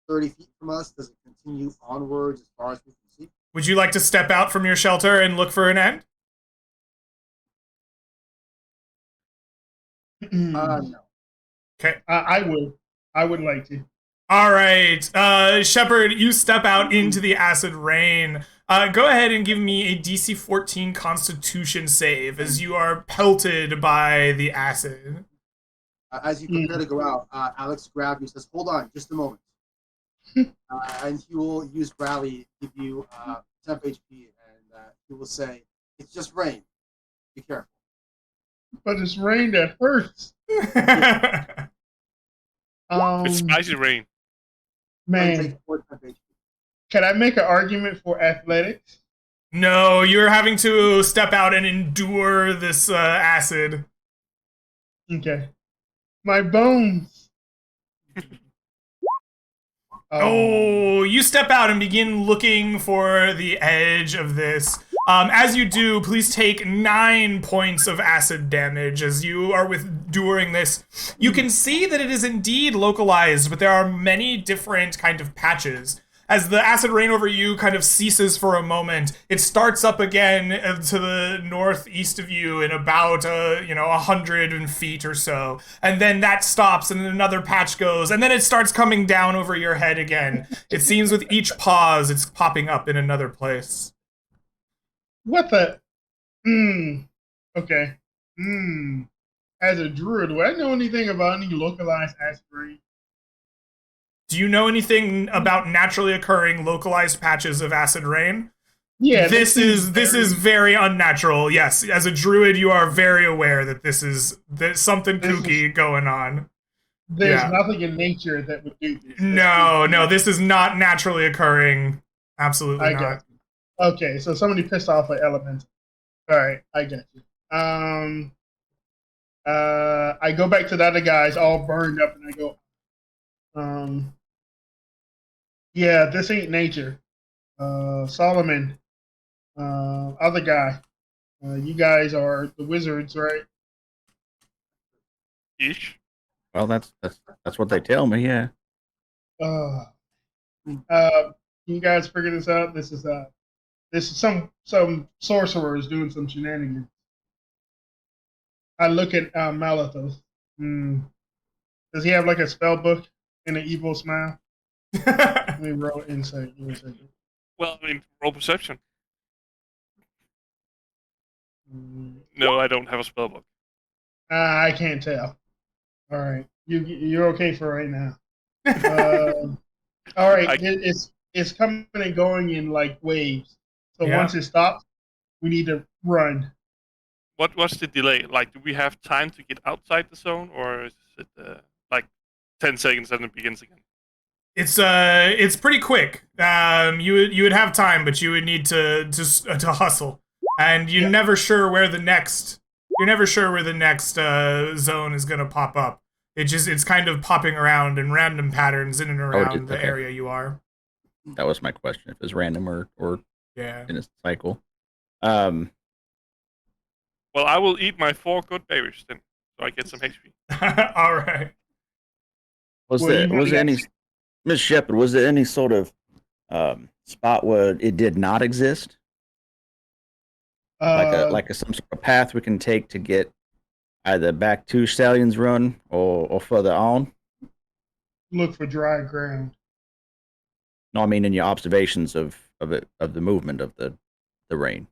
30 feet from us? Does it continue onwards as far as we can see? Would you like to step out from your shelter and look for an end? No. Okay. I would like to. All right, Shepard, you step out into the acid rain. Go ahead and give me a DC 14 Constitution save as you are pelted by the acid. As you prepare to go out, Alex grabs you and says, "Hold on, just a moment." And he will use Rally, give you 10 HP, and he will say, "It's just rain. Be careful." But it's rain that hurts. It's spicy rain. Man, can I make an argument for athletics? No, you're having to step out and endure this acid. Okay. My bones. Oh, you step out and begin looking for the edge of this. As you do, please take 9 points of acid damage as you are enduring this. You can see that it is indeed localized, but there are many different kind of patches. As the acid rain over you kind of ceases for a moment, it starts up again to the northeast of you in about 100 feet or so, and then that stops, and then another patch goes, and then it starts coming down over your head again. It seems with each pause, it's popping up in another place. What the? Okay. As a druid, do I know anything about any localized acid rain? Do you know anything about naturally occurring localized patches of acid rain? Yeah. This is very unnatural. Yes, as a druid, you are very aware that there's something kooky going on. There's nothing in nature that would do this. No, this is not naturally occurring. Absolutely not. Okay, so somebody pissed off an element. All right, I get you. I go back to the other guys, all burned up, and I go, yeah, this ain't nature. Solomon, other guy, you guys are the wizards, right? Ish. Well, that's what they tell me. Yeah. You guys figure this out? This is some sorcerers doing some shenanigans. I look at Malathos. Does he have like a spell book and an evil smile? Let me roll insight. Well, I mean, roll perception. No, I don't have a spellbook. I can't tell. All right, you're okay for right now. All right, I, it's coming and going in like waves. So Yeah. once it stops, we need to run. what's the delay? Like, do we have time to get outside the zone, or is it like 10 seconds and it begins again? It's pretty quick. You would have time, but you would need to hustle, and Yep. you're never sure where the next zone is gonna pop up. It's kind of popping around in random patterns in and around the okay. area you are. That was my question. If it's random or Yeah. in a cycle. Well, I will eat my 4 good berries then, so I get some HP. All right. Was Well, there you've was only there got any Miss Shepard? Was there any sort of spot where it did not exist, uh like some sort of path we can take to get either back to Stallion's Run or further on? look for dry ground. No, I mean in your observations of the movement of the rain.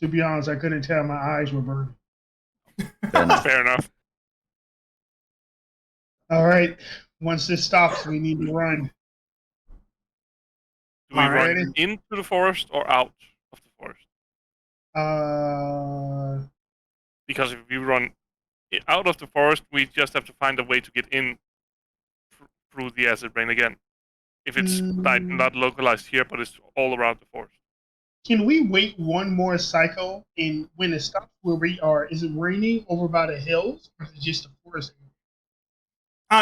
To be honest, I couldn't tell. My eyes were burning. Fair enough. Fair enough. All right. Once this stops, we need to run. Do we All right. run into the forest or out of the forest? Uh, Because if we run out of the forest, we just have to find a way to get in through the acid rain again. If it's like not localized here, but it's all around the forest. can we wait one more cycle? And when it stops where we are, is it raining over by the hills, or is it just a forest?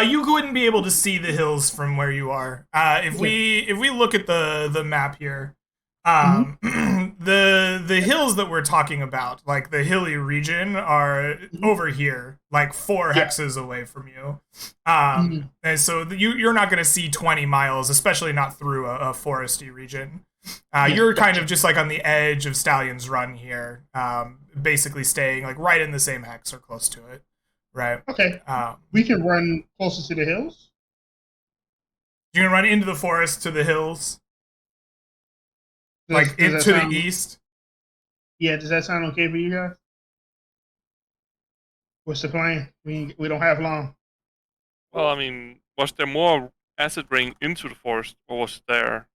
You wouldn't be able to see the hills from where you are. If we look at the map here, the hills that we're talking about, like the hilly region, are over here, like 4 hexes away from you. And so you're not going to see 20 miles, especially not through a foresty region. You're kind of just like on the edge of Stallion's Run here, basically staying like right in the same hex or close to it. Right. Okay. We can run closer to the hills. You can run into the forest to the hills, like Does that into the sound- east. Yeah, does that sound okay for you guys? What's the plan? We don't have long. Well, I mean, was there more acid rain into the forest, or was there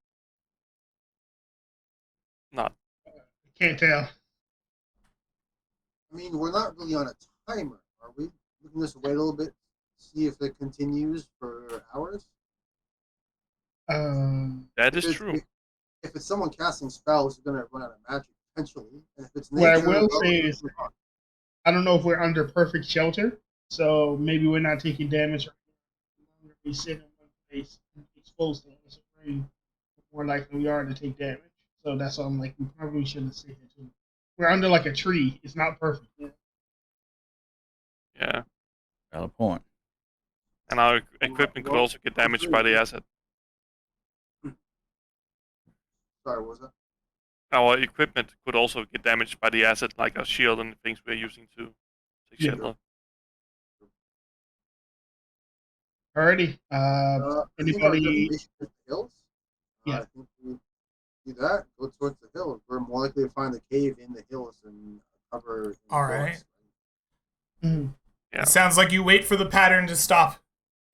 not? Can't tell. I mean, we're not really on a timer, are we? We can just wait a little bit, see if it continues for hours. That is true. If it's someone casting spells, you're gonna run out of magic eventually. And if it's What I nature, will say is, I don't know if we're under perfect shelter, so maybe we're not taking damage. We sit in one place exposed to acid rain, more likely we are to take damage. So that's why I'm like, we probably shouldn't sit here too. We're under like a tree. It's not perfect. Yeah, Valid point. and our equipment could also get damaged by the acid. Sorry, what was that? Our equipment could also get damaged by the acid, like our shield and the things we're using to take shelter. Alrighty. Anybody? The hills? Yeah. I think we do that. Go towards the hills. We're more likely to find the cave in the hills and cover. In All the right. forest. Mhm. Yeah. It sounds like you wait for the pattern to stop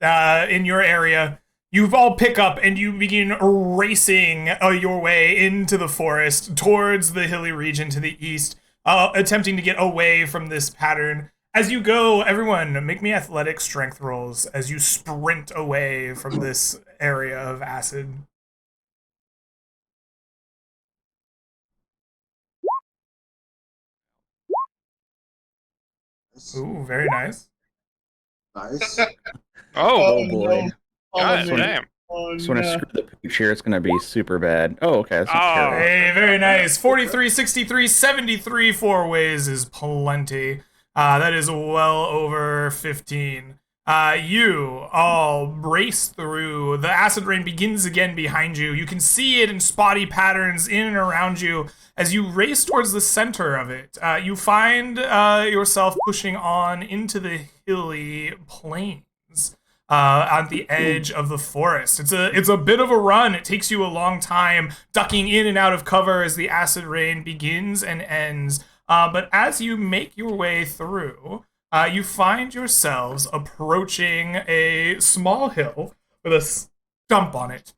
in your area. You all pick up and you begin racing your way into the forest towards the hilly region to the east, attempting to get away from this pattern. As you go, everyone, make me athletic strength rolls as you sprint away from this area of acid. Nice. Ooh, very nice. Nice. Oh, boy. God no. damn. Just want to screw the pooch here. It's going to be super bad. Oh, okay. That's not terrible. Hey, very nice. 43, 63, 73 4 ways is plenty. That is well over 15. You all race through. The acid rain begins again behind you. You can see it in spotty patterns in and around you. As you race towards the center of it, you find yourself pushing on into the hilly plains. On the edge of the forest. It's a bit of a run. It takes you a long time ducking in and out of cover as the acid rain begins and ends. But as you make your way through, you find yourselves approaching a small hill with a stump on it,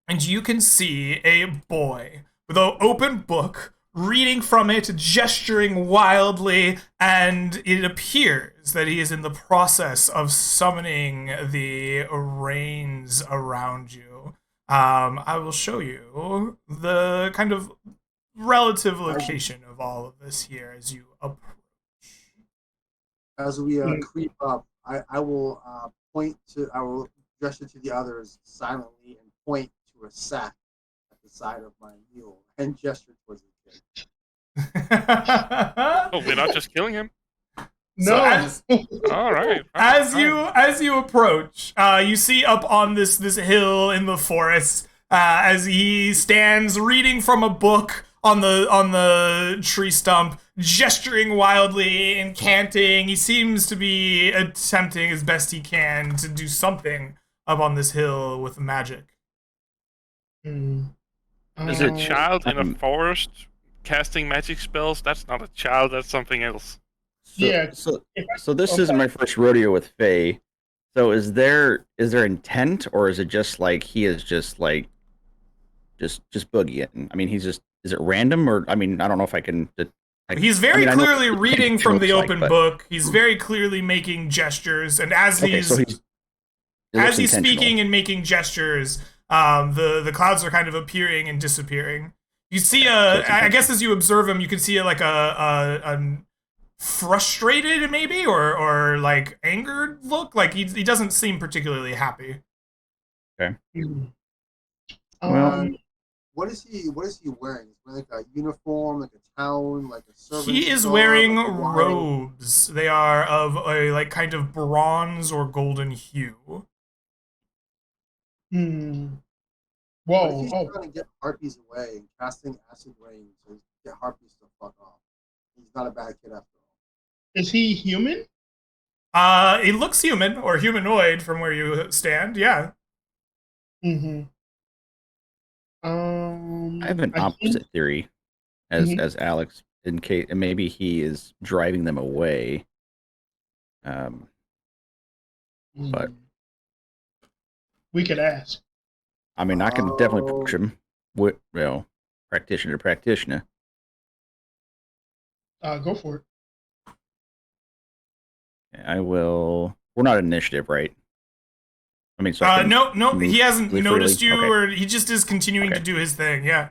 and you can see a boy with an open book reading from it, gesturing wildly, and it appears that he is in the process of summoning the rains around you. I will show you the kind of relative location of all of this here as you approach. As we creep up, I will I will gesture to the others silently and point to a sack at the side of my mule and gesture towards the kid. Oh, we're not just killing him. So No. All right. as you approach, you see up on this hill in the forest, as he stands reading from a book on the tree stump, gesturing wildly and canting. He seems to be attempting as best he can to do something up on this hill with magic. Is a child in a forest casting magic spells? That's not a child. That's something else. Yeah. So this isn't my first rodeo with Faye. So is there intent, or is it just like he is just like just boogieing? I mean, he's just, is it random, or I mean, I don't know if I can. He's very I know clearly what reading it from the looks open like, but- book. He's very clearly making gestures, and as Okay, he's so it as looks he's intentional. speaking and making gestures, the clouds are kind of appearing and disappearing. You see I guess as you observe him, you can see a frustrated maybe or like angered look. Like he doesn't seem particularly happy. Well, What is he wearing? Is he wearing like a uniform, like a town, like a servant? He is garb, wearing like a wild- robes. They are of a like kind of bronze or golden hue. What if Whoa. he's Oh, trying to get harpies away and casting acid rain to get harpies to fuck off? He's not a bad kid after all. is he human? He looks human or humanoid from where you stand. Yeah. Mm-hmm. I have an opposite theory, as Alex, in case, and maybe he is driving them away. But we could ask. I mean, I can definitely push him with, practitioner to practitioner. Go for it. I will. We're not initiative, right? I mean, so I can No, move he hasn't freely? noticed you, Okay. or he just is continuing to Okay. do his thing. Yeah.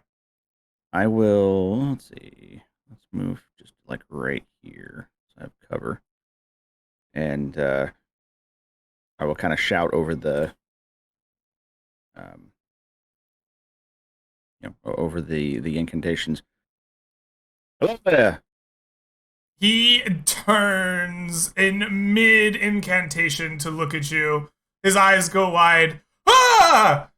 I will. Let's see. Let's move just like right here, so I have cover, and I will kind of shout over the, over the incantations. Hello there. He turns in mid incantation to look at you. His eyes go wide. Ah!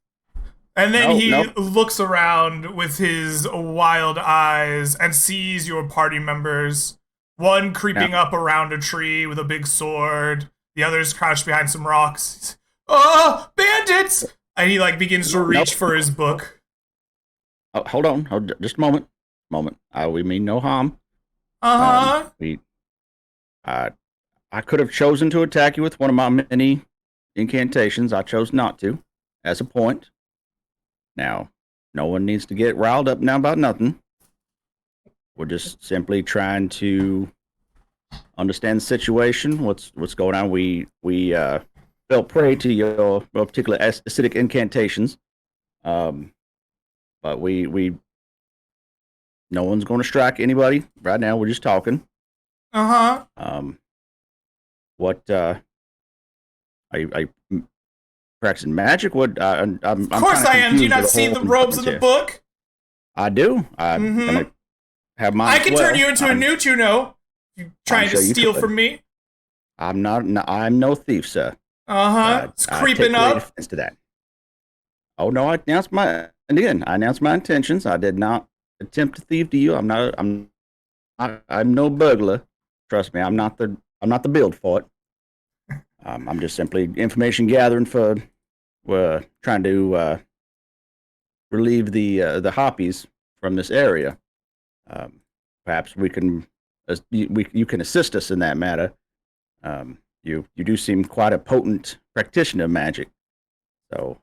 And then he looks around with his wild eyes and sees your party members. One creeping up around a tree with a big sword. The others crouched behind some rocks. Oh, bandits! And he like begins to reach for his book. Oh, hold on. Just a moment. We mean no harm. I could have chosen to attack you with one of my many incantations. I chose not to, as a point. Now, no one needs to get riled up now about nothing. We're just simply trying to understand the situation. What's going on? We fell prey to your particular acidic incantations. But we no one's going to strike anybody right now. We're just talking. What are you practicing magic? What? Of course I am. Do you not see the robes in the book? I do. I'm gonna have mine. I can turn you into a newt, you know. You trying to steal from me? I'm not. I'm no thief, sir. It's creeping I take up. great offense to that. Oh no! I announced my intentions. I did not attempt to thieve to you. I'm no burglar. Trust me. I'm not the build for it. I'm just simply information gathering for. We're trying to relieve the Harpies from this area. Perhaps we can. You can assist us in that matter. You do seem quite a potent practitioner of magic. So,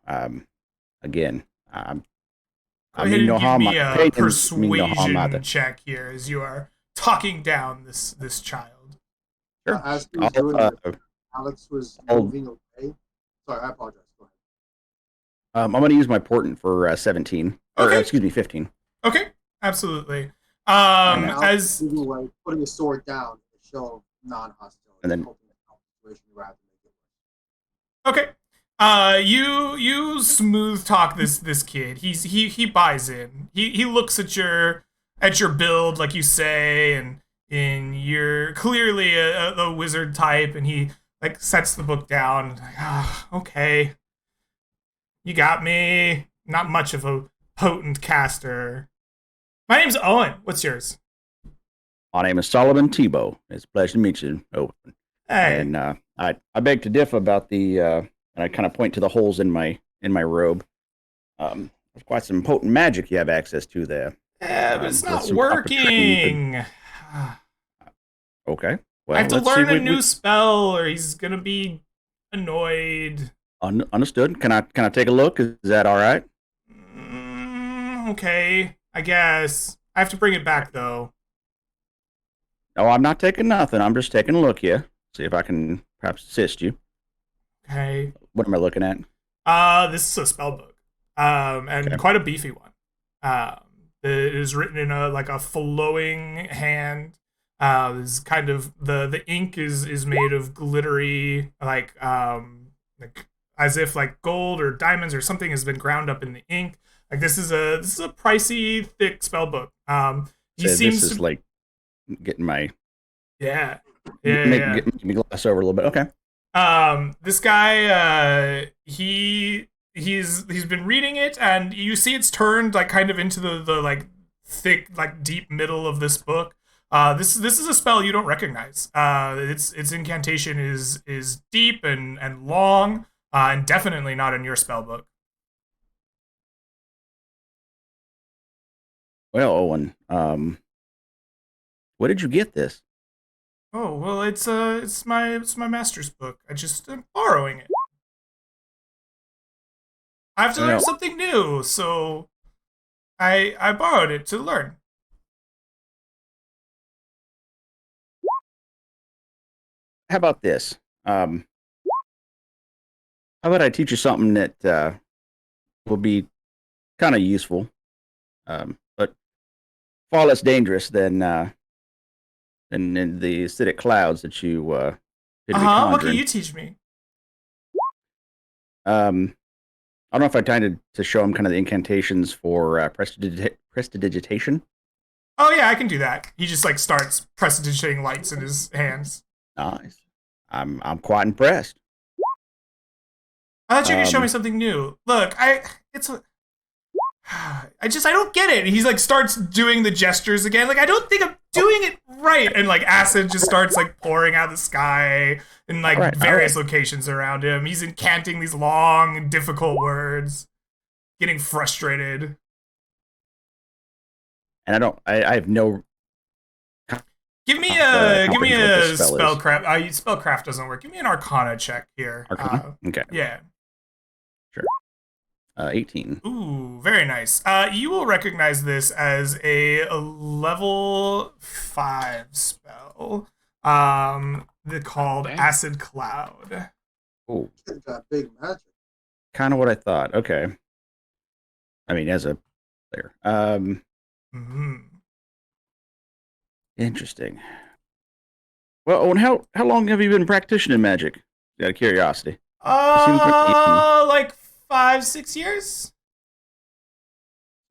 again, Go I ahead mean and no give harm. me My a opinions mean no harm persuasion either. check here as you are talking down this child. Sure. As he was I'll, doing that, Alex was I'll- moving away. Sorry, I apologize. Go ahead. I'm going to use my portent for 17, or Okay. excuse me, 15. Okay, absolutely. And Alex As was moving away, putting his sword down to show non-hostility, And then- hoping that the situation rather than make it worse. okay, you smooth talk this kid. He buys in. He looks at your build, like you say, and you're clearly a wizard type, and he like sets the book down. Like, okay, you got me. Not much of a potent caster. My name's Owen. What's yours? My name is Solomon Tebow. It's a pleasure to meet you. Owen. Hey. And I beg to differ about the and I kind of point to the holes in my robe. There's quite some potent magic you have access to there. Yeah, but it's with not some proper training working. Okay. Well, I have to let's see learn a what new spell, or he's gonna be annoyed. Understood. Can I take a look? Is that all right? Okay, I guess. I have to bring it back though. No, I'm not taking nothing. I'm just taking a look here. See if I can perhaps assist you. Okay. What am I looking at? This is a spell book, and Okay. quite a beefy one. It is written in a flowing hand. Is kind of the ink is made of glittery like as if like gold or diamonds or something has been ground up in the ink. Like this is a pricey thick spell book. He So seems this is to, like getting my yeah. make me gloss over a little bit. Okay. This guy he's been reading it, and you see it's turned like kind of into the like thick like deep middle of this book. This is a spell you don't recognize. Its incantation is deep and long, and definitely not in your spell book. Well, Owen, where did you get this? Oh well, it's my master's book. I just am borrowing it. I have to learn something new, so I borrowed it to learn. How about this? How about I teach you something that will be kind of useful, but far less dangerous than in the acidic clouds that you did be What can conjuring. you teach me? I don't know if I had time to show him kind of the incantations for prestidigitation. Oh yeah, I can do that. He just like starts prestidigitating lights in his hands. Nice. I'm quite impressed. I thought you could show me something new. Look, I don't get it. He's like starts doing the gestures again. Like I don't think I'm doing it right. And like acid just starts like pouring out of the sky in like various locations around him. He's incanting these long, difficult words, getting frustrated. And I have no. Give me a spell spellcraft. Spellcraft doesn't work. Give me an Arcana check here. Arcana? Okay. Yeah. Sure. 18. Ooh, very nice. You will recognize this as a level 5 spell. Called Acid Cloud. Oh, Got big magic. kind of what I thought. Okay. I mean, as a player. Interesting. Well, Owen, how long have you been practicing magic? Out of curiosity. Like 5-6 years.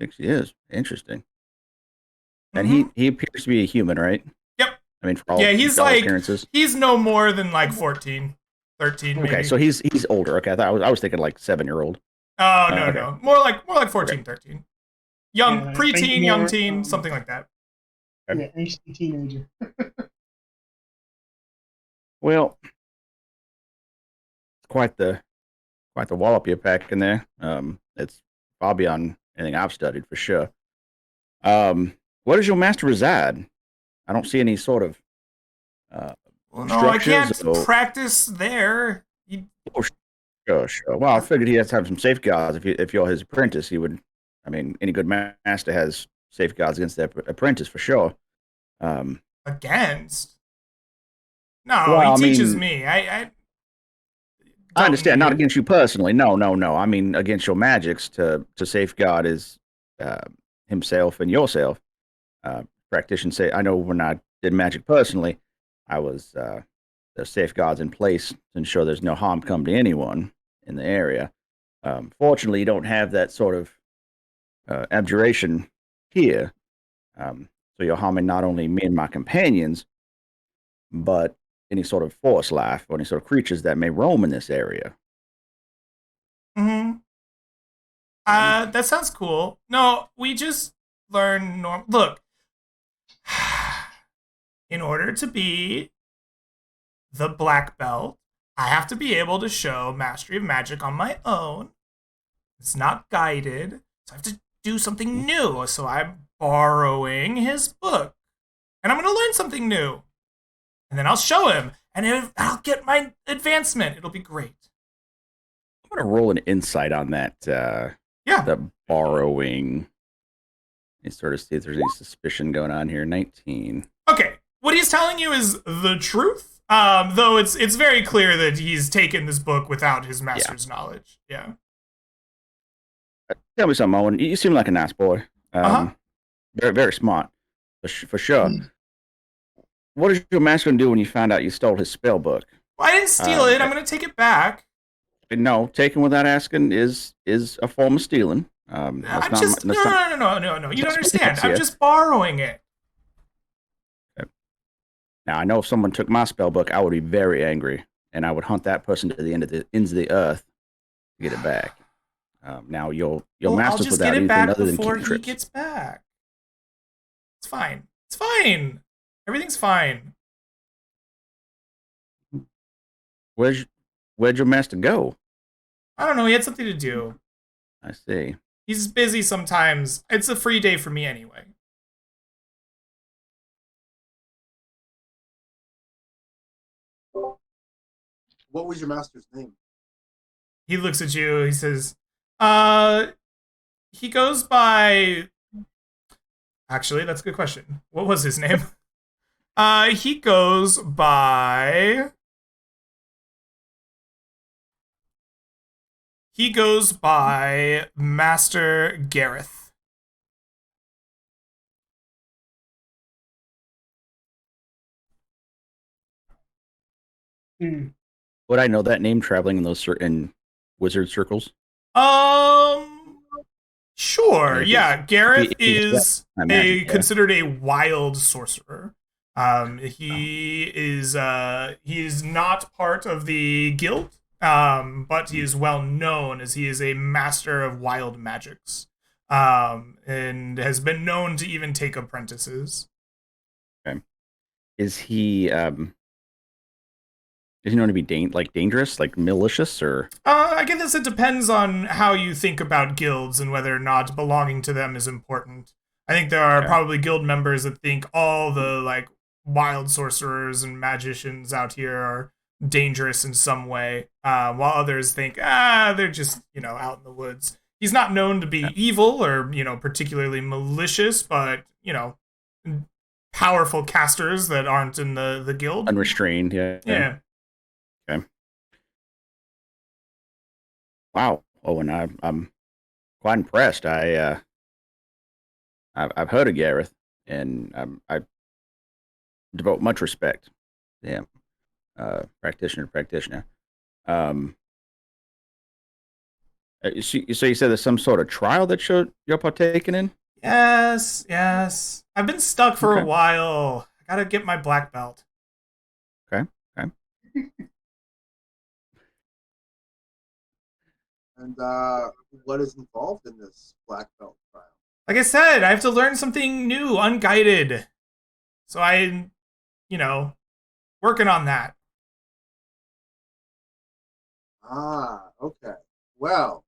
6 years. Interesting. And he appears to be a human, right? Yep. I mean, for all, he's all like appearances. he's no more than like 14, 13 maybe. Okay, so he's older. Okay, I was thinking like 7-year-old. Oh no, okay. no. More like 14, 13. Young Yeah, I preteen, think young more, teen, something like that. Yeah, angsty teenager. Well, it's quite the wallop you pack in there. It's far beyond anything I've studied for sure. Where does your master reside? I don't see any sort of Well, no, I can't structures or- practice there. Sure, sure. Well, I figured he has to have some safeguards. If you're his apprentice, he would. I mean, any good master has safeguards against their apprentice for sure. Um, Against? No, he well, I teaches mean, me. I I don't understand, not need. against you personally. No, no, no. I mean, against your magics to safeguard his uh, himself and yourself. Practitioners say, I know when I did magic personally, I was there's safeguards in place to ensure there's no harm come to anyone in the area. Fortunately, you don't have that sort of abjuration here. So you're harming not only me and my companions, but any sort of forest life or any sort of creatures that may roam in this area. Hmm. That sounds cool. No, we just learn norm. Look, in order to be the black belt, I have to be able to show mastery of magic on my own. It's not guided, so I have to do something new. So I'm borrowing his book, and I'm going to learn something new, and then I'll show him, and I'll get my advancement. It'll be great. I'm going to roll an insight on that. Yeah. The borrowing. And sort of see if there's any suspicion going on here. 19. Okay. What he's telling you is the truth. Though it's very clear that he's taken this book without his master's knowledge. Yeah. Tell me something, Owen. You seem like a nice boy. Uh-huh. Very, very smart, for sure. What is your master going to do when you find out you stole his spell book? Well, I didn't steal it. I'm going to take it back. No, taking without asking is a form of stealing. I'm just no. You don't understand. I'm here. just borrowing it. Now, I know if someone took my spell book, I would be very angry, and I would hunt that person to the ends of the earth to get it back. Now, you'll master just without get it anything back other than before he cantrips. gets back. It's fine. It's fine. Everything's fine. Where'd your master go? I don't know. He had something to do. I see. He's busy sometimes. It's a free day for me anyway. What was your master's name? He looks at you. He says, he goes by. Actually, that's a good question. What was his name? He goes by. He goes by Master Gareth. Would I know that name traveling in those in wizard circles? Sure. If Yeah, Gareth if he's is got my magic, yeah. considered a wild sorcerer. He is not part of the guild, but he is well known as he is a master of wild magics, and has been known to even take apprentices. Okay. Is he known to be dangerous, like malicious, or? I guess it depends on how you think about guilds and whether or not belonging to them is important. I think there are probably guild members that think all the like wild sorcerers and magicians out here are dangerous in some way, while others think they're just out in the woods. He's not known to be evil or particularly malicious, but powerful casters that aren't in the guild. Unrestrained, yeah. Yeah. Okay. Wow. Oh, and I'm quite impressed. I've heard of Gareth, and I devote much respect to him. Practitioner. So you said there's some sort of trial that you're partaking in? Yes. I've been stuck for a while. I gotta get my black belt. Okay. And what is involved in this black belt trial? Like I said, I have to learn something new, unguided. So working on that. Okay. Well,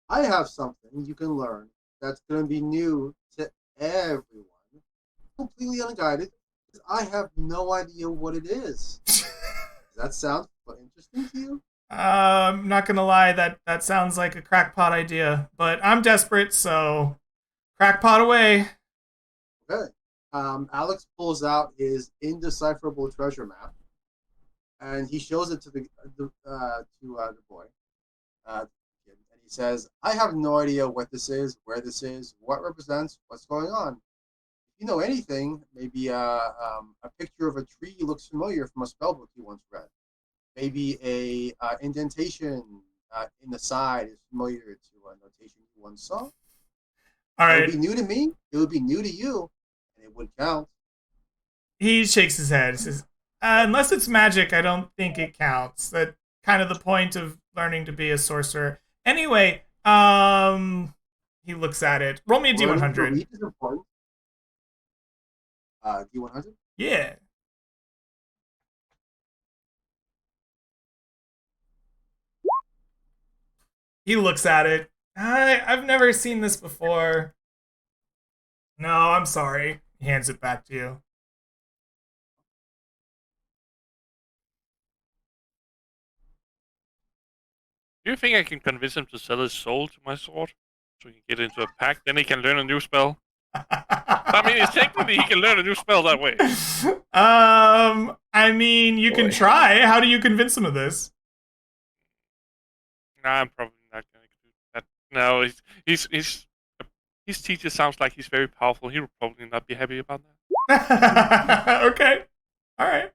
I have something you can learn that's going to be new to everyone, completely unguided, because I have no idea what it is. Does that sound interesting to you? I'm not gonna lie, that sounds like a crackpot idea, but I'm desperate, so crackpot away. Okay. Alex pulls out his indecipherable treasure map, and he shows it to the boy. And he says, "I have no idea what this is, where this is, what represents, what's going on. If you know anything, maybe a picture of a tree looks familiar from a spellbook you once read. Maybe a indentation in the side is familiar to a notation you once saw. All It would right. be new to me. It would be new to you, and it would count." He shakes his head. Says, "Unless it's magic, I don't think it counts. That kind of the point of learning to be a sorcerer. Anyway, he looks at it. Roll me a Learning to D100. read is important. D100. Yeah. He looks at it. I've never seen this before. No, I'm sorry. He hands it back to you. Do you think I can convince him to sell his soul to my sword? So he can get into a pact, then he can learn a new spell? I mean, technically he can learn a new spell that way. I mean, you can try. How do you convince him of this? Nah, I'm probably not going to do that. No, his teacher sounds like he's very powerful. He would probably not be happy about that. Okay. All right.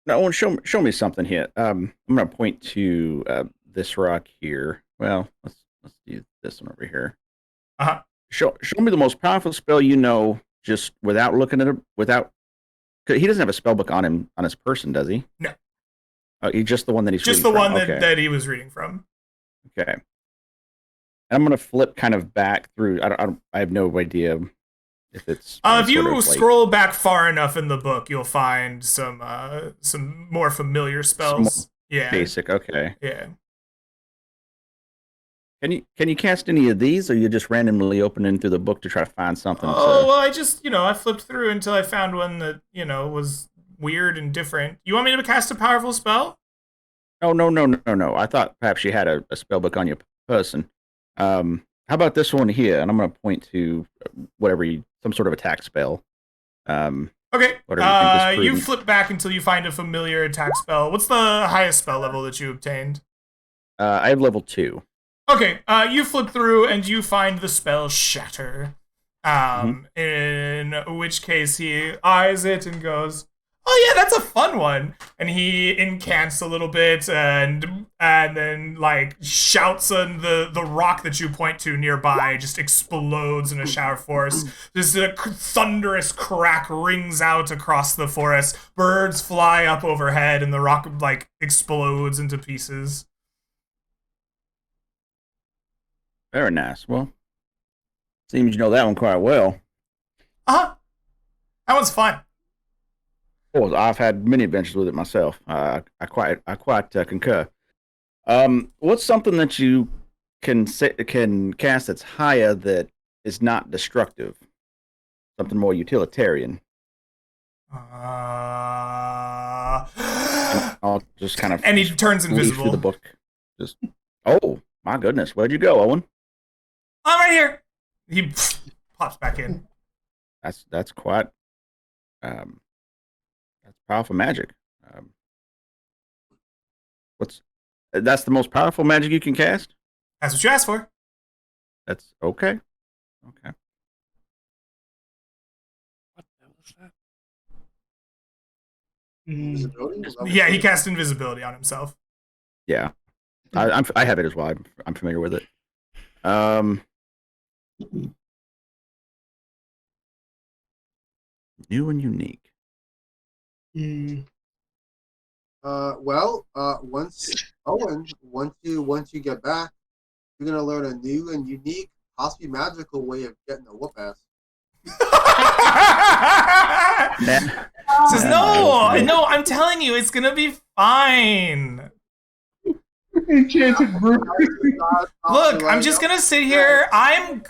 Now, Owen, show me something here. I'm gonna point to this rock here. Well, let's do this one over here. Uh-huh. Show me the most powerful spell you know, just without looking at it. Without, 'cause he doesn't have a spell book on him on his person, does he? No. Oh, he's just the one that he's just the reading one from. that, Okay. that he was reading from. Okay. I'm gonna flip kind of back through. I have no idea if it's. If you sort of like- scroll back far enough in the book, you'll find some more familiar spells. Yeah. basic. Okay. Yeah. Can you cast any of these, or you just randomly opening through the book to try to find something? Oh, well, I just, I flipped through until I found one that, was weird and different. You want me to cast a powerful spell? Oh, no. I thought perhaps you had a spell book on your person. How about this one here? And I'm going to point to some sort of attack spell. Okay. Whatever you think is You prudent. flip back until you find a familiar attack spell. What's the highest spell level that you obtained? I have level 2. Okay, you flip through and you find the spell Shatter. In which case he eyes it and goes, "Oh yeah, that's a fun one." And he incants a little bit and then like shouts, and the rock that you point to nearby just explodes in a shower force. Just a thunderous crack rings out across the forest. Birds fly up overhead and the rock like explodes into pieces. Very nice. Well, seems you know that one quite well. Uh-huh. That one's fun. Oh, I've had many adventures with it myself. I quite concur. What's something that you can cast that's higher that is not destructive? Something more utilitarian. I'll just kind of And he turns leaf through invisible. the book. Just oh my goodness, where'd you go, Owen? I'm right here. He pops back in. That's quite that's powerful magic. That's the most powerful magic you can cast? That's what you asked for. That's okay. Okay. What the hell is that? Invisibility? Was that what Yeah, you he said? cast invisibility on himself. Yeah. I have it as well. I'm familiar with it. New and unique. Once you get back, you're gonna learn a new and unique, possibly magical way of getting a whoop ass. Says, no, I'm telling you, it's gonna be fine. Enchanted brew. Look, I'm just gonna sit here. I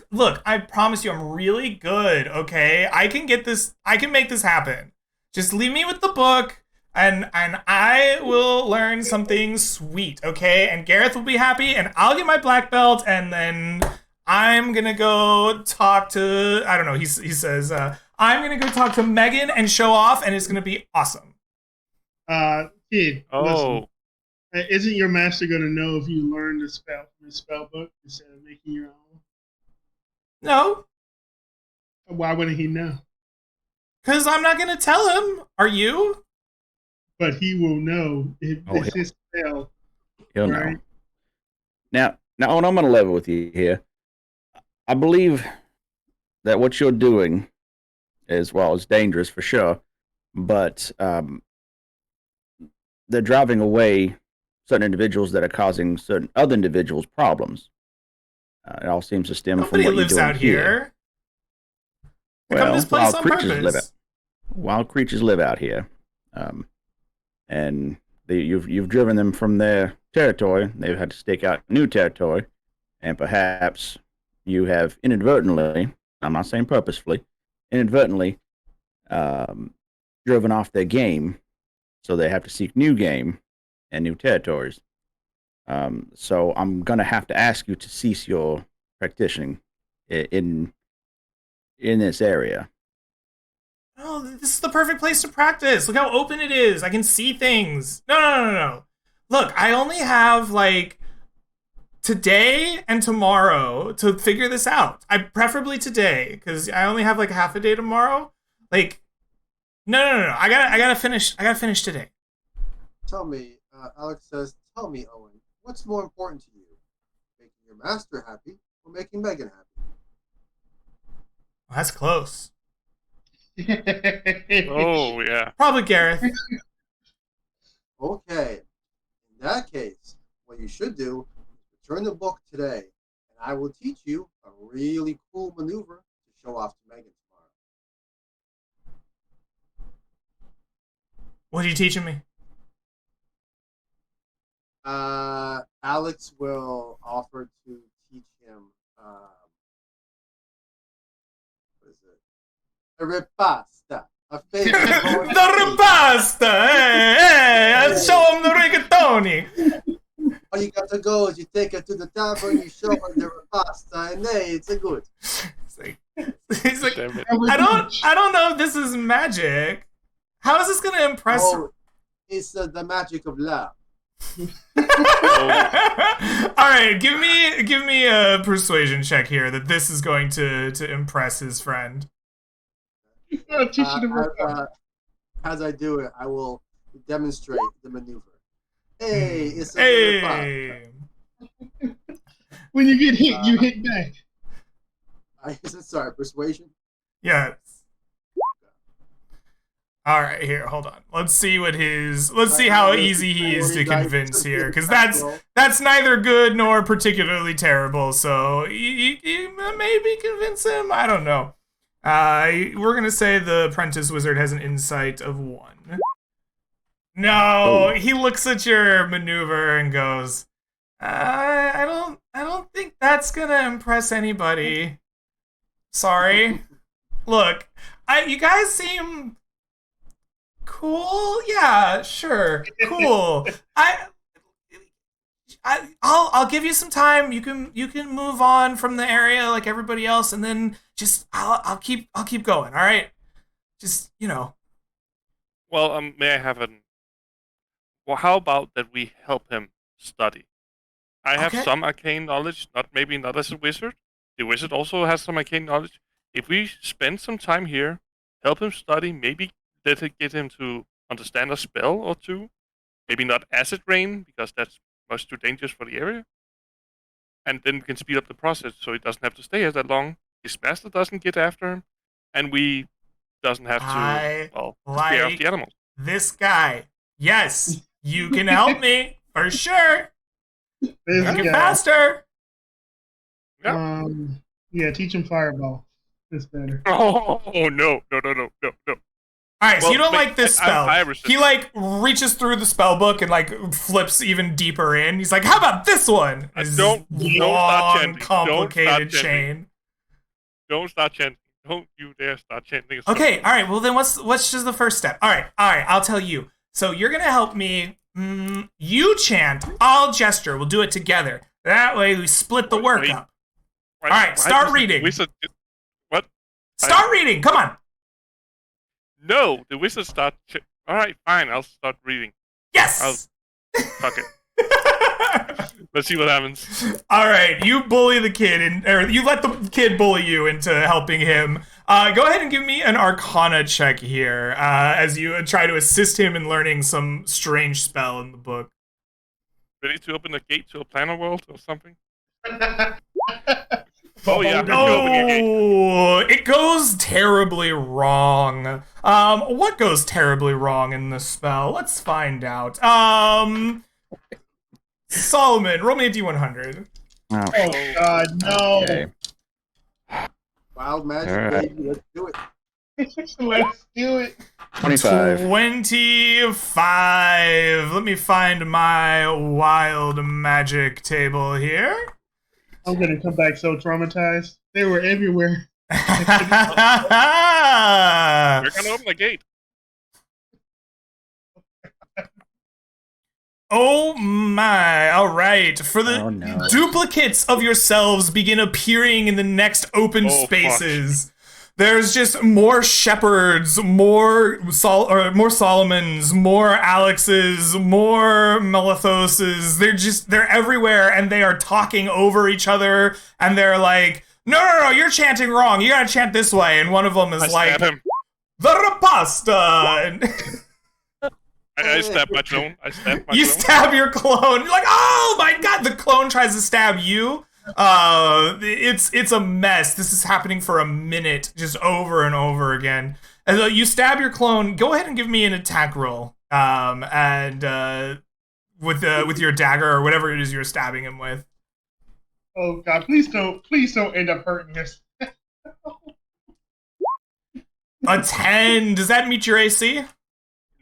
promise you, I'm really good, okay? I can make this happen. Just leave me with the book. and I will learn something sweet, okay? And Gareth will be happy, and I'll get my black belt, and then I'm gonna go talk to, I don't know, he says, I'm gonna go talk to Megan and show off, and it's gonna be awesome. Kid, Oh, listen. Isn't your master going to know if you learned a spell from his spell book instead of making your own? No, Why wouldn't he know? because I'm not gonna tell him. Are you? But he will know if Oh, it's his spell. He'll Right. know. Now, when I'm going to level with you here, I believe that what you're doing is, well, it's dangerous for sure, but they're driving away certain individuals that are causing certain other individuals problems. It all seems to stem from Nobody what you're lives doing out here. I come to Well, this place on purpose. wild creatures live out here, and you've driven them from their territory. They've had to stake out new territory, and perhaps you have inadvertently, I'm not saying purposefully, inadvertently driven off their game, so they have to seek new game and new territories. So I'm gonna have to ask you to cease your practicing in this area. Oh, this is the perfect place to practice. Look how open it is. I can see things. No. Look, I only have like today and tomorrow to figure this out. I preferably today because I only have like half a day tomorrow. Like, no. I gotta finish. I gotta finish today. Tell me, Alex says, tell me, Owen, what's more important to you? Making your master happy or making Megan happy? Well, that's close. oh yeah. Probably Gareth. Okay. In that case, what you should do is return the book today, and I will teach you a really cool maneuver to show off to Megan tomorrow. What are you teaching me? Alex will offer to teach him what is it? A repasta. A favorite The repasta! Hey, show him the rigatoni! All you got to go is you take it to the tavern, you show her the repasta, and hey, it's a good. He's like, Damn it. I don't know if this is magic. How is this gonna impress? Oh, it's the magic of love. All right, give me a persuasion check here that this is going to impress his friend. Teach you the work. As I do it, I will demonstrate the maneuver. Hey, it's a Hey. When you get hit, you hit back. Sorry, persuasion. Yes. All right, here, hold on. Let's see how easy he is to convince here, because that's neither good nor particularly terrible. So you maybe convince him. I don't know. We're gonna say the apprentice wizard has an insight of 1. No, he looks at your maneuver and goes, I don't think that's gonna impress anybody. Sorry. Look, you guys seem cool. Yeah, sure, cool. I'll give you some time. You can move on from the area like everybody else, and then just I'll keep going. All right, just Well, may I have an? Well, how about that we help him study? I have Okay. some arcane knowledge, maybe not as a wizard. The wizard also has some arcane knowledge. If we spend some time here, help him study, maybe get him to understand a spell or two. Maybe not acid rain, because that's much too dangerous for the area. And then we can speed up the process so he doesn't have to stay here that long. His master doesn't get after him, and we doesn't have to scare off the animals. This guy. Yes, you can help me for sure. Make it faster. Yeah. Yeah, teach him fireball. It's better. Oh no. All right, so Well, you don't like this spell. I resist. He like reaches through the spell book and like flips even deeper in. He's like, "How about this one?" This Don't start long, chanting. complicated Don't start chanting. chain. Don't start chanting. Don't you dare start chanting. Okay, all right. Well, then what's just the first step? All right. I'll tell you. So you're gonna help me. You chant, I'll gesture. We'll do it together. That way we split the work Wait. up. All right, start reading. What? Start reading. Come on. No, the wizard start. All right, fine. I'll start reading. Yes. Fuck it. Let's see what happens. All right, you bully the kid, or you let the kid bully you into helping him. Go ahead and give me an Arcana check here, as you try to assist him in learning some strange spell in the book. Ready to open a gate to a planar world or something? Oh yeah. Oh, it goes terribly wrong. What goes terribly wrong in this spell? Let's find out. Solomon, roll me a D100. Oh God, no! Okay. Wild magic, Alright. baby. Let's do it. Let's do it. 25. 25. Let me find my wild magic table here. I'm gonna come back so traumatized. They were everywhere. We're gonna open the gate. Oh my, alright. For the Oh, no. duplicates of yourselves begin appearing in the next open Oh, spaces. There's just more shepherds, more Solomons, more Alexes, more Melithoses. They're everywhere, and they are talking over each other, and they're like, no, you're chanting wrong. You gotta chant this way. And one of them is I like, stab him. the Rapasta. And I stab my clone. you stab your clone. You're like, oh my God, the clone tries to stab you. It's a mess. This is happening for a minute, just over and over again. And you stab your clone. Go ahead and give me an attack roll. With your dagger or whatever it is you're stabbing him with. Oh God, please don't end up hurting us. A 10. Does that meet your AC?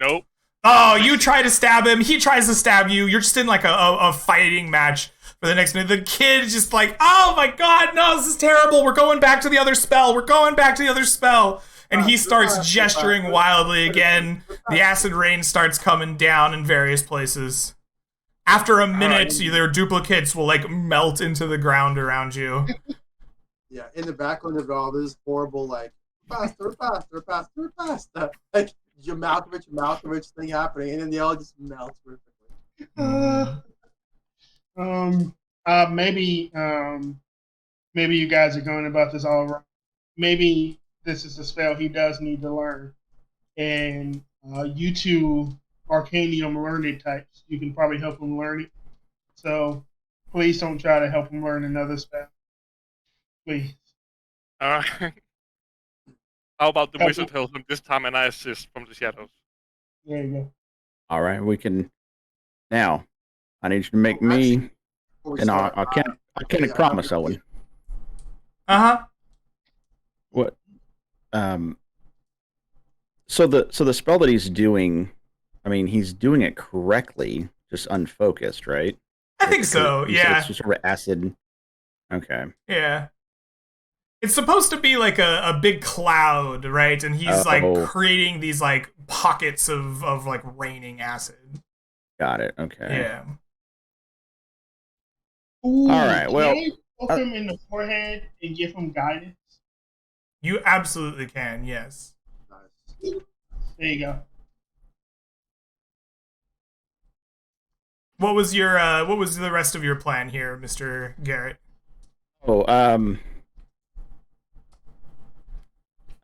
Nope. Oh, you try to stab him. He tries to stab you. You're just in like a fighting match for the next minute. The kid is just like, oh my God, no, this is terrible. We're going back to the other spell. And he starts gesturing wildly again. The acid rain starts coming down in various places. After a minute, their duplicates will like melt into the ground around you. Yeah, in the background of all this horrible like faster, like your Malkovich thing happening, and then they all just melt perfectly. Maybe you guys are going about this all wrong. Maybe this is a spell he does need to learn, and you two Arcanium learned types, you can probably help him learn it. So please don't try to help him learn another spell. Please. Alright. How about the wizard helps him this time and I assist from the shadows? There you go. All right, we can. Now, I need you to make me. And I can't promise, Owen. What? So the spell that he's doing, I mean, he's doing it correctly, just unfocused, right? I think so. You said Yeah. it's just sort of acid. Okay. Yeah. It's supposed to be like a big cloud, right? And he's like creating these like pockets of like raining acid. Got it. Okay. Yeah. Ooh, all right. Well, can you poke him in the forehead and give him guidance? You absolutely can. Yes. Nice. There you go. What was the rest of your plan here, Mr. Garrett? Oh,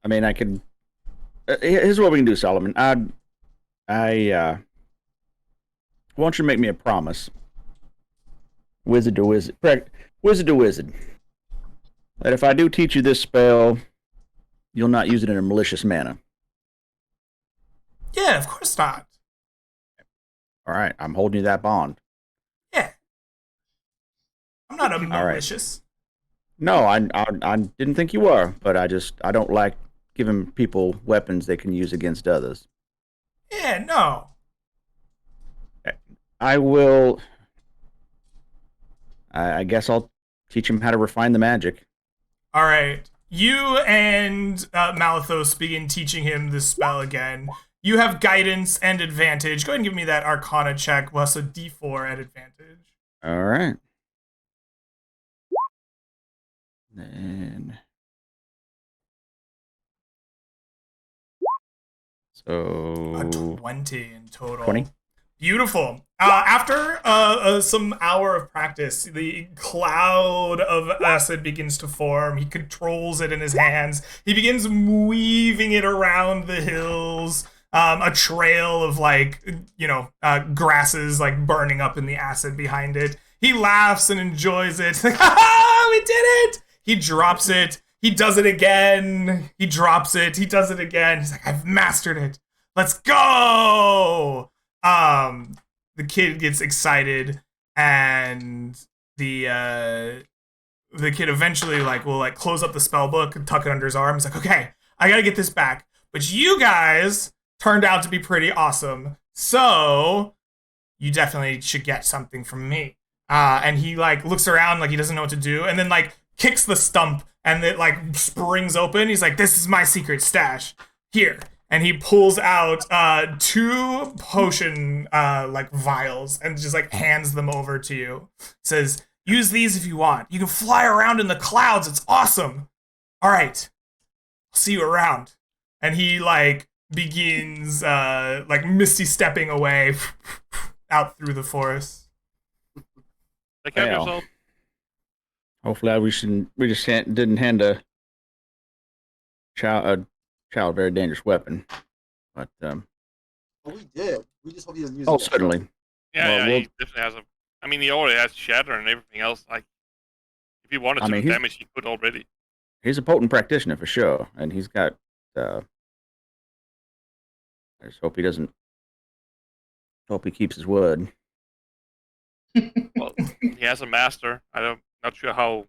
I mean, I could. Here's what we can do, Solomon. I want you to make me a promise, wizard to wizard, that if I do teach you this spell, you'll not use it in a malicious manner. Yeah, of course not. All right, I'm holding you that bond. Yeah. I'm not a right. malicious. No, I didn't think you were, but I don't like giving people weapons they can use against others. Yeah, no. I will. I guess I'll teach him how to refine the magic. All right. You and Malithos begin teaching him this spell again. You have guidance and advantage. Go ahead and give me that Arcana check plus a D4 at advantage. All right. Then. A So 20 in total. 20. Beautiful. After some hour of practice, the cloud of acid begins to form. He controls it in his hands. He begins weaving it around the hills. A trail of grasses like burning up in the acid behind it. He laughs and enjoys it. Like, ha! We did it! He drops it. He does it again. He drops it. He does it again. He's like, I've mastered it. Let's go! The kid gets excited, and the kid eventually will close up the spell book and tuck it under his arm. He's like, okay, I gotta get this back. But you guys turned out to be pretty awesome, so you definitely should get something from me. And he looks around like he doesn't know what to do, and then kicks the stump, and it springs open. He's like, this is my secret stash. Here. And he pulls out 2 potion vials and just hands them over to you. Says, use these if you want. You can fly around in the clouds. It's awesome. All right. I'll see you around. And he begins misty stepping away out through the forest. Take care of Well. yourself. Hopefully, we just didn't hand a child a very dangerous weapon. But Well, we did. We just hope he doesn't use oh, it. certainly. Yeah, Well, he definitely has a. I mean, he already has shatter and everything else. Like, if he wanted I to mean, do he's- damage, he could already. He's a potent practitioner for sure, and he's got. I just hope he doesn't. Hope he keeps his word. Well, he has a master. Not sure how.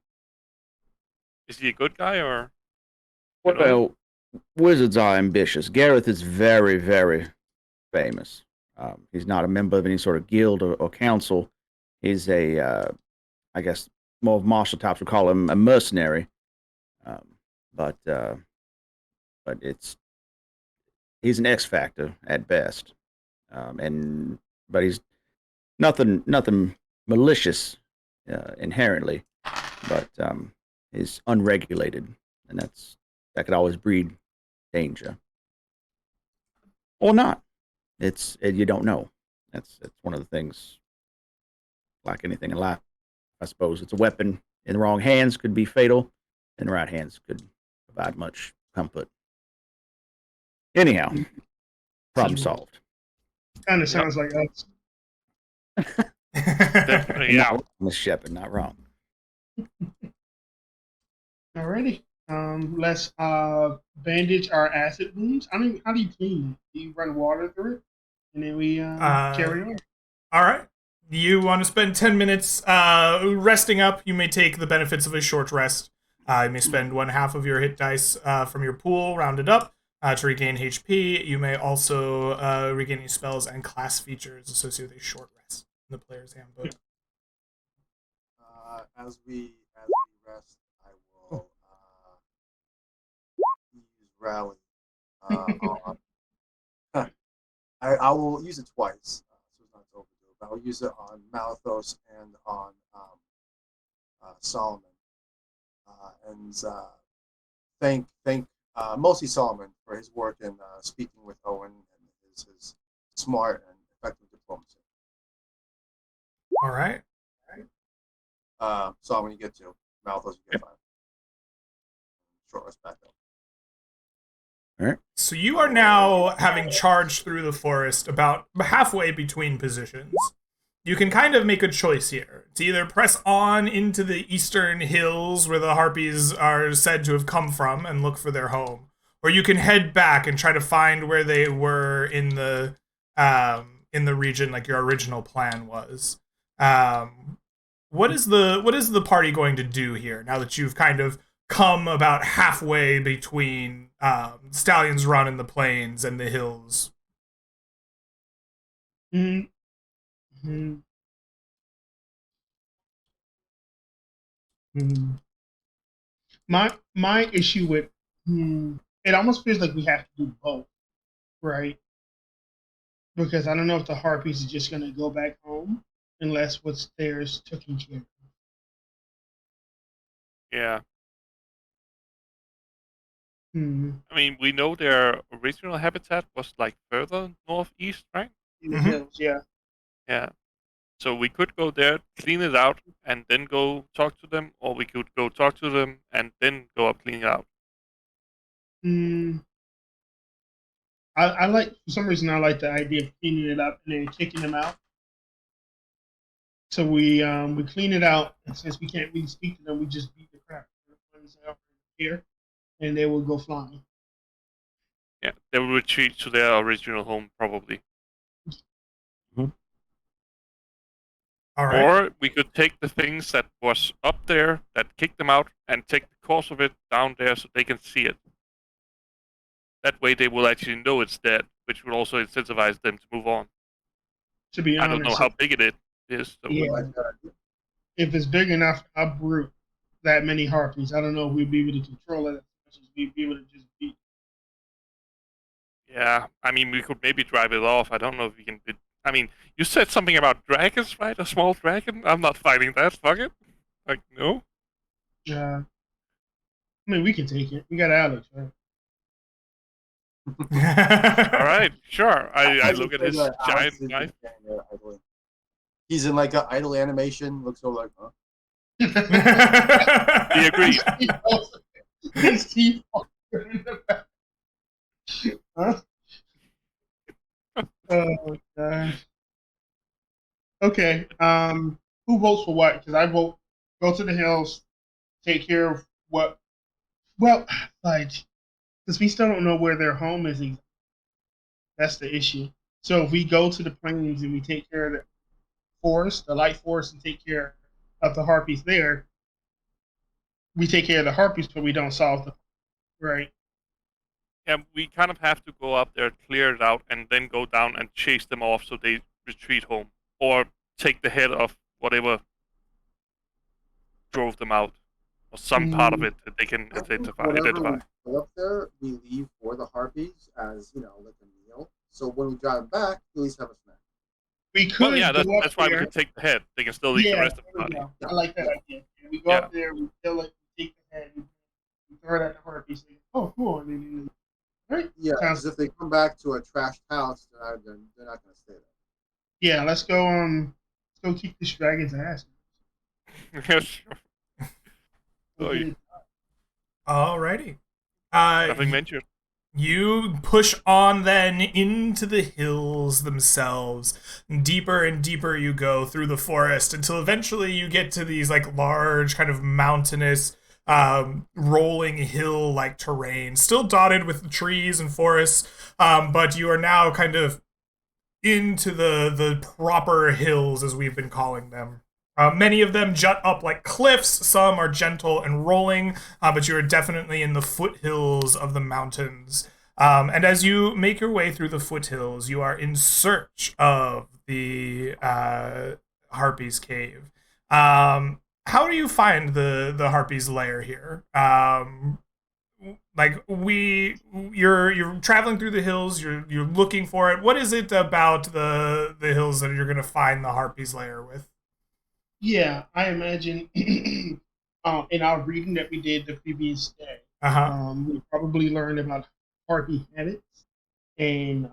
Is he a good guy or? You know? Well, wizards are ambitious. Gareth is very, very famous. He's not a member of any sort of guild or council. He's I guess, more of martial types would call him a mercenary. But he's an X factor at best. But he's nothing malicious inherently, but is unregulated, and that could always breed danger, or not. You don't know. It's one of the things. Like anything in life, I suppose it's a weapon in the wrong hands could be fatal, in the right hands could provide much comfort. Anyhow, problem solved. Kind of sounds like us. Definitely, yeah. Miss Shepard, not wrong. Alrighty. Let's bandage our acid wounds. I mean, how do you clean? Do you run water through it, and then we carry on? All right. You want to spend 10 minutes resting up. You may take the benefits of a short rest. You may spend 1/2 of your hit dice from your pool, rounded up, to regain HP. You may also regain any spells and class features associated with a short rest in the player's handbook. As we rest, I will use rally. I will use it twice, so it's not overdue. But I'll use it on Malithos and on Solomon, and thank mostly Solomon for his work in speaking with Owen and his smart and effective diplomacy. All right. Solomon, you get 2. Malithos, you get 5. Short rest back up. All right. So you are now having charged through the forest about halfway between positions. You can kind of make a choice here. To either press on into the eastern hills where the Harpies are said to have come from and look for their home, or you can head back and try to find where they were in the region like your original plan was. What is the party going to do here now that you've kind of come about halfway between Stallion's Run in the plains and the hills? Mm-hmm. Mm-hmm. My issue with it almost feels like we have to do both, right? because I don't know if the harpies are just going to go back home unless what's there is taken care of. Yeah. Hmm. I mean, we know their original habitat was like further northeast, right? In the Mhm. hills, yeah. Yeah. So we could go there, clean it out, and then go talk to them, or we could go talk to them and then go up clean it out. Hmm. I like, for some reason, I like the idea of cleaning it up and then kicking them out. So we clean it out, and since we can't really speak to them, we just beat the crap out here, and they will go flying. Yeah, they will retreat to their original home probably. All right. Or we could take the things that was up there that kicked them out and take the cause of it down there so they can see it. That way they will actually know it's dead, which will also incentivize them to move on. To be I don't know honest, how big it is. So yeah, if it's big enough to uproot that many harpies, I don't know if we'd be able to control it as much as we'd be able to just beat. yeah, I mean, we could maybe drive it off. I don't know if we can. I mean, you said something about dragons, right? A small dragon? I'm not fighting that. Fuck it. Like, no? I mean, we can take it. We got Alex, right? All right, sure. I just look at say his that Alex giant is knife. just standing there idling. He's in like an idle animation, looks over like, huh? He agreed. His teeth are in the back. Huh? Oh gosh. Okay. Who votes for what? Because I vote go to the hills, take care of what. Well, like, because we still don't know where their home is. That's the issue. So if we go to the plains and we take care of the forest, the light forest, and take care of the harpies there, we take care of the harpies, but we don't solve the right. Yeah, we kind of have to go up there, clear it out, and then go down and chase them off so they retreat home, or take the head of whatever drove them out, or some part of Mm, it that they can I think identify. whatever Identify. we put up there, we leave for the harpies as, like a meal. So when we drive back, we at least have a snack. we Well, yeah, could go up that's why we there. can take the head. They can still eat the Yeah, rest of there the we body. go. Yeah, I like that yeah. idea. We go Yeah, up there, we kill it, we take the head, we throw it at the harpies. Oh, cool. Right? Yeah, Sounds. because if they come back to a trashed house, they're not going to stay there. Yeah, let's go. Let's go kick this dragon's ass. yes. We'll So get it. Alrighty. nothing ventured. You push on then into the hills themselves. Deeper and deeper you go through the forest until eventually you get to these like large, kind of mountainous, rolling hill like terrain, still dotted with trees and forests, but you are now kind of into the proper hills as we've been calling them. Many of them jut up like cliffs. Some are gentle and rolling, but you are definitely in the foothills of the mountains. And as you make your way through the foothills, you are in search of the Harpy's cave. How do you find the Harpy's lair here? Like you're traveling through the hills, you're looking for it. What is it about the hills that you're gonna find the Harpy's lair with? Yeah, I imagine in our reading that we did the previous day, Uh-huh. we probably learned about harpy habits and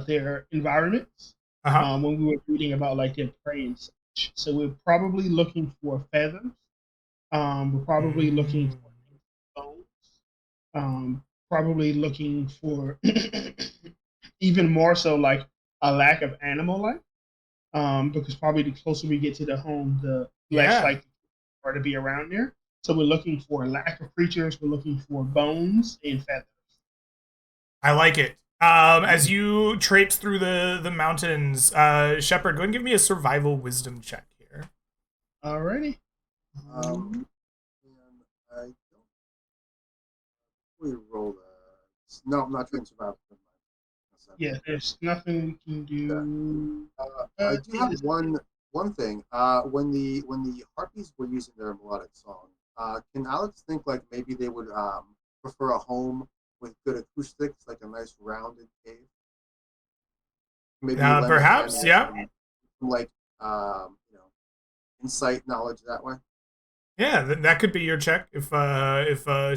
their environments Uh-huh. when we were reading about like their prey and such. So we're probably looking for feathers. We're probably looking Mm. for bones. Probably looking for even more so like a lack of animal life. Because probably the closer we get to the home, the less Yeah, likely are to be around there. So we're looking for a lack of creatures. We're looking for bones and feathers. I like it. As you traipse through the mountains, Shepard, go and give me a survival wisdom check here. Alrighty. And I don't really roll the. No, I'm not trying to survive. Yeah, there's nothing we can do. I do have one thing. When the harpies were using their melodic song, can Alex think like maybe they would prefer a home with good acoustics, like a nice rounded cave? Maybe lend a hand Perhaps, with yeah. some, like insight knowledge that way. Yeah, that could be your check if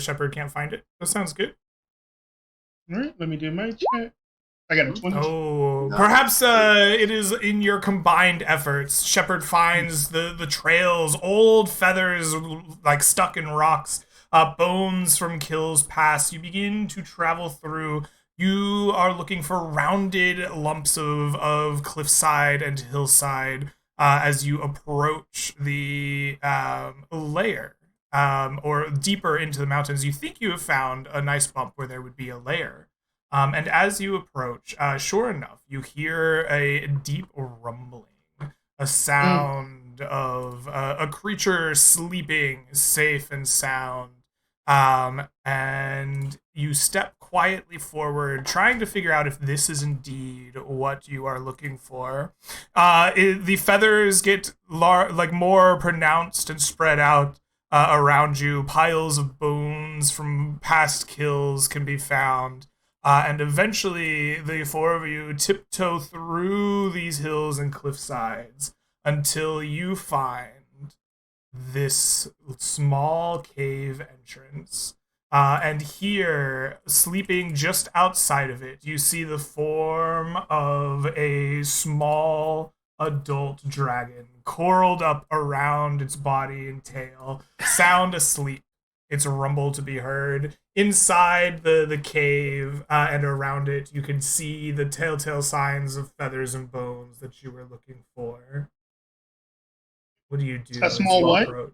Shepard can't find it. That sounds good. All right, let me do my check. I got a 20. Oh, Nice. perhaps it is in your combined efforts. Shepard finds the trails, old feathers like stuck in rocks, bones from kills past. You begin to travel through. You are looking for rounded lumps of cliffside and hillside as you approach the layer. Or deeper into the mountains, you think you have found a nice bump where there would be a layer. And as you approach, sure enough, you hear a deep rumbling, a sound of a creature sleeping safe and sound. And you step quietly forward, trying to figure out if this is indeed what you are looking for. The feathers get like more pronounced and spread out around you. Piles of bones from past kills can be found. And eventually, the four of you tiptoe through these hills and cliff sides until you find this small cave entrance. And here, sleeping just outside of it, you see the form of a small adult dragon, coiled up around its body and tail, sound asleep. Its rumble to be heard. Inside the cave and around it, you can see the telltale signs of feathers and bones that you were looking for. What do you do A as small you what? approach?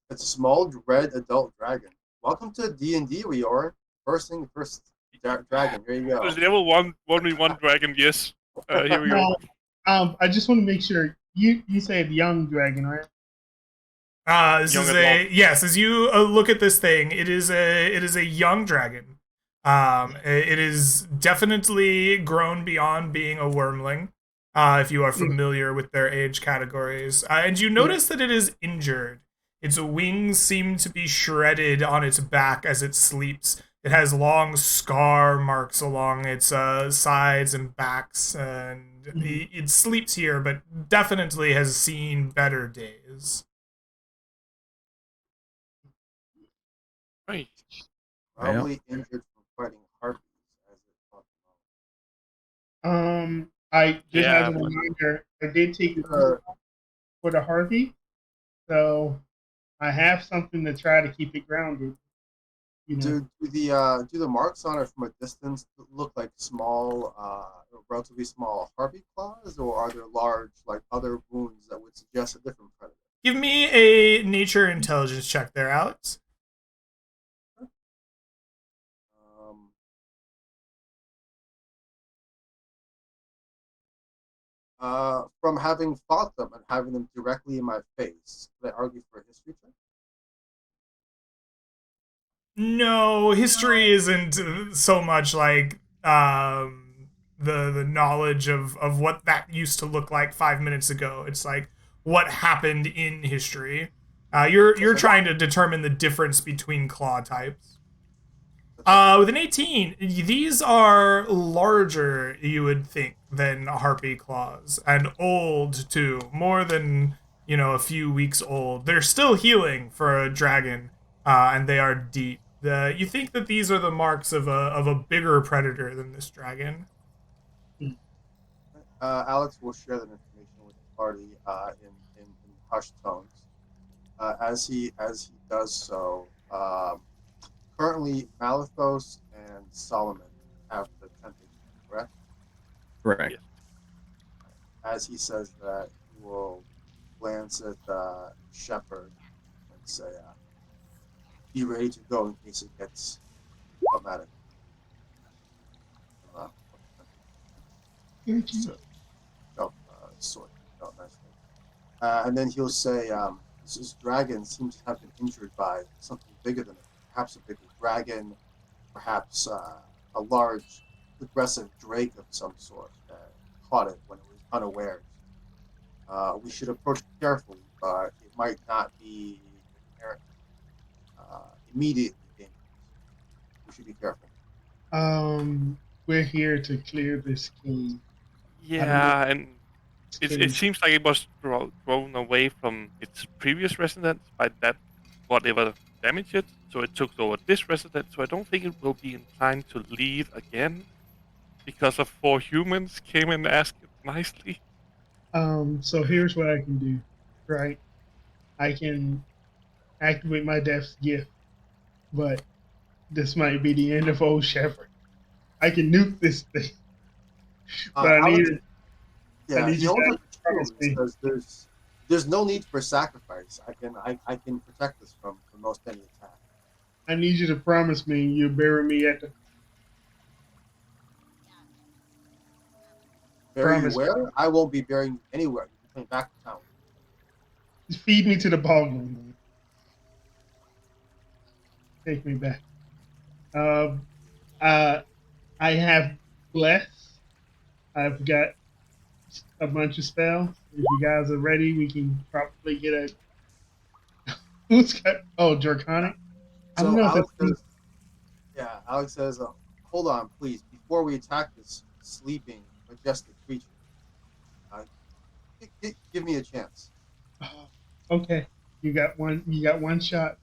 It's a small red adult dragon. Welcome to D&D, Leora. First dragon. Here you It go. was level 1v1 dragon, yes. Here we go. I just want to make sure you said young dragon, right? This Young is adult. yes. As you look at this thing, it is a young dragon. It is definitely grown beyond being a wormling. If you are familiar with their age categories, and you notice that it is injured. Its wings seem to be shredded on its back as it sleeps. It has long scar marks along its sides and backs, and it sleeps here, but definitely has seen better days. Right. Probably injured from fighting harpies, as it talked I just as Yeah, a but reminder, I did take about. for the Harpy, so I have something to try to keep it grounded. You know, Do the marks on it from a distance look like small, relatively small harpy claws, or are there large, like other wounds that would suggest a different predator? Give me a nature intelligence check there, Alex. Um, from having fought them and having them directly in my face, could I argue for a history check? No, history isn't so much like the knowledge of what that used to look like 5 minutes ago. It's like what happened in history. You're Okay, trying to determine the difference between claw types. that's okay. With an 18, these are larger, you would think, than harpy claws, and old too, more than a few weeks old. They're still healing for a dragon, and they are deep. You think that these are the marks of a bigger predator than this dragon? Alex will share that information with the party in hushed tones. As he does so, currently Malithos and Solomon have the tentage, correct? Correct. yes. As he says that, he will glance at Shepard and say, "Be ready to go in case it gets problematic." Uh, so, sword out nicely. And then he'll say, "This dragon seems to have been injured by something bigger than it. Perhaps a bigger dragon, perhaps a large, aggressive drake of some sort that caught it when it was unawares. We should approach it carefully, but it might not be inherently, immediately dangerous. We should be careful." we're here to clear this cave. Yeah, and it kidding. seems like it was thrown away from its previous residents by that whatever damaged it. So it took over this resident. So I don't think it will be inclined to leave again because of 4 humans came and asked it nicely. So here's what I can do, right? I can activate my death's gift, but this might be the end of Old Shepherd. I can nuke this thing, but Alex, I yeah, need he you owns guys up to the promise tomb. It me. says there's no need for sacrifice. I can protect this from most any attack. I need you to promise me you'll bury me at the Bury you promise. where? I won't be burying you anywhere. You'll be coming back to town. Just feed me to the ball game, man. Take me back. Um, uh, I have bless. I've got a bunch of spells. If you guys are ready, we can probably get a. Who's got? Oh, Draconic. I don't So know if Alex it's. says, yeah, Alex says, hold on, please, before we attack this sleeping majestic creature, uh, give me a chance. Oh, okay, you got one. You got one shot.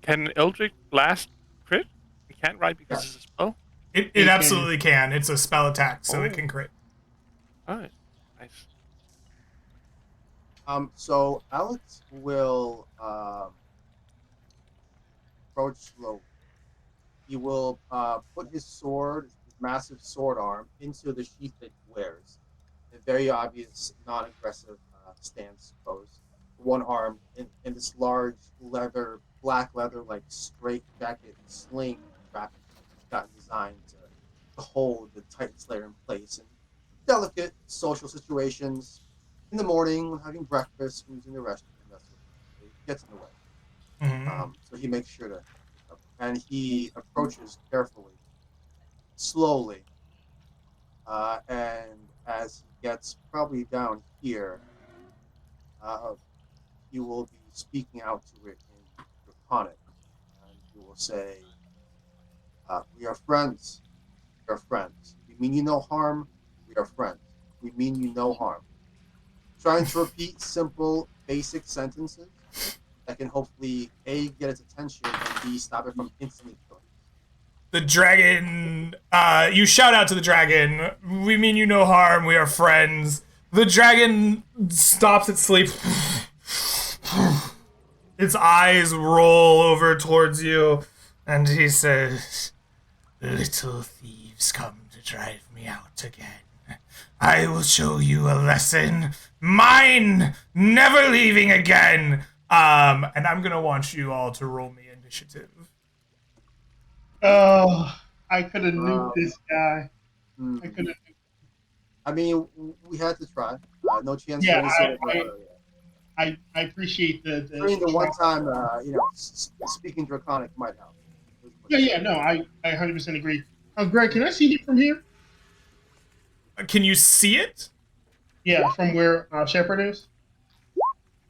Can Eldritch Blast crit? It can't, right? Because it's a Yes. spell. It It can. absolutely can. It's a spell attack, so it Oh, can crit. nice, nice. So Alex will approach slowly. He will put his sword, his massive sword arm, into the sheath that he wears. A very obvious, non-aggressive stance pose. One arm in this large black leather, like straight jacket sling wrap he's got designed to hold the Titan Slayer in place in delicate social situations. In the morning, when having breakfast, when using the restroom, that sort of thing. It gets in the way. Mhm. So he makes sure to cover. And he approaches carefully, slowly, and as he gets probably down here, uh, he will be speaking out to it in Draconic, and he will say, "We are friends. We are friends. We mean you no harm. We are friends. We mean you no harm." Trying to repeat simple, basic sentences that can hopefully A, get its attention, and B, stop it from instantly killing. The dragon, you shout out to the dragon, we mean you no harm, we are friends. The dragon stops its sleep. Its eyes roll over towards you, and he says, "Little thieves come to drive me out again. I will show you a lesson. Mine, never leaving again." And I'm gonna want you all to roll me initiative. Oh, I could have nuked Um, this guy. hmm. I could have. I mean, we had to try. No chance for Yeah, any sort of. I appreciate During the try. one time, speaking Draconic might help. Yeah, yeah, no, I 100% agree. Greg, can I see it from here? Can you see it? Yeah, from where Shepard is.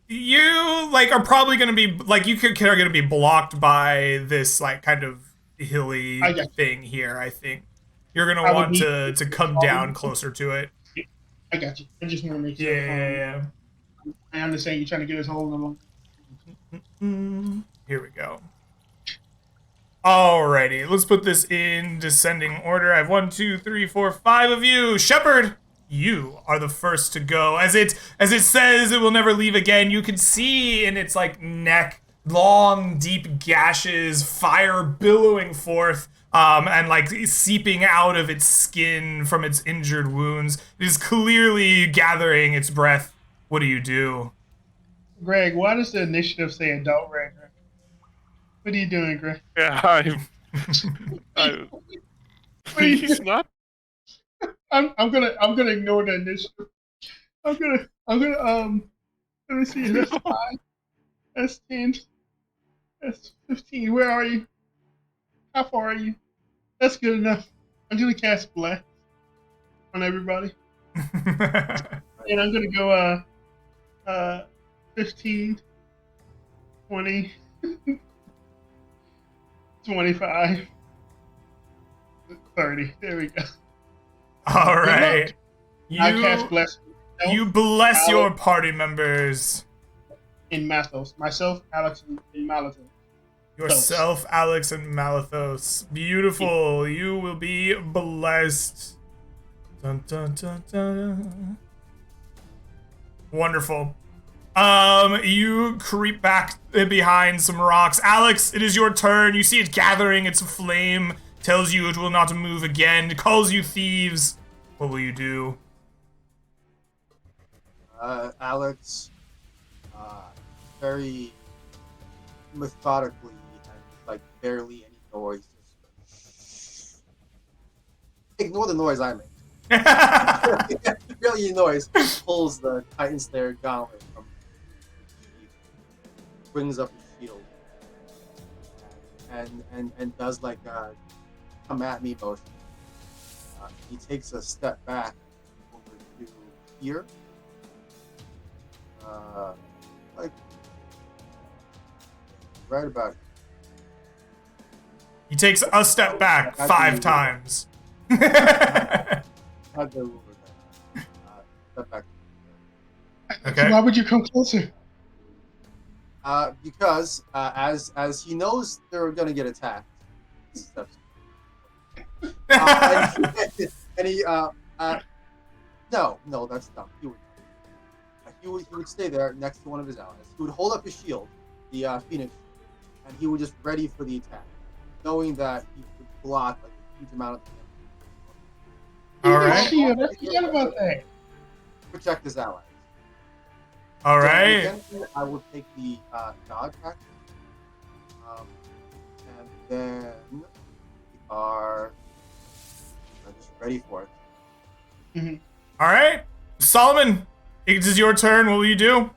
You like are probably going to be like are going to be blocked by this like kind of I hilly got you. thing here. I think you're going to I would want need. to come down closer to it. I got you. I just want to make Yeah, sure. yeah, I understand you're trying to get us all along. yeah. Here we go. Alrighty, let's put this in descending order. I have 1, 2, 3, 4, 5 of you. Shepard, you are the first to go. As it says, it will never leave again. You can see in its like neck long, deep gashes, fire billowing forth, and like seeping out of its skin from its injured wounds. It is clearly gathering its breath. What do you do? Greg, why does the initiative say adult right now? What are you doing, Greg? Yeah, I What are you please doing? not. I'm gonna ignore the initiative. I'm gonna let me see. That's No. 5. That's 10. That's 15. Where are you? How far are you? That's good enough. I'm gonna cast blast on everybody, and I'm gonna go 15, 20, 25, 30. There we go. All Good luck. right. I cast bless. You bless your Alex, party members. in Mathos. Myself, Alex, and Malathos. Yourself, Alex, and Malathos. Beautiful. You will be blessed. Dun, dun, dun, dun. Wonderful. You creep back behind some rocks. Alex, it is your turn. You see it gathering its flame. Tells you it will not move again. It calls you thieves. What will you do? Alex, very methodically and like barely any noise. Just ignore the noise I make. Barely any noise. Pulls the Titan Slayer gauntlet from brings up his shield and does like a come at me motion. He takes a step back over to here. Like right about it. He takes a step back 5 times. I'll go over that. Step back. Okay. Why would you come closer? Because as he knows they're gonna get attacked. And he no, that's dumb. He would stay there next to one of his allies. He would hold up his shield, the Phoenix, and he would just ready for the attack, knowing that he would block like a huge amount of All right. Shield. I forgot about that. protect his allies. All So right. again, I will take the dodge action, and then we are just ready for it. All right. Solomon, it is your turn. What will you do?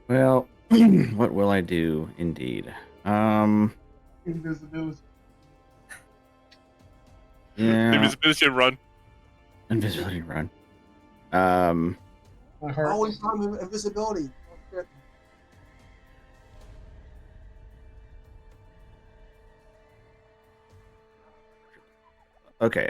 Well, what will I do? Indeed. Invisibility. Yeah. Invisibility and run. Invisibility run. My heart. Oh, he's on invisibility. Oh, shit. Okay.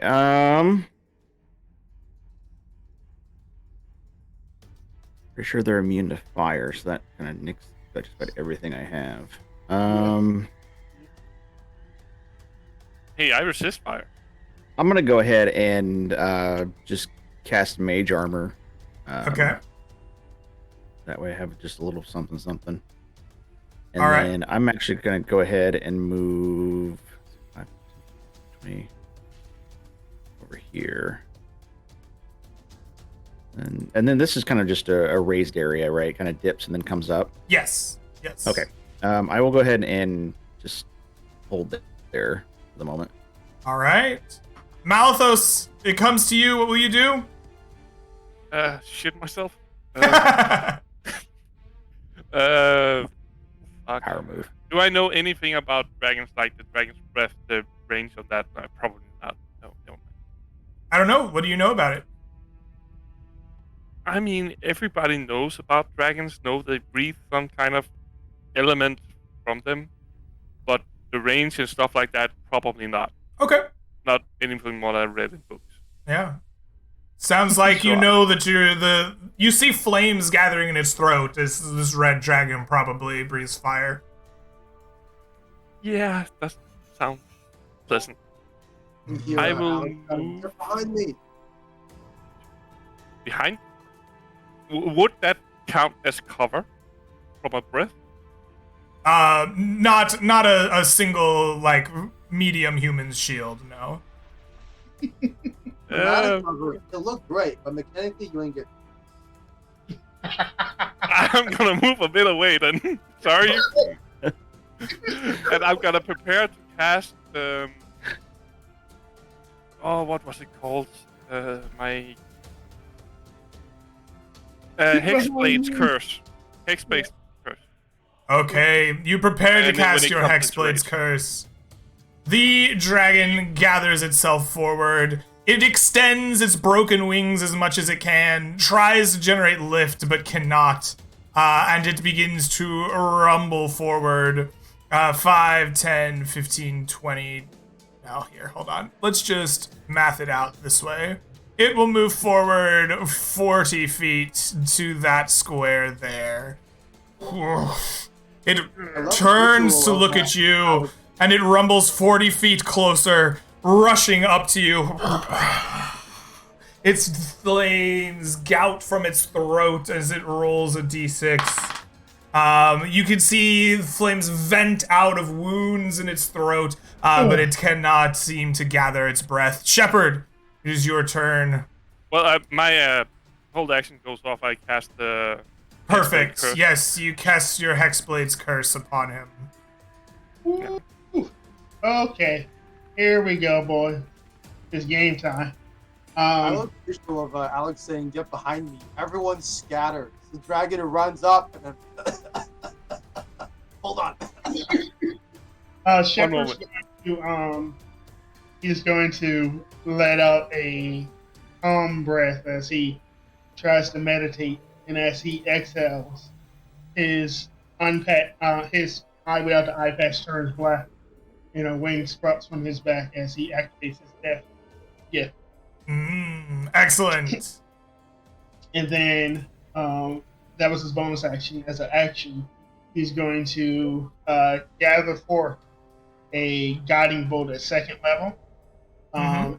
Pretty sure they're immune to fire, so that kind of nicks just about everything I have. Hey, I resist fire. I'm gonna go ahead and just cast Mage Armor. Okay. That way I have just a little something. And All right. then I'm actually gonna go ahead and move 20 over here. And then this is kind of just a raised area, right? Kind of dips and then comes up. Yes. Okay. I will go ahead and just hold it there for the moment. All right. Malthus, it comes to you. What will you do? Shit myself. All Fuck. Power move. Do I know anything about dragons, like the dragon's breath, the range of that? Probably not. No. I don't know. What do you know about it? I mean, everybody knows about dragons, know they breathe some kind of element from them, but the range and stuff like that, probably not. Okay. Not anything more than I read in books. Yeah. Sounds like you know that you see flames gathering in its throat. This red dragon probably breathes fire. Yeah, that sounds pleasant. Here, I will Alex, move you're behind me. behind. Would that count as cover from a breath? Not a single like medium human's shield. No. It looked great, but mechanically you ain't get. I'm gonna move a bit away then. Sorry. And I'm gonna prepare to cast. What was it called? My Hexblade's Curse. Hexblade's Curse. Okay, you prepare to And then when cast it your comes into Hexblade's range. Curse. The dragon gathers itself forward. It extends its broken wings as much as it can, tries to generate lift, but cannot. And it begins to rumble forward. 5, 10, 15, 20. Now, here, hold on. Let's just math it out this way. It will move forward 40 feet to that square there. It turns to look at you, and it rumbles 40 feet closer, rushing up to you. Its flames gout from its throat as it rolls a d6. You can see flames vent out of wounds in its throat, but it cannot seem to gather its breath. Shepard, it is your turn. Well, my hold action goes off. I cast the Perfect. Hexblade Curse. Yes, you cast your Hexblade's curse upon him. Ooh. Okay, here we go, boy. It's game time. I love the visual of Alex saying, "Get behind me." Everyone scatters. The dragon runs up and then hold on. Shepard's he's going to let out a calm breath as he tries to meditate, and as he exhales, his eyebrow to eye patch turns black, and a wing sprouts from his back as he activates his death gift. Excellent. And then that was his bonus action. As an action, he's going to gather forth a guiding bolt at second level.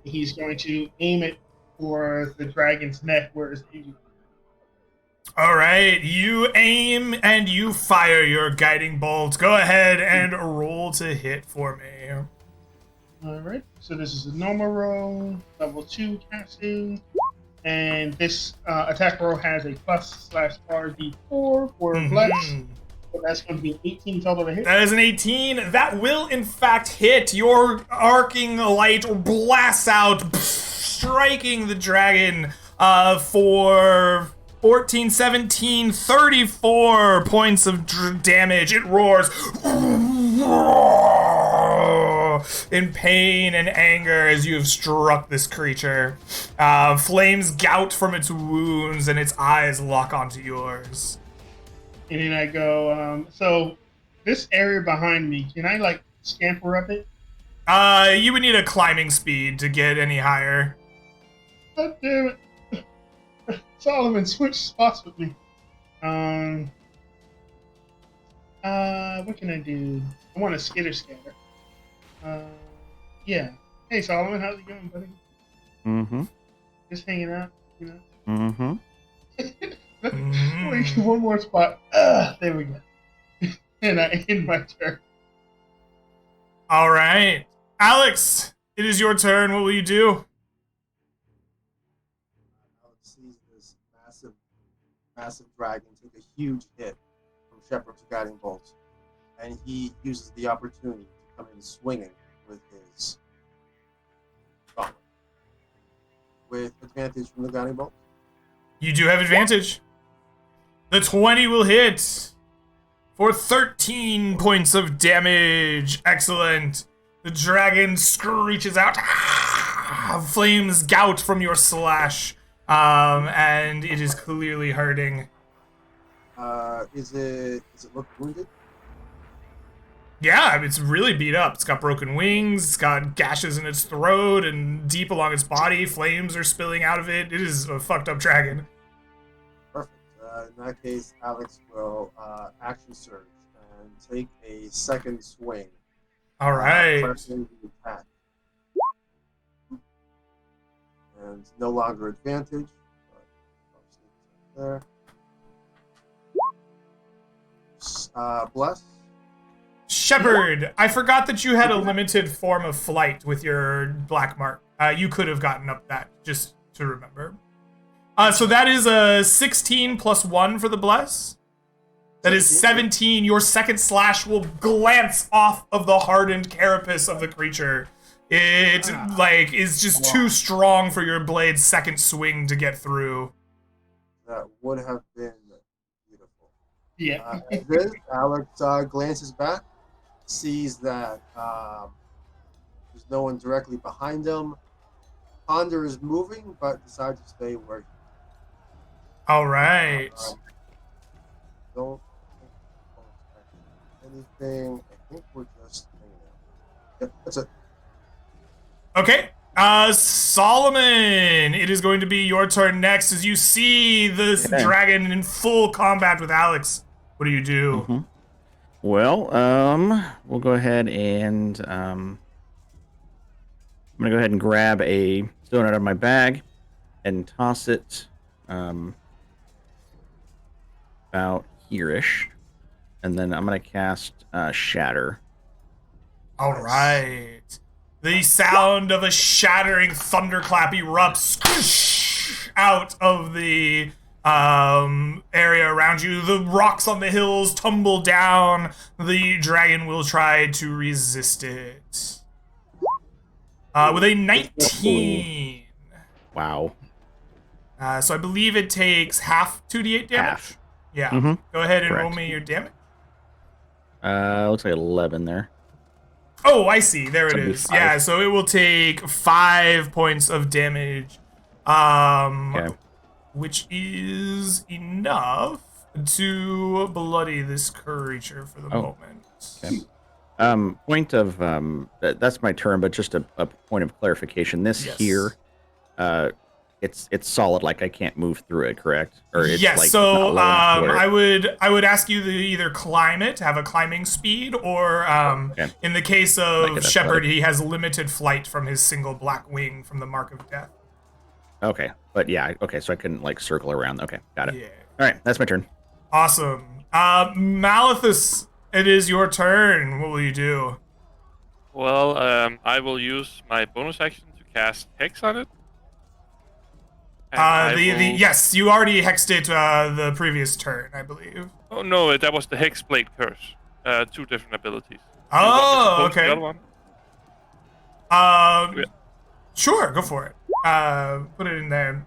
He's going to aim it for the dragon's neck where it's injured. All right, you aim and you fire your guiding bolt. Go ahead and roll to hit for me. All right, so this is a normal roll, level 2 casting, and this attack roll has a +/RD4 for Flex. So that's going to be 18 total to hit. That is an 18. That will, in fact, hit. Your arcing light blasts out, striking the dragon for 14, 17, 34 points of damage. It roars in pain and anger as you have struck this creature. Flames gout from its wounds, and its eyes lock onto yours. And then I go, so this area behind me, can I, scamper up it? You would need a climbing speed to get any higher. God damn it. Solomon switched spots with me. What can I do? I want to skitter scatter. Yeah. Hey, Solomon, how's it going, buddy? Mm-hmm. Just hanging out, you know? Mm-hmm. Wait, one more spot. There we go. And I end my turn. All right. Alex, it is your turn. What will you do? Alex sees this massive dragon take a huge hit from Shepard's guiding bolt, and he uses the opportunity to come in swinging with his gauntlet. With advantage from the guiding bolt. You do have advantage. The 20 will hit for 13 points of damage. Excellent. The dragon screeches out. Flames gout from your slash. And it is clearly hurting. Is it look wounded? Yeah, it's really beat up. It's got broken wings, it's got gashes in its throat and deep along its body. Flames are spilling out of it. It is a fucked up dragon. Perfect. In that case, Alex will action surge and take a second swing. All right. Pressing the attack. And no longer advantage. But there. Bless. Shepard, I forgot that you had a limited form of flight with your black mark. You could have gotten up that, just to remember. So that is a 16 plus 1 for the bless. That is 17. Your second slash will glance off of the hardened carapace of the creature. It, is just too strong for your blade's second swing to get through. That would have been beautiful. Yeah. Then Alex glances back, sees that there's no one directly behind him. Ponder is moving, but decides to stay where he is. All right. Don't expect anything. I think we're just hanging out. Yep, that's it. Okay. Solomon, it is going to be your turn next as you see this Okay. dragon in full combat with Alex. What do you do? Mhm. Well, we'll go ahead and I'm gonna go ahead and grab a stone out of my bag and toss it about here-ish, and then I'm gonna cast Shatter. All right. The sound of a shattering thunderclap erupts out of the area around you. The rocks on the hills tumble down. The dragon will try to resist it. With a 19. Wow. So I believe it takes half 2d8 damage. Half. Yeah. Mhm. Go ahead and roll Correct. me your damage. Looks like 11 there. Oh, I see. There it So it'd be is. 5. Yeah, so it will take 5 points of damage. Okay. Which is enough to bloody this creature for the moment. Okay. Point of that's my turn, but just a point of clarification. This Yes. here, it's solid. Like I can't move through it, correct? Or it's Yes, like so not low enough to where I would ask you to either climb it, have a climbing speed, or Okay. in the case Like of it Shepard, athletic. he has limited flight from his single black wing from the Mark of Death. Okay, but yeah, okay, so I couldn't like circle around. Okay, got it. Yeah. All right, that's my turn. Awesome. Malithus, it is your turn. What will you do? Well, I will use my bonus action to cast Hex on it. And I will... Yes, you already hexed it the previous turn, I believe. Oh no, that was the Hex Blade Curse. 2 different abilities. Oh, You want me to post okay. The other one? Yeah. Sure, go for it. Put it in there.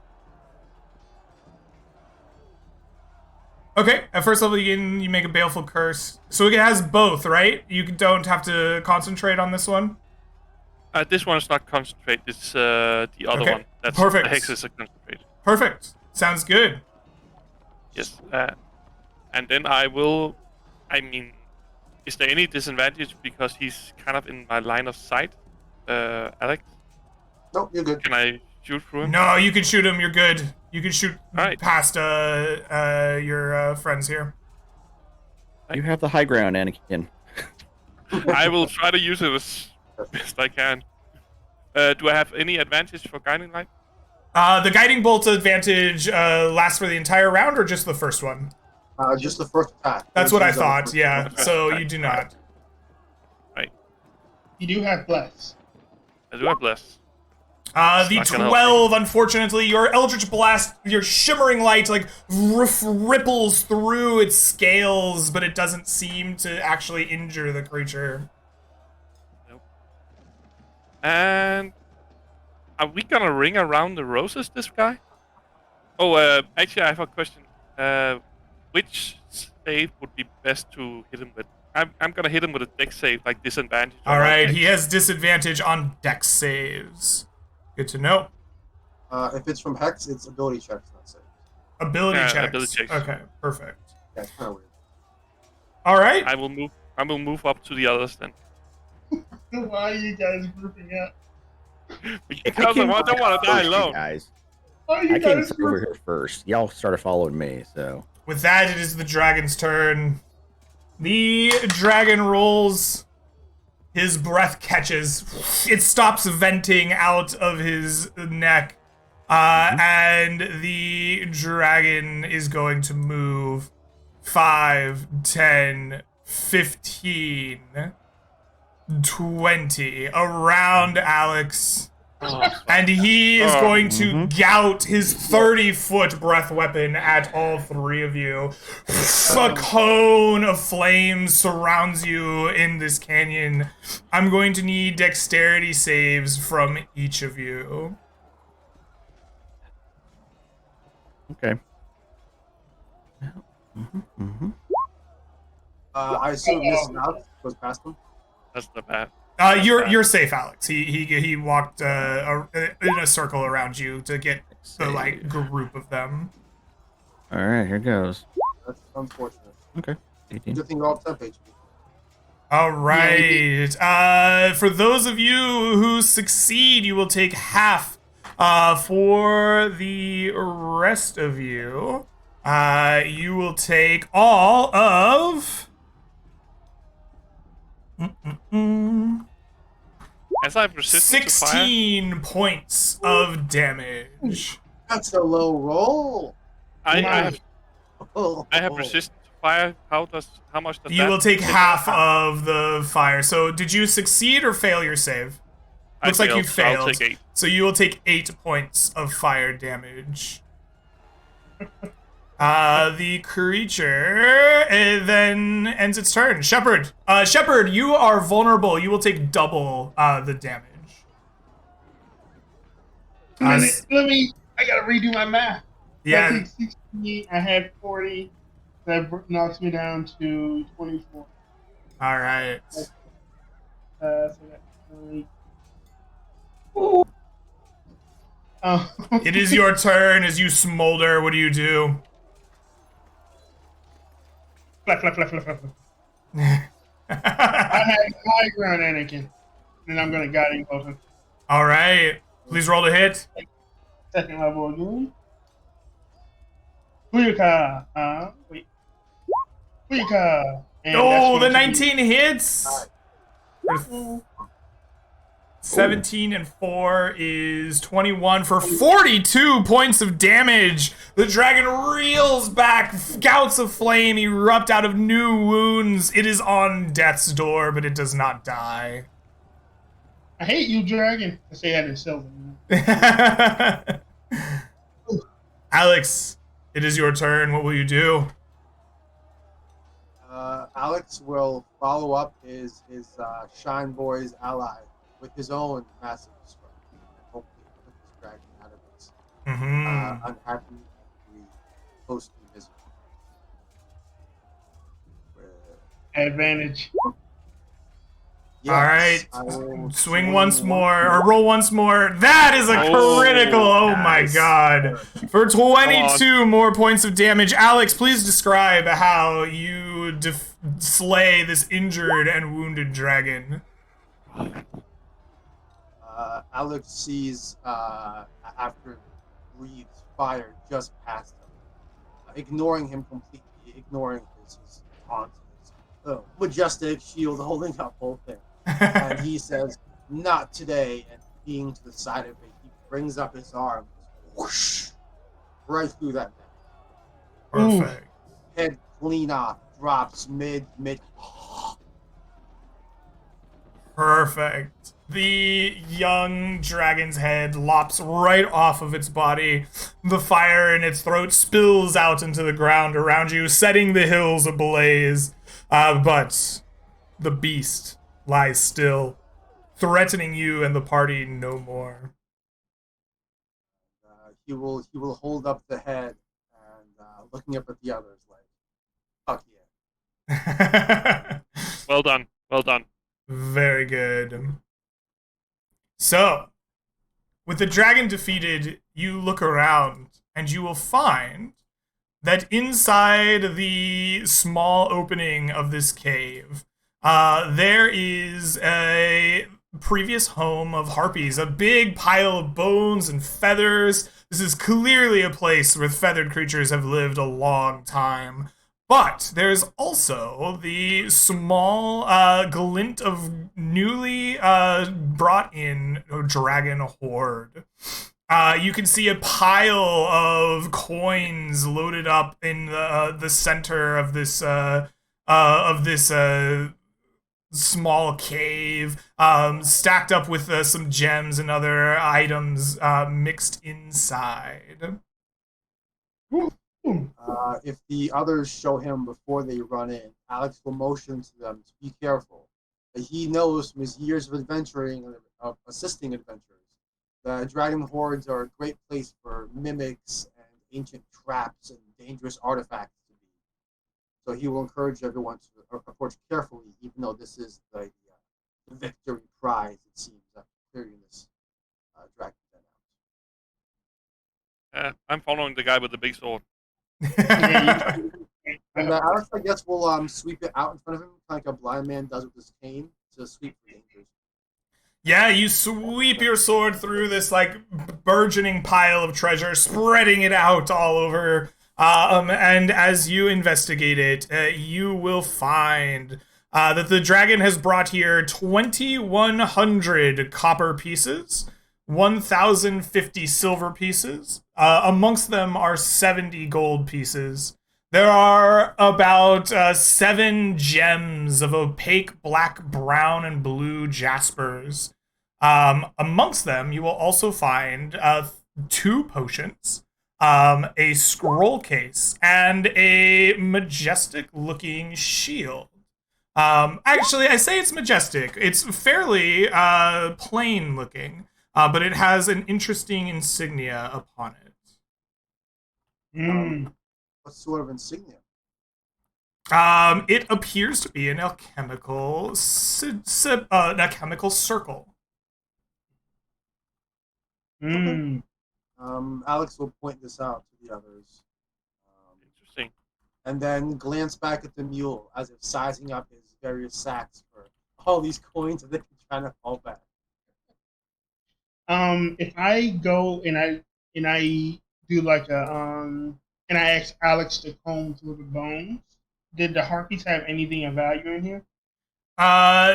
Okay, at first level you make a Baleful Curse. So it has both, right? You don't have to concentrate on this one? This one is not concentrate. It's the other Okay, one. That's perfect. The Hex is a concentrate. Perfect. Sounds good. Yes. And then I will... I mean, is there any disadvantage because he's kind of in my line of sight, Alex? Nope, you're good. Can I shoot through him? No, you can shoot him. You're good. You can shoot Alright. past your friends here. You have the high ground, Anakin. I will try to use it as best I can. Do I have any advantage for Guiding Light? The Guiding Bolt advantage lasts for the entire round or just the first one? Just the first attack. That's what I Use on the thought, first yeah. attack. So you do not. Right. You do have bless. I do have Bless. The not gonna help 12, unfortunately, your Eldritch Blast, your shimmering light, like, ripples through its scales, but it doesn't seem to actually injure the creature. Nope. And... Are we gonna ring around the roses, this guy? Oh, actually, I have a question. Which save would be best to hit him with? I'm gonna hit him with a dex save, like disadvantage. on my Alright, dex. he has disadvantage on dex saves. Good to know. If it's from Hex, it's ability checks, not saves. Ability Yeah, checks. ability checks. Okay, perfect. Yeah, it's kind of weird. Alright. I will move up to the others then. Why are you guys grouping up? Because I don't want to die First, you alone. guys. Why are you I came guys over grouping here first. Y'all started following me, so. With that, it is the dragon's turn. The dragon rolls. His breath catches. It stops venting out of his neck. And the dragon is going to move 5, 10, 15, 20 around Alex. And he is going to gout his 30-foot breath weapon at all 3 of you. A cone of flames surrounds you in this canyon. I'm going to need dexterity saves from each of you. Okay. I assume this Alex goes past him. That's not bad. You're safe, Alex. He walked in a circle around you to get the like group of them. All right, here goes. That's unfortunate. Okay. 18. Good thing you're all temp HP. All right. For those of you who succeed, you will take half. For the rest of you, you will take all of. As I'm resistant to fire, 16 points of damage. That's a low roll. I Nice. have resistance to fire. How much does You that will take take half off? of the fire. So, did you succeed or fail your save? Looks like you so I'll failed. take 8. So you will take 8 points of fire damage. The creature then ends its turn. Shepherd. Shepherd, you are vulnerable. You will take double the damage. Let me. I gotta redo my math. Yeah. I take 60. I had 40. That knocks me down to 24. All right. So that's like. Ooh. It is your turn as you smolder. What do you do? Flap, flap, flap, flap, flap. I had high ground, Anakin. And I'm gonna guiding bolt him. All right. Please roll to hit. Second level again. Booyaka. Wait. Booyaka. And Oh, the that's going to 19 hits. 17 and 4 is 21 for 42 points of damage. The dragon reels back. Gouts of flame erupt out of new wounds. It is on death's door, but it does not die. I hate you, dragon. I say that in silver. Alex, it is your turn. What will you do? Alex will follow up his Shine Boy's ally with his own massive destruction and hopefully put this dragon out of its unhappy and posty misery. Advantage. Yes, All I will right. Swing once more, or roll once more. That is a critical. Oh my god. For 22 more points of damage. Alex, please describe how you slay this injured and wounded dragon. Alex sees after breathes fire just past him, ignoring him completely, ignoring his taunt, his majestic shield holding up whole thing. And he says, "Not today." And being to the side of it, he brings up his arm, whoosh, right through that neck. Perfect. Head clean off, drops mid. Perfect. The young dragon's head lops right off of its body. The fire in its throat spills out into the ground around you, setting the hills ablaze. But the beast lies still, threatening you and the party no more. He will hold up the head and looking up at the others like, "Fuck yeah." Well done. Well done. Very good. So, with the dragon defeated, you look around and you will find that inside the small opening of this cave, there is a previous home of harpies, a big pile of bones and feathers. This is clearly a place where feathered creatures have lived a long time. But there's also the small glint of newly brought in dragon horde. You can see a pile of coins loaded up in the center of this small cave, stacked up with some gems and other items mixed inside. If the others show him before they run in, Alex will motion to them to be careful. He knows from his years of adventuring, of assisting adventurers, the dragon hordes are a great place for mimics and ancient traps and dangerous artifacts to be. So he will encourage everyone to approach carefully, even though this is the victory prize, it seems, after clearing this dragon den out. I'm following the guy with the big sword. And Alex, I guess, will sweep it out in front of him, like a blind man does with his cane to sweep for dangers. Yeah, you sweep your sword through this like burgeoning pile of treasure, spreading it out all over. And as you investigate it, you will find that the dragon has brought here 2,100 copper pieces, 1,050 silver pieces. Amongst them are 70 gold pieces. There are about 7 gems of opaque black, brown, and blue jaspers. Amongst them, you will also find 2 potions, a scroll case, and a majestic-looking shield. Actually, I say it's majestic. It's fairly plain-looking, but it has an interesting insignia upon it. What sort of insignia? It appears to be an alchemical circle. Alex will point this out to the others. Interesting. And then glance back at the mule as if sizing up his various sacks for all these coins that they can try to fall back. If I go and I do like a and I ask Alex to comb through the bones, did the harpies have anything of value in here?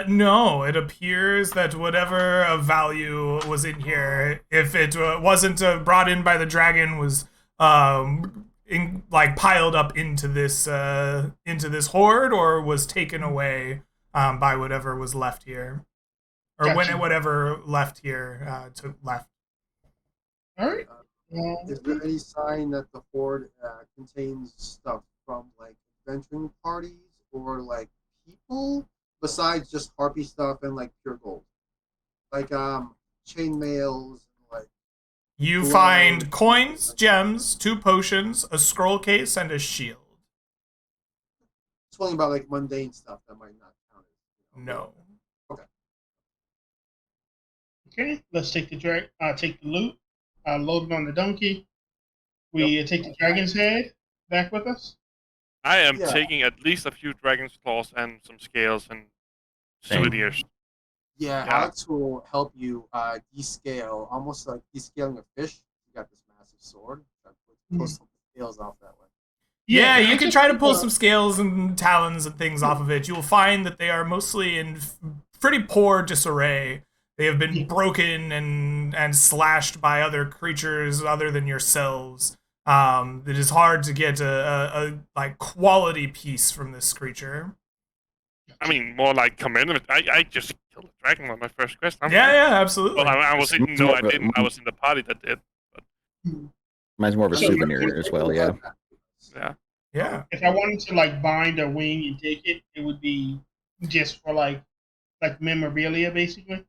No, it appears that whatever of value was in here, if it wasn't brought in by the dragon, was piled up into this hoard, or was taken away by whatever was left here, or Gotcha. whatever left here left. All right. Is there any sign that the hoard contains stuff from like adventuring parties or like people besides just harpy stuff and like pure gold, like chain mails and like You gloves? find coins, gems, 2 potions, a scroll case, and a shield. Talking about like mundane stuff that might not count. No. Okay. Let's take the loot, load it on the donkey. We take the dragon's head back with us. I am Yeah. taking at least a few dragon's claws and some scales and souvenirs. Yeah, Yeah. Alex will help you descale, almost like descaling a fish. You got this massive sword. Pull some scales off that way. Yeah, I you can just try to think, pull some scales and talons and things off of it. You will find that they are mostly in pretty poor disarray. They have been broken and slashed by other creatures other than yourselves. It is hard to get a like quality piece from this creature. I mean, more like commandment. I just killed a dragon on my first quest. Yeah, absolutely. Well, I was in. No, I didn't. I was in the party that did. Mine's more of a So- souvenir as well, yeah. Yeah. Yeah. If I wanted to like bind a wing and take it, it would be just for like memorabilia, basically.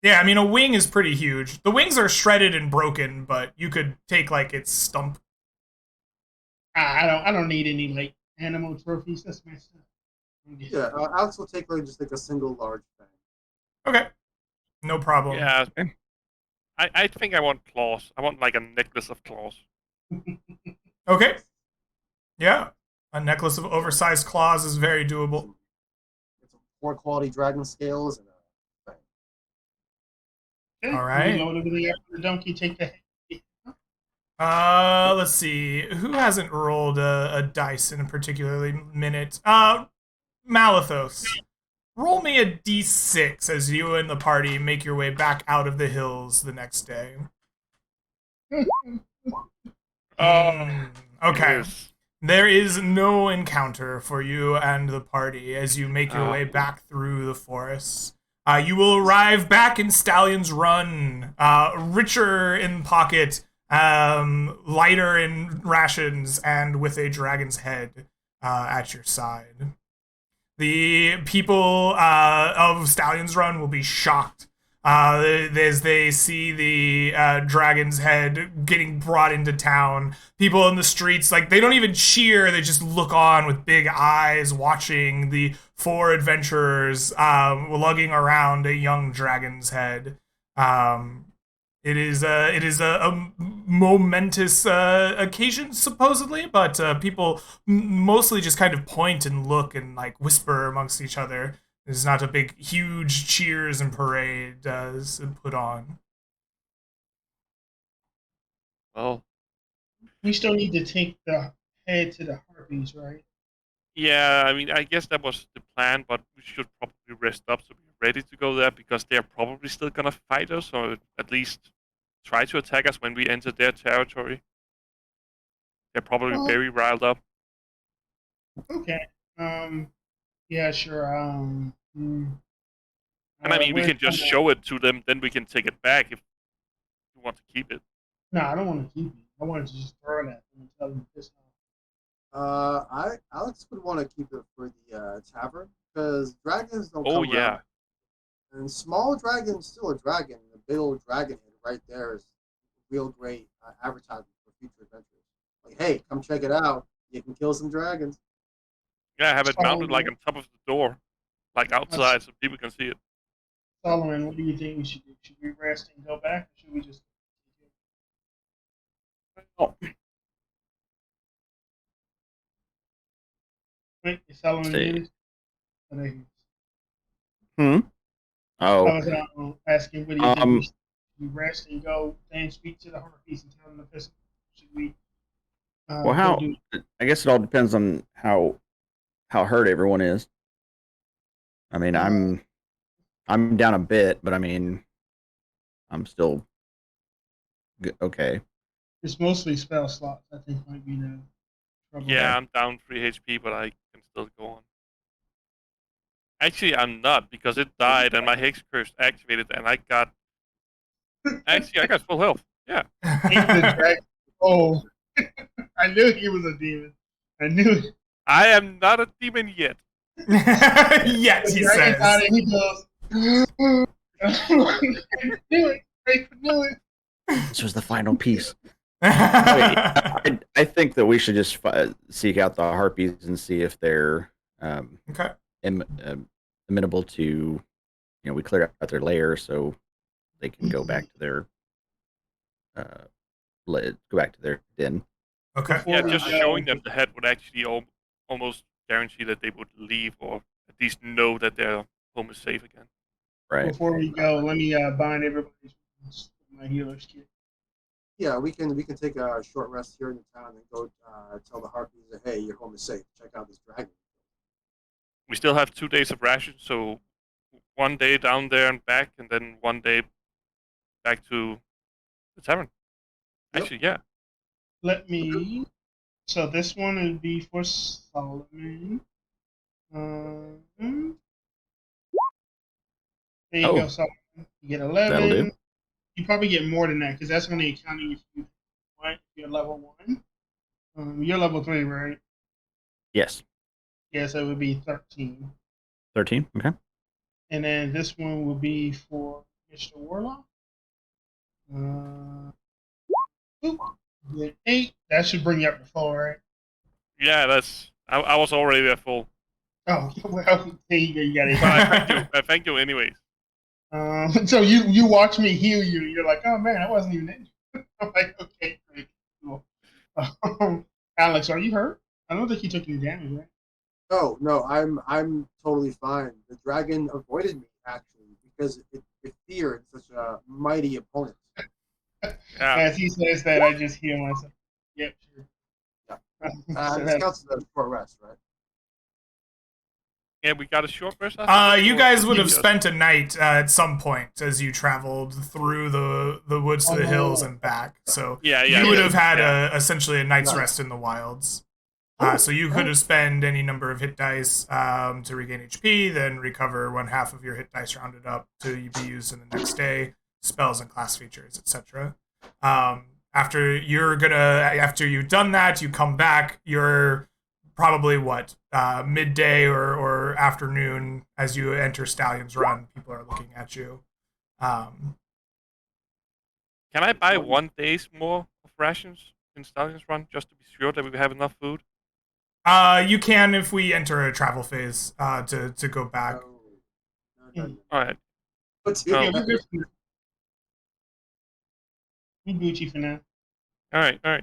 Yeah, I mean, a wing is pretty huge. The wings are shredded and broken, but you could take like its stump. I don't need any like animal trophies. That's messed up. Yeah, Alex will take like just like a single large thing. Okay. No problem. Yeah. I think I want claws. I want like a necklace of claws. Okay. Yeah. A necklace of oversized claws is very doable. Get some poor quality dragon scales and a thing. Okay, All right. we load everything after the donkey. Take the head. Let's see. Who hasn't rolled a dice in a particularly minute? Malithos. Roll me a d6 as you and the party make your way back out of the hills the next day. Okay. Yes. There is no encounter for you and the party as you make your way back through the forests. You will arrive back in Stallion's Run, richer in pocket, lighter in rations, and with a dragon's head at your side. The people of Stallion's Run will be shocked as they see the dragon's head getting brought into town. People in the streets, like, they don't even cheer, they just look on with big eyes watching the 4 adventurers lugging around a young dragon's head. it is a momentous occasion supposedly, but people mostly just kind of point and look and like whisper amongst each other. There's not a big, huge cheers and parade put on. Well, We still need to take the head to the Harpies, right? yeah, I mean, I guess that was the plan, but we should probably rest up so we're ready to go there because they're probably still gonna fight us, or at least try to attack us when we enter their territory. They're probably Well, very riled up. okay. Yeah, sure. And I mean, we We're can just gonna, show it to them, then we can take it back if you want to keep it. no, I don't want to keep it. I wanted to just throw it at them and tell them to piss Alex would want to keep it for the tavern because dragons don't Oh, come yeah. around. And small dragon's still a dragon. The big old dragon head right there is real great advertising for future adventures. Like, hey, come check it out. You can kill some dragons. Yeah, have it mounted like off. on top of the door, like outside, so people can see it. Solomon, what do you think we should do? Should we rest and go back, or should we just? Oh, Wait, is Solomon see. muted? Oh, there he is. Hmm. I Oh. was asking, what do you think? Um. Should we rest and go and speak to the Harpies and tell them to piss? Should we Well, go how? do? I guess it all depends on how hurt everyone is. I mean, Uh, I'm down a bit, but I mean, I'm still okay. it's mostly spell slots. I think might be the trouble. Yeah, I'm down 3 HP, but I can still go on. Actually, I'm not, because it died and my Hex Curse activated, and I got full health. Yeah. The dragon. Oh, I knew he was a demon. I knew it. I am not a demon yet. Yes, The he dragon out says. and he goes. I knew it. I knew it. This was the final piece. I think that we should just seek out the harpies and see if they're Okay. amenable to, we cleared out their lair, so they can go back to their den. Okay. Before Yeah, we just go- showing them the head would actually almost guarantee that they would leave, or at least know that their home is safe again. Right. Before we go, let me bind everybody's wounds with my healer's kit. Yeah, we can take a short rest here in the town and go tell the harpies that hey, your home is safe. Check out this dragon. We still have 2 days of rations, so 1 day down there and back, and then 1 day back to the tavern. Yep. Actually, yeah. Let me. So this one would be for Solomon. There you go, Solomon. You get 11. That'll do. You probably get more than that because that's only accounting if you're level 1. You're level 3, right? Yes. Yeah, so it would be 13. 13. Okay. And then this one will be for Mr. Warlock. With 8. That should bring you up to 4, right? Yeah, that's. I was already there full. Oh, well, there you go. You got But I thank it. you. I thank you anyways. So you watch me heal you. You're like, oh man, I wasn't even in. I'm like, okay, great, cool. Alex, are you hurt? I don't think you took any damage, right? No, I'm totally fine. The dragon avoided me actually because it feared such a mighty opponent. Yeah. As he says that, I just heal myself. Yep, sure. Yeah. This counts as a short rest, right? Yeah, we got a short rest. I think, You or guys would have continuous? spent a night at some point as you traveled through the woods to the hills and back. So Yeah, you would have had yeah. essentially a night's Right. rest in the wilds. Oh, So you could have spent any number of hit dice to regain HP, then recover 1/2 of your hit dice rounded up to be used in the next day, spells and class features, etc. After you've done that, you come back. You're probably midday or afternoon as you enter Stallion's Run. People are looking at you. Can I buy 1 day's more of rations in Stallion's Run just to be sure that we have enough food? You can if we enter a travel phase to go back. No. All right. But No. Yeah, we're good. We Gucci for now. All right, fine.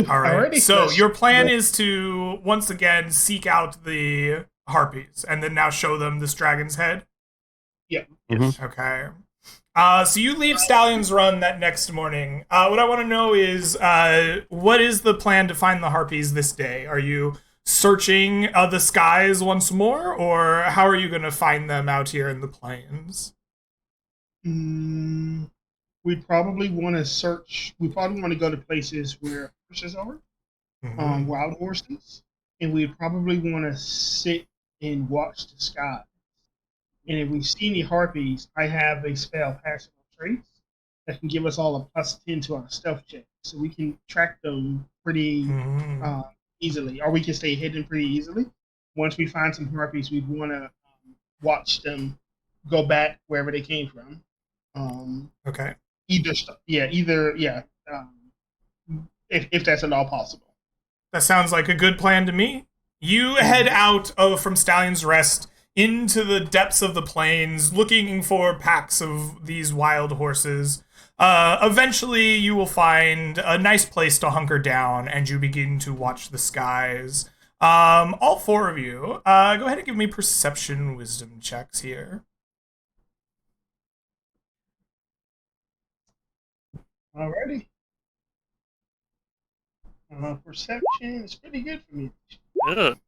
All right. Alrighty. So your plan let's- is to once again seek out the harpies and then now show them this dragon's head. Yeah. Yes. Okay. So you leave Stallion's Run that next morning. What I want to know is, what is the plan to find the harpies this day? Are you searching the skies once more, or how are you going to find them out here in the plains? We probably want to search. We probably want to go to places where horses are, wild horses, and we probably want to sit and watch the sky. And if we see any harpies, I have a spell, Passing on Traits, that can give us all a +10 to our stealth check, so we can track them pretty easily, or we can stay hidden pretty easily. Once we find some harpies, we'd want to watch them go back wherever they came from. Okay. If that's at all possible. That sounds like a good plan to me. You head out from Stallion's Rest into the depths of the plains, looking for packs of these wild horses. Eventually, you will find a nice place to hunker down, and you begin to watch the skies. All four of you, go ahead and give me perception wisdom checks here. Alrighty. Perception is pretty good for me. Good.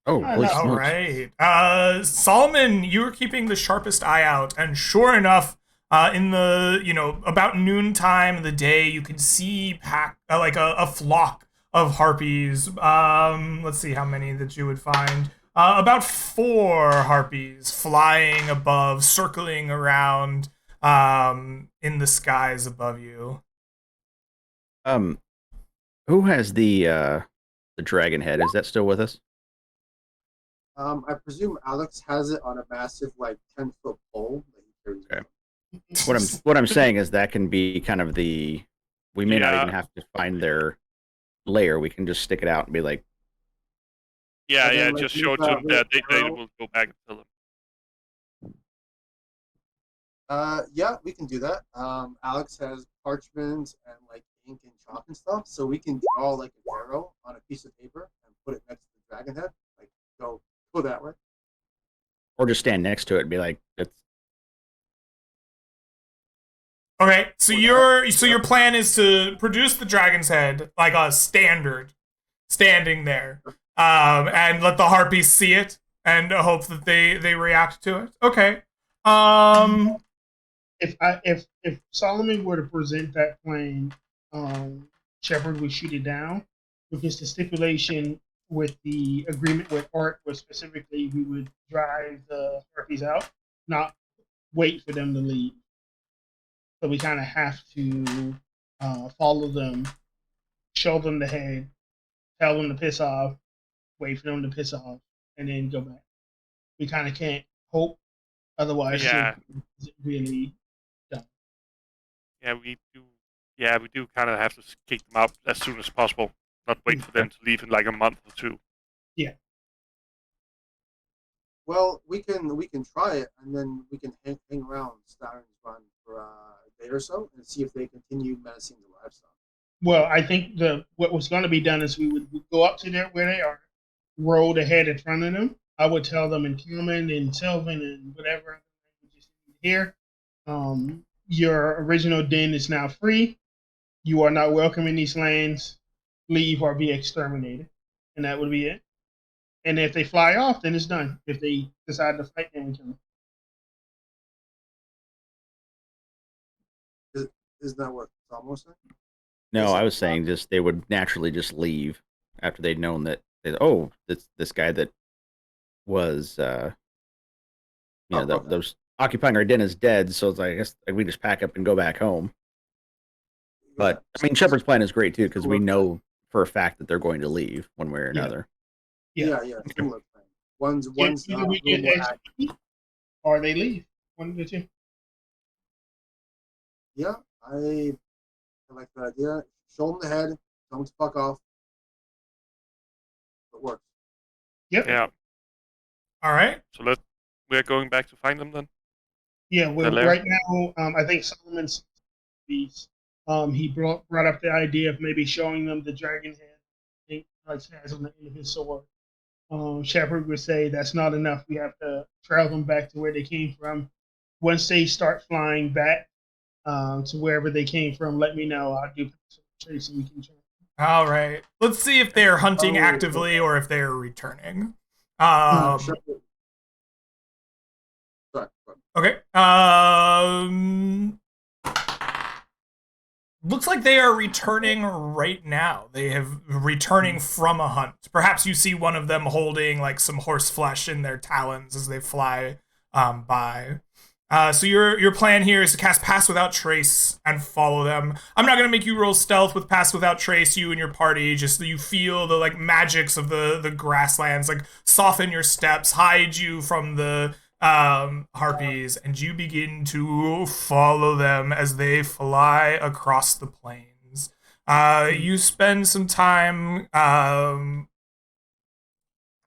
Oh, holy All smokes. right. Solomon, you were keeping the sharpest eye out, and sure enough, in the, about noontime of the day, you could see a flock of harpies. Let's see how many that you would find. About 4 harpies flying above, circling around in the skies above you. Who has the dragon head? Is that still with us? I presume Alex has it on a massive, 10-foot pole that he carries. Okay. What I'm saying is that can be kind of we may not even have to find their lair. We can just stick it out and be like, just show it to them that they will go back and tell them. Yeah, we can do that. Alex has parchment and ink and chalk and stuff, so we can draw an arrow on a piece of paper and put it next to the dragon head. Go that way. or just stand next to it and be like, it's Okay, so your plan is to produce the dragon's head like a standard, standing there, and let the harpies see it and hope that they react to it. Okay. If Solomon were to present that plan, Shepard would shoot it down, because the stipulation with the agreement with Art was specifically we would drive the harpies out, not wait for them to leave. So we kind of have to follow them, show them the head, tell them to piss off, wait for them to piss off, and then go back. We kind of can't hope, otherwise it's really done. Yeah, we do. Yeah, we do kind of have to kick them out as soon as possible. Not wait for them to leave in a month or 2. Yeah. Well, we can try it, and then we can hang around Stallion's Run for a day or so and see if they continue menacing the livestock. Well, I think what was going to be done is we would go up to where they are, roll the head in front of them. I would tell them in Common and Sylvan and whatever here, your original den is now free. You are not welcome in these lands. Leave or be exterminated, and that would be it. And if they fly off, then it's done. If they decide to fight, then we kill them. Isn't that what Salmo said? no. I was saying just they would naturally just leave after they'd known that. This guy that was that was occupying our den is dead. So it's I guess we just pack up and go back home. But I mean, Shepard's plan is great too because we know for a fact that they're going to leave one way or another. Yeah. Similar plan. One's Either we get XP or they leave. One of the two. Yeah, I like that idea. Show them the head. Tell them to fuck off. It works. Yep. Yeah. All right. So we're going back to find them then. Yeah, well, Hello. right now, I think Solomon's piece. He brought up the idea of maybe showing them the dragon head, like has on the end of his sword. Shepard would say that's not enough. We have to travel them back to where they came from. Once they start flying back to wherever they came from, let me know. I'll do some trace and we can try. All right. Let's see if they're hunting Oh, actively or if they're returning. Sure. Sorry. Okay. Looks like they are returning right now. They have returning from a hunt. Perhaps you see one of them holding like some horse flesh in their talons as they fly by. So your plan here is to cast Pass Without Trace and follow them. I'm not gonna make you roll stealth with Pass Without Trace. You and your party just you feel the like magics of the grasslands like soften your steps, hide you from the harpies, and you begin to follow them as they fly across the plains. You spend some time.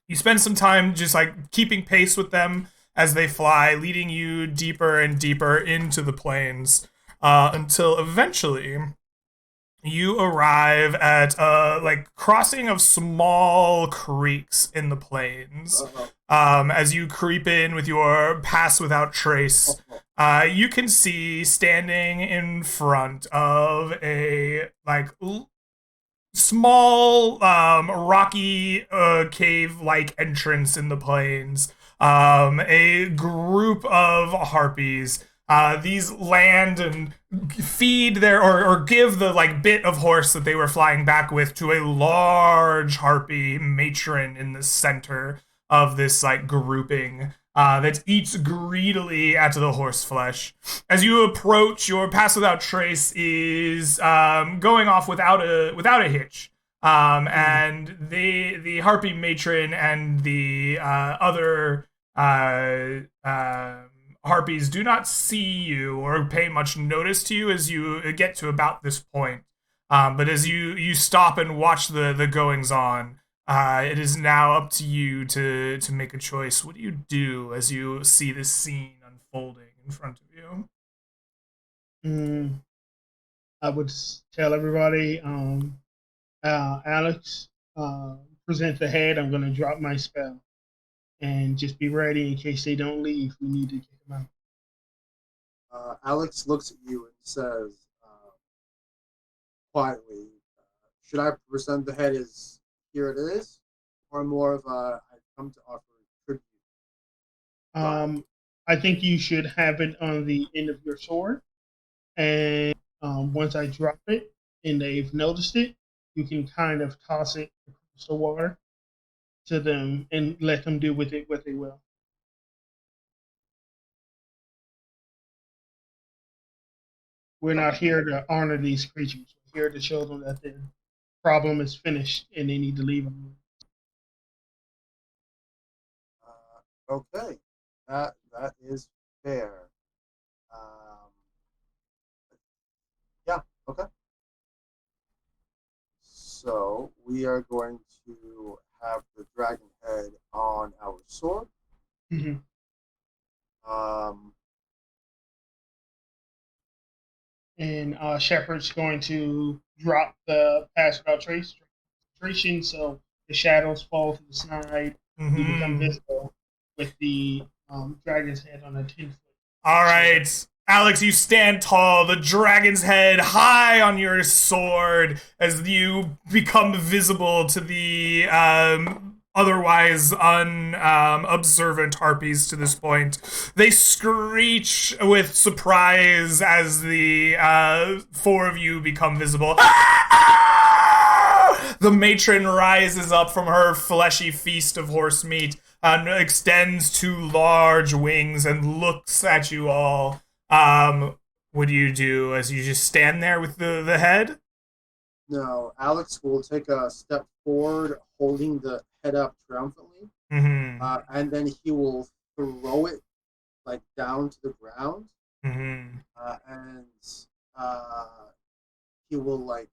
You spend some time just like keeping pace with them as they fly, leading you deeper and deeper into the plains until eventually you arrive at a like crossing of small creeks in the plains. As you creep in with your Pass Without Trace, you can see standing in front of a like small rocky cave-like entrance in the plains. A group of harpies. These land and feed their or give the like bit of horse that they were flying back with to a large harpy matron in the center of this like grouping that eats greedily at the horse flesh. As you approach, your Pass Without Trace is going off without a hitch. And the harpy matron and the other harpies do not see you or pay much notice to you as you get to about this point. But as you stop and watch the goings on, it is now up to you to make a choice. What do you do as you see this scene unfolding in front of you? I would tell everybody, Alex, present the head. I'm going to drop my spell. And just be ready in case they don't leave. We need to get them out. Alex looks at you and says quietly, should I present the head as here it is, or more of a I come to offer tribute? I think you should have it on the end of your sword, and once I drop it and they've noticed it, you can kind of toss it across the water to them and let them do with it what they will. We're not here to honor these creatures. We're here to show them that their problem is finished and they need to leave them. Okay, that is fair. Yeah, okay. So we are going to have the dragon head on our sword. Mm-hmm. And Shepard's going to drop the Pass Without Trace concentration, so the shadows fall to the side. Mm-hmm. You become visible with the dragon's head on a 10-foot. All right. Sword. Alex, you stand tall, the dragon's head high on your sword as you become visible to the otherwise unobservant harpies to this point. They screech with surprise as the four of you become visible. The matron rises up from her fleshy feast of horse meat and extends two large wings and looks at you all. What do you do as you just stand there with the head? No, Alex will take a step forward, holding the head up triumphantly, and then he will throw it like down to the ground, and he will like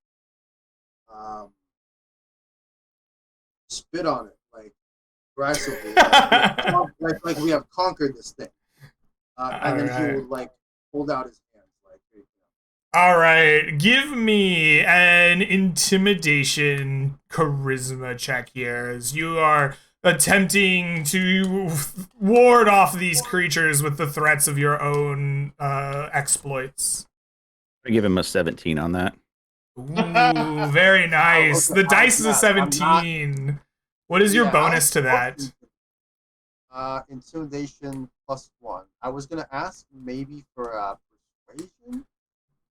spit on it like aggressively, like we have conquered this thing. And then he would like hold out his hands, like. All right, give me an intimidation charisma check here, as you are attempting to ward off these creatures with the threats of your own exploits. I give him a 17 on that. Ooh, very nice. Okay, The dice is a I'm 17. What is your bonus to that? Intimidation +1. I was gonna ask maybe for persuasion.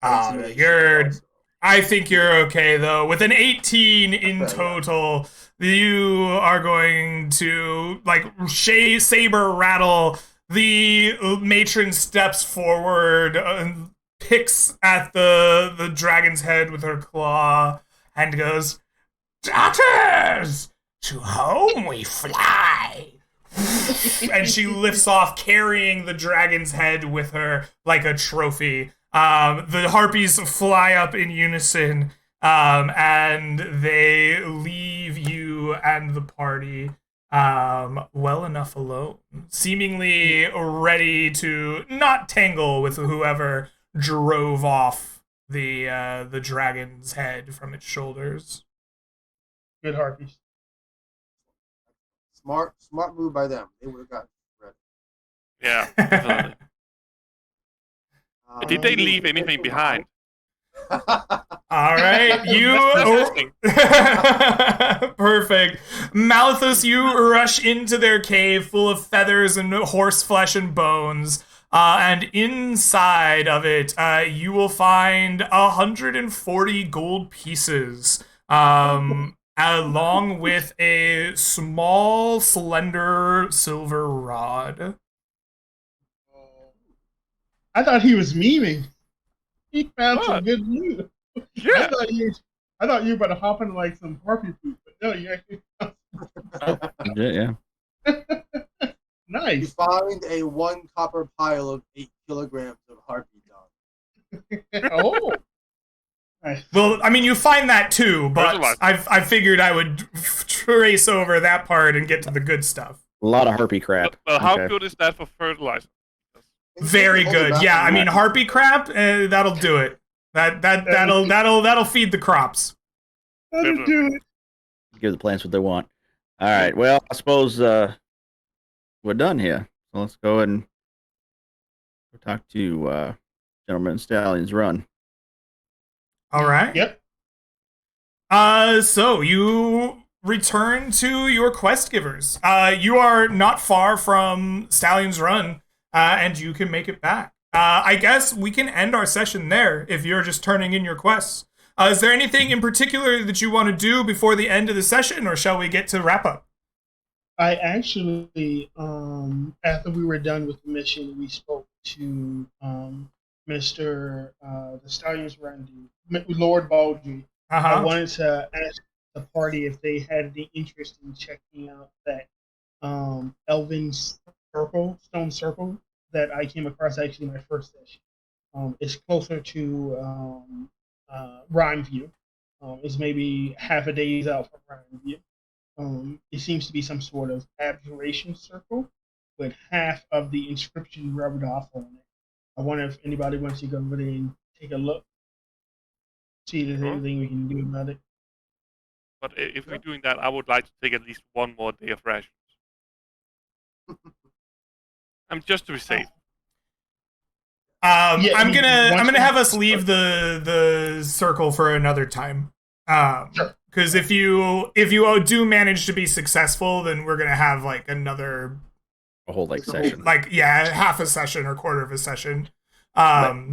I think you're okay though. With an 18 in total, you are going to like saber rattle. The matron steps forward, picks at the dragon's head with her claw, and goes, "Daughters, to whom we fly." And she lifts off, carrying the dragon's head with her like a trophy. The harpies fly up in unison, and they leave you and the party well enough alone, seemingly ready to not tangle with whoever drove off the dragon's head from its shoulders. Good harpies. Smart move by them. They would have gotten ready. Yeah, definitely. Did they leave anything behind? All right, you perfect. Malthus, you rush into their cave full of feathers and horse flesh and bones. And inside of it, you will find 140 gold pieces, along with a small, slender silver rod. I thought he was memeing. He found some good loot. Yeah. I thought you were about to hop into like some harpy poop, but no, you actually Yeah. Nice. You find a 1 copper pile of 8 kilograms of harpy dung. Oh. Nice. Well, I mean, you find that too, but I figured I would trace over that part and get to the good stuff. A lot of harpy crap. Well, how good is that for fertilizer? Very good. Yeah, I mean, harpy crap, that'll do it. That'll feed the crops. That'll do it. Give the plants what they want. All right. Well, I suppose we're done here. So let's go ahead and talk to Gentleman Stallion's Run. All right. Yep. So you return to your quest givers. You are not far from Stallion's Run, and you can make it back. I guess we can end our session there if you're just turning in your quests. Is there anything in particular that you want to do before the end of the session, or shall we get to wrap up? I actually, after we were done with the mission, we spoke to Mr. The Stallion's Run dude, Lord Baldry. I wanted to ask the party if they had any interest in checking out that Elven Stone Circle that I came across actually in my first session. It's closer to Rhymeview. It's maybe half a day's out from Rhymeview. It seems to be some sort of abjuration circle with half of the inscription rubbed off on it. I wonder if anybody wants to go over there and take a look, see if there's anything we can do about it. But if we're doing that, I would like to take at least one more day of rations. I'm just to be safe. I'm gonna have us leave the circle for another time. Because if you do manage to be successcse, then we're gonna have like a whole session, half a session or quarter of a session. I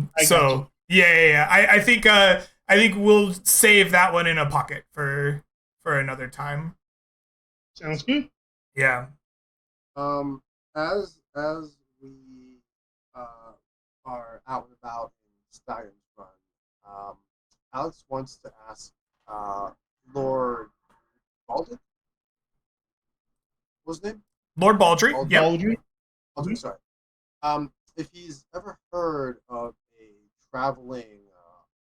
think we'll save that one in a pocket for another time. Sounds good. Yeah. As we are out and about in Stallion's Run, Alex wants to ask Lord Baldry. What's his name? Lord Baldry. Yeah. Baldry, sorry. If he's ever heard of a traveling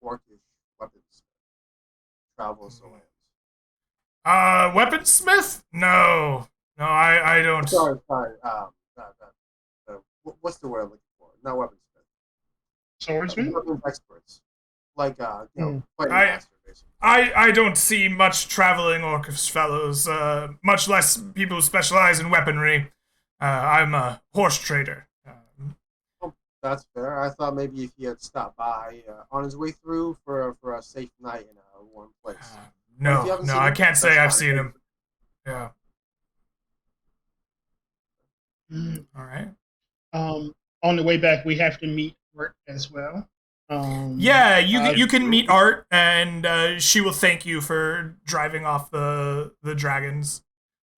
orcish weaponsmith, travels the lands. Weaponsmith? No, I don't. Sorry. What's the word I'm looking not weaponsmith. Swordsman? Weapons experts, like Hmm. fighting I- master, basically. I don't see much traveling orcish fellows, much less people who specialize in weaponry. I'm a horse trader. That's fair. I thought maybe if he had stopped by on his way through for a safe night in a warm place. But if you No, haven't no, seen I him, can't say that's I've fine. seen him. Yeah. Mm. All right. On the way back, we have to meet Art as well. Yeah, you uh, you can meet Art, and she will thank you for driving off the dragons,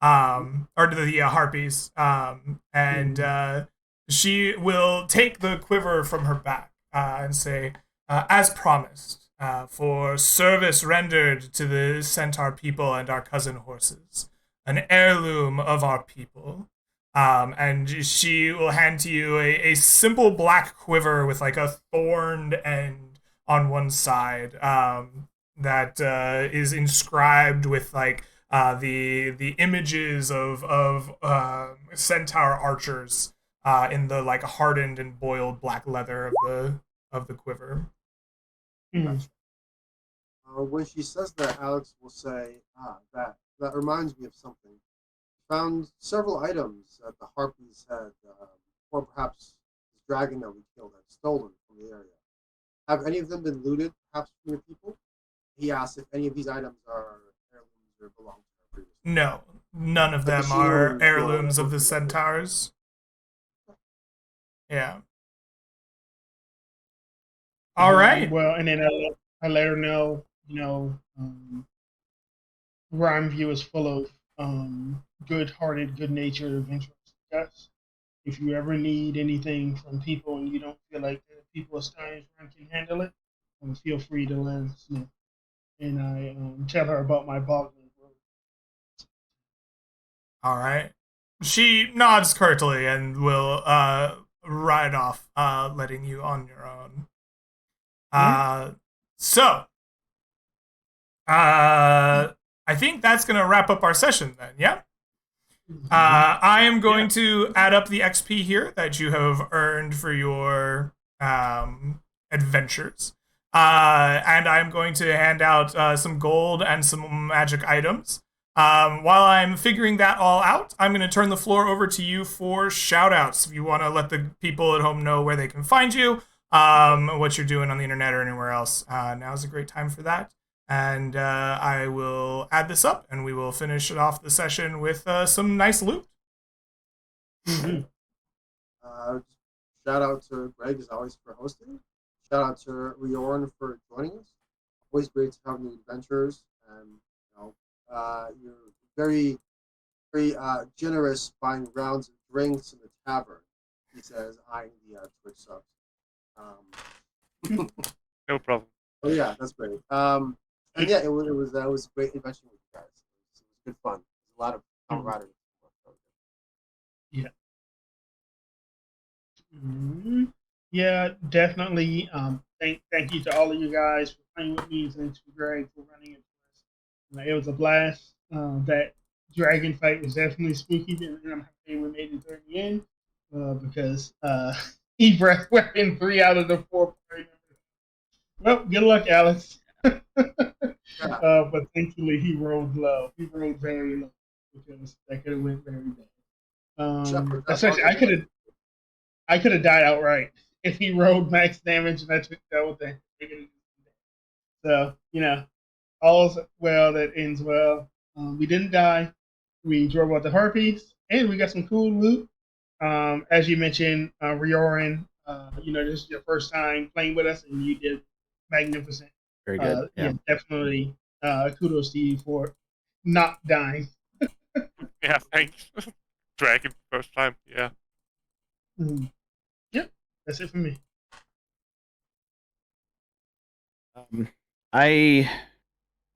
or the harpies, and she will take the quiver from her back and say, as promised, for service rendered to the centaur people and our cousin horses, an heirloom of our people. And she will hand to you a simple black quiver with like a thorned end on one side, that is inscribed with like the images of centaur archers in the like hardened and boiled black leather of the quiver. mm. When she says that, Alex will say, that reminds me of something. Found several items that the Harpies had, or perhaps this dragon that we killed had stolen from the area. Have any of them been looted, perhaps from your people? He asks if any of these items are heirlooms or belong to our previous. No, none of them are heirlooms of the centaurs. Yeah. All right. Well, and then I let her know, Rhymeview is full of good-hearted, good-natured adventurers like us. If you ever need anything from people and you don't feel like the people of Stein's Run can handle it, feel free to let us know. And I tell her about my boggling road. All right. She nods curtly and will ride off, letting you on your own. So, I think that's going to wrap up our session then, yeah? I am going to add up the XP here that you have earned for your adventures. And I'm going to hand out some gold and some magic items. While I'm figuring that all out, I'm going to turn the floor over to you for shoutouts. If you want to let the people at home know where they can find you, what you're doing on the internet or anywhere else, now's a great time for that. And I will add this up, and we will finish it off the session with some nice loot. Mm-hmm. Shout out to Greg, as always, for hosting. Shout out to Riorn for joining us. Always great to have new adventures, and you're very, very generous buying rounds of drinks in the tavern. He says, eyeing the Twitch subs. No problem. Oh yeah, that's great. And yeah, it was a great adventure with you guys. It was good fun. There's a lot of camaraderie. Yeah. Mm-hmm. Yeah, definitely. Thank you to all of you guys for playing with me and to Greg for running it for us. It was a blast. That dragon fight was definitely spooky, and I'm happy we made it there in the end because he breath weapon 3 out of the 4 party members. Well, good luck, Alex. But thankfully he rolled low. He rolled very low because that could have went very bad. Especially I could have died outright if he rolled max damage and I took double damage. So all's well that ends well. We didn't die. We drove out the harpies and we got some cool loot. As you mentioned, Riorin, this is your first time playing with us and you did magnificent. Very good. Yeah, definitely. Kudos to you for not dying. Yeah, thanks. Dragon, first time, yeah. Yep, that's it for me. I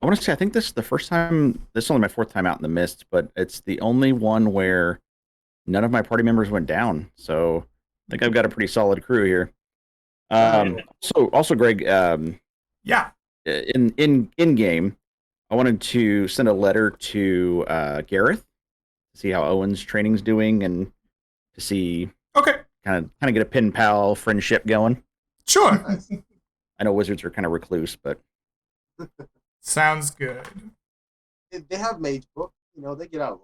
want to say I think this is the first time. This is only my 4th time out in the mist, but it's the only one where none of my party members went down. So I think I've got a pretty solid crew here. So also, Greg. Yeah. In game, I wanted to send a letter to Gareth to see how Owen's training's doing and to see Okay. kind of get a pen pal friendship going. Sure. Nice. I know wizards are kind of recluse, but Sounds good. They have mage book. They get out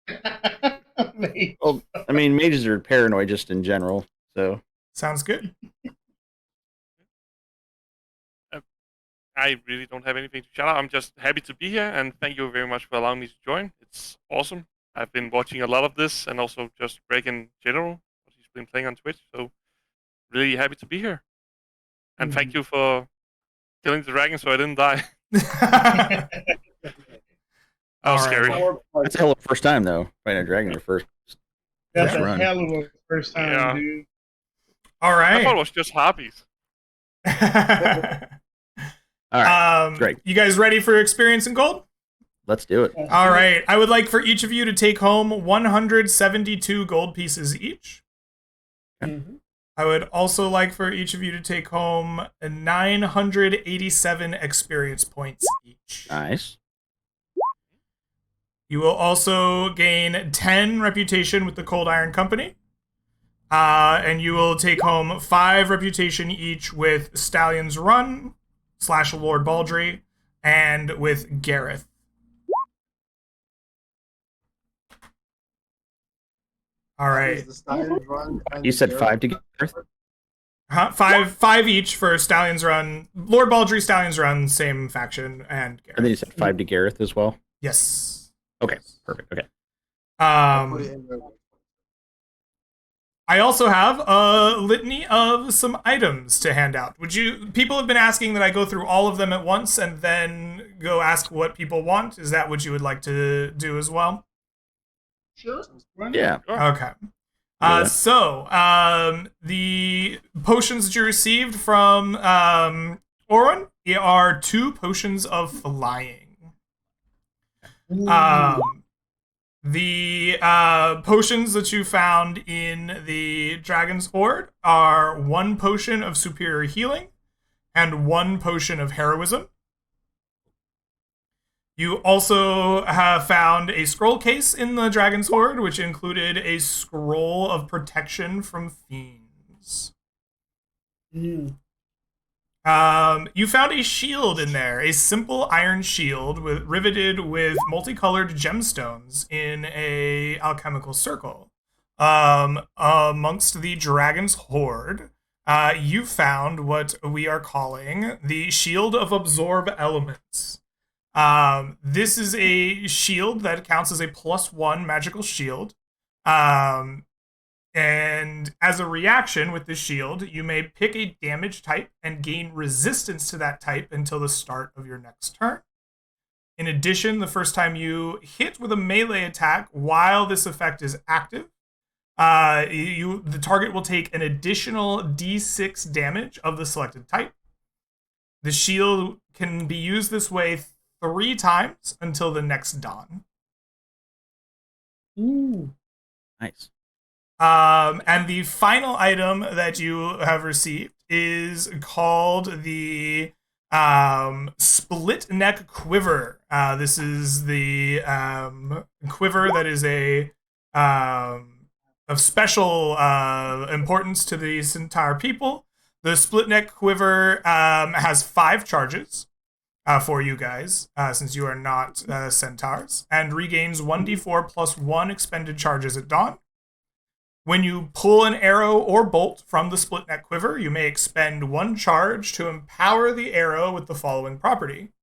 a little bit. well, I mean, mages are paranoid just in general. So Sounds good. I really don't have anything to shout out. I'm just happy to be here, and thank you very much for allowing me to join. It's awesome. I've been watching a lot of this, and also just Greg in general, what he's been playing on Twitch. So really happy to be here. And thank you for killing the dragon so I didn't die. That was All right, scary. well, that's a hell of a first time, though. Fighting a dragon your first. That's Yeah. a Run. hell of a first time, Yeah. dude. All I thought it right. was just harpies. All right, great. You guys ready for experience in gold? Let's do it. All right. I would like for each of you to take home 172 gold pieces each. Mhm. I would also like for each of you to take home 987 experience points each. Nice. You will also gain 10 reputation with the Cold Iron Company. And you will take home 5 reputation each with Stallion's Run / Lord Baldry and with Gareth. All right. Is the Stallion's Run and You said Gareth- 5 to Gareth? Five each for Stallion's Run. Lord Baldry, Stallion's Run, same faction, and Gareth. And then you said 5 to Gareth as well? Yes. Okay, perfect. Okay. I'll put it in there. I also have a litany of some items to hand out. People have been asking that I go through all of them at once and then go ask what people want. Is that what you would like to do as well? Sure. Run. Yeah. Okay. Yeah. So, the potions that you received from Oron are 2 potions of flying. The potions that you found in the Dragon's Hoard are 1 potion of superior healing and 1 potion of heroism. You also have found a scroll case in the Dragon's Hoard, which included a scroll of protection from fiends. Mm. You found a shield in there, a simple iron shield riveted with multicolored gemstones in a alchemical circle. Amongst the Dragon's Hoard, you found what we are calling the Shield of Absorb Elements. This is a shield that counts as a +1 magical shield. And as a reaction with the shield, you may pick a damage type and gain resistance to that type until the start of your next turn. In addition, the first time you hit with a melee attack while this effect is active, the target will take an additional d6 damage of the selected type. The shield can be used this way 3 times until the next dawn. Ooh. Nice. And the final item that you have received is called the Split Neck Quiver. This is the quiver that is of special importance to the Centaur people. The Split Neck Quiver has 5 charges for you guys, since you are not Centaurs, and regains 1d4 + 1 expended charges at dawn. When you pull an arrow or bolt from the Split Neck Quiver, you may expend 1 charge to empower the arrow with the following property.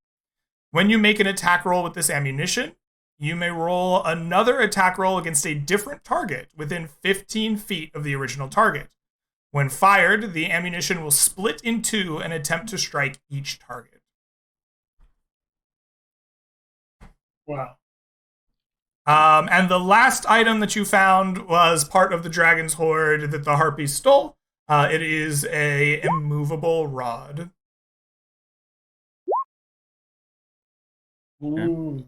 When you make an attack roll with this ammunition, you may roll another attack roll against a different target within 15 feet of the original target. When fired, the ammunition will split in 2 and attempt to strike each target. Wow. And the last item that you found was part of the Dragon's Hoard that the Harpy stole. It is a immovable rod. Ooh.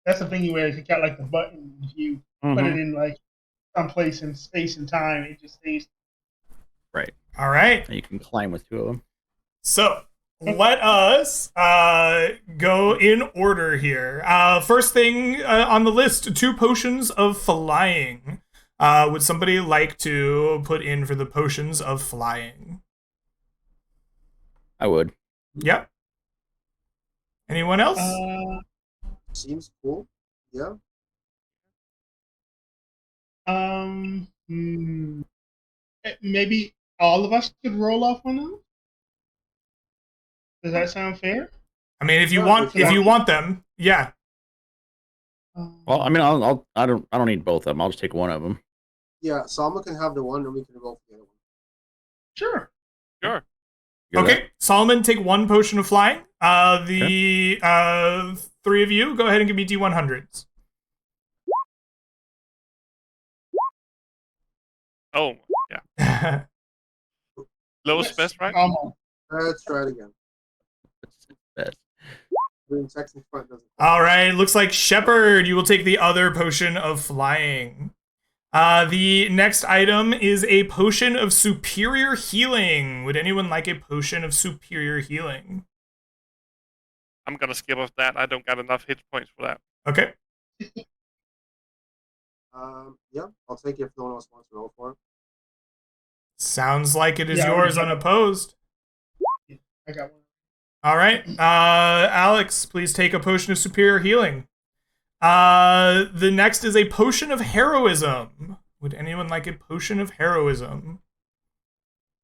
That's the thing where if you got like the button, if you put it in like someplace in space and time, it just stays. Right. All right. And you can climb with 2 of them. So let us go in order here. First thing on the list, 2 potions of flying. Would somebody like to put in for the potions of flying? I would. Yep. Anyone else? Seems cool. Yeah. Maybe all of us could roll off on them. Does that sound fair? I mean, if you Yeah, want, if you if you want- want them, yeah. Well, I mean, I don't need both of them. I'll just take one of them. Yeah, Salma can have the one, and we can roll for the other one. Sure. Sure. You got Okay, Solomon, take one potion of flying. The three of you, go ahead and give me D100s. Oh, yeah. Lowest best, right? Let's try it again. that? Doing text in front doesn't. All right, looks like Shepard, you will take the other potion of flying. The next item is a potion of superior healing. Would anyone like a potion of superior healing? I'm gonna skip off that. I don't got enough hit points for that. Okay. Yeah, I'll take it if no one else wants to roll for it. Sounds like it is Yeah, I yours already got it. unopposed. I got one. All right. Alex, please take a potion of superior healing. The next is a potion of heroism. Would anyone like a potion of heroism?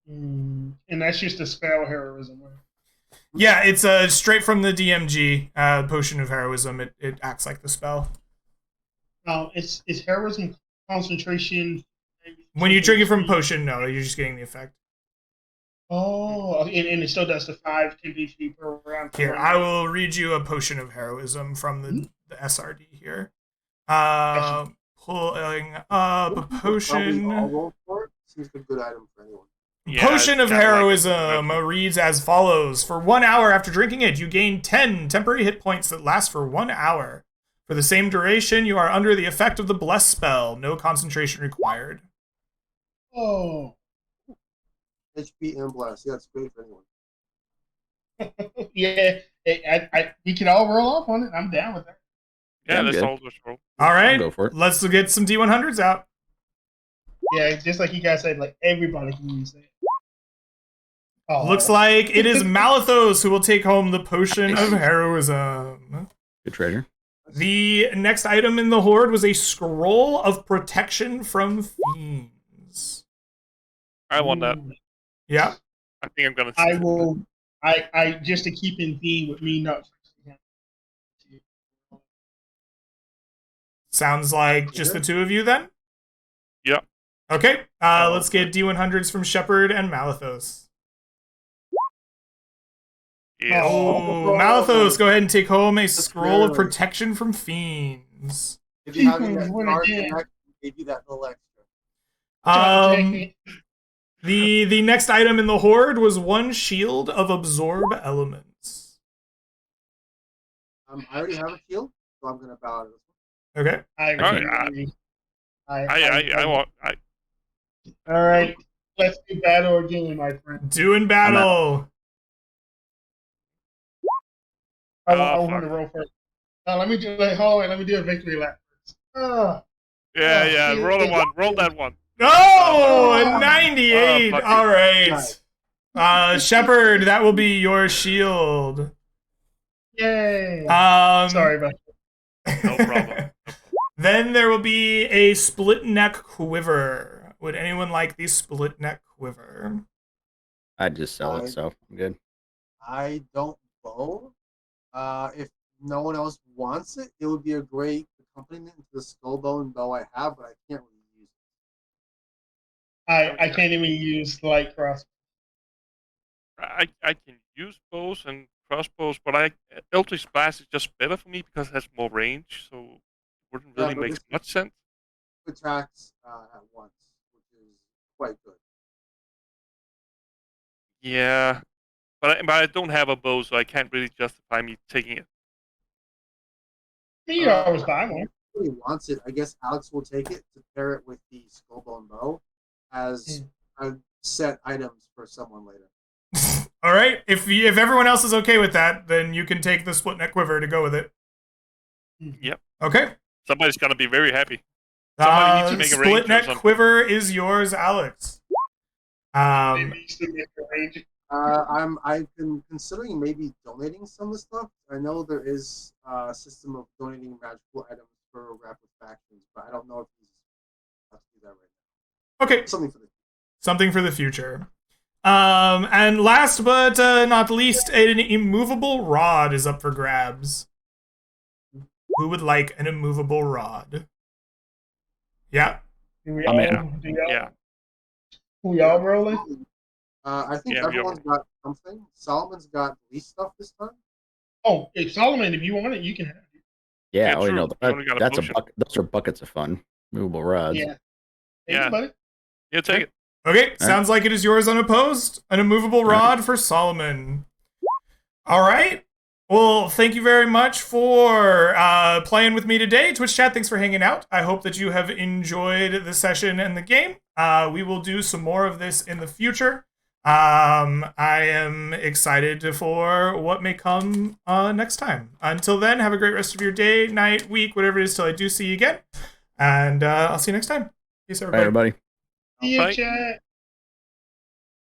And that's just a spell heroism. Right? Yeah, it's straight from the DMG potion of heroism. It acts like the spell. It's heroism concentration. When you drink it from potion, no, you're just getting the effect. Oh, and it still does the 5 10 HP per round. Here, I will read you a potion of heroism from the SRD here. Pulling up a Probably all potion. roll for it. Seems like a good item for anyone. Yeah, Potion of it's kinda like- heroism reads as follows. For 1 hour after drinking it, you gain 10 temporary hit points that last for 1 hour. For the same duration, you are under the effect of the bless spell. No concentration required. Oh, HP and blast. Yeah, it's great for anyone. yeah. We can all roll off on it. I'm down with that. Yeah, I'm that's good. all just roll. All right, go for it. let's get some D100s out. Yeah, just like you guys said, like everybody can use that. Oh. Looks like it is Malithos who will take home the potion of heroism. Good treasure. The next item in the horde was a scroll of protection from fiends. I want that. Yeah. I think I'm gonna. I will. I just to keep in theme with me not. Sounds like just the two of you then? Yeah. Okay, let's get D100s from Shepard and Malithos. Yes. Oh, Malithos, go ahead and take home a scroll of very- protection from fiends. If you have that What card, again? then I can give you that little extra. The next item in the horde was one shield of absorb elements. I already have a shield, so I'm gonna bow out of this one. Okay. I I want. All right, let's do battle again, my friend. Doing battle. I Oh, want to fuck. roll first. Let me do. Hold on, let me do a victory lap first. Yeah, Oh, yeah. shit. Roll the one. Roll that one. Oh, a 98. Oh, fuck All it. right. Shepard, that will be your shield. Yay! Um, Sorry about that. No problem. Then there will be a split neck quiver. Would anyone like the split neck quiver? I'd just sell it, so I'm good. I don't bow. If no one else wants it, it would be a great accompaniment to the skullbone bow I have, but I can't really use it. I can't even use light cross. I can use bows and crossbows, but Eldritch Blast is just better for me because it has more range, so it wouldn't Yeah, really but make this- much sense. Attacks at once, which is quite good. Yeah, but I don't have a bow, so I can't really justify me taking it. You always buy one. If he wants it, I guess Alex will take it to pair it with the skullbone bow as a set items for someone later. All right. If everyone else is okay with that, then you can take the split neck quiver to go with it. Yep. Okay. Somebody's gonna be very happy. Somebody needs to make a range Split or neck something. quiver is yours, Alex. Maybe still make a range. I've been considering maybe donating some of the stuff. I know there is a system of donating magical items for rapid factions, but I don't know if he's about to do that right Okay, now. something for the future. And last but not least, an immovable rod is up for grabs. Who would like an immovable rod? Yeah. Do we I'm all? in. Do y'all? Yeah. Who y'all rolling? I think Yeah, everyone's got something. Solomon's got least stuff this time. Oh, hey, Solomon, if you want it, you can have it. Yeah, Yeah, oh, you know, true. You only got a that's potion. those are buckets of fun. Movable rods. Yeah. Yeah. Hey, buddy. Yeah, take it. Okay, sounds like it is yours unopposed. An immovable rod for Solomon. All right. Well, thank you very much for playing with me today. Twitch chat, thanks for hanging out. I hope that you have enjoyed the session and the game. We will do some more of this in the future. I am excited for what may come next time. Until then, have a great rest of your day, night, week, whatever it is, till I do see you again. And I'll see you next time. Peace, Bye, everybody. everybody. See you, Bye. chat.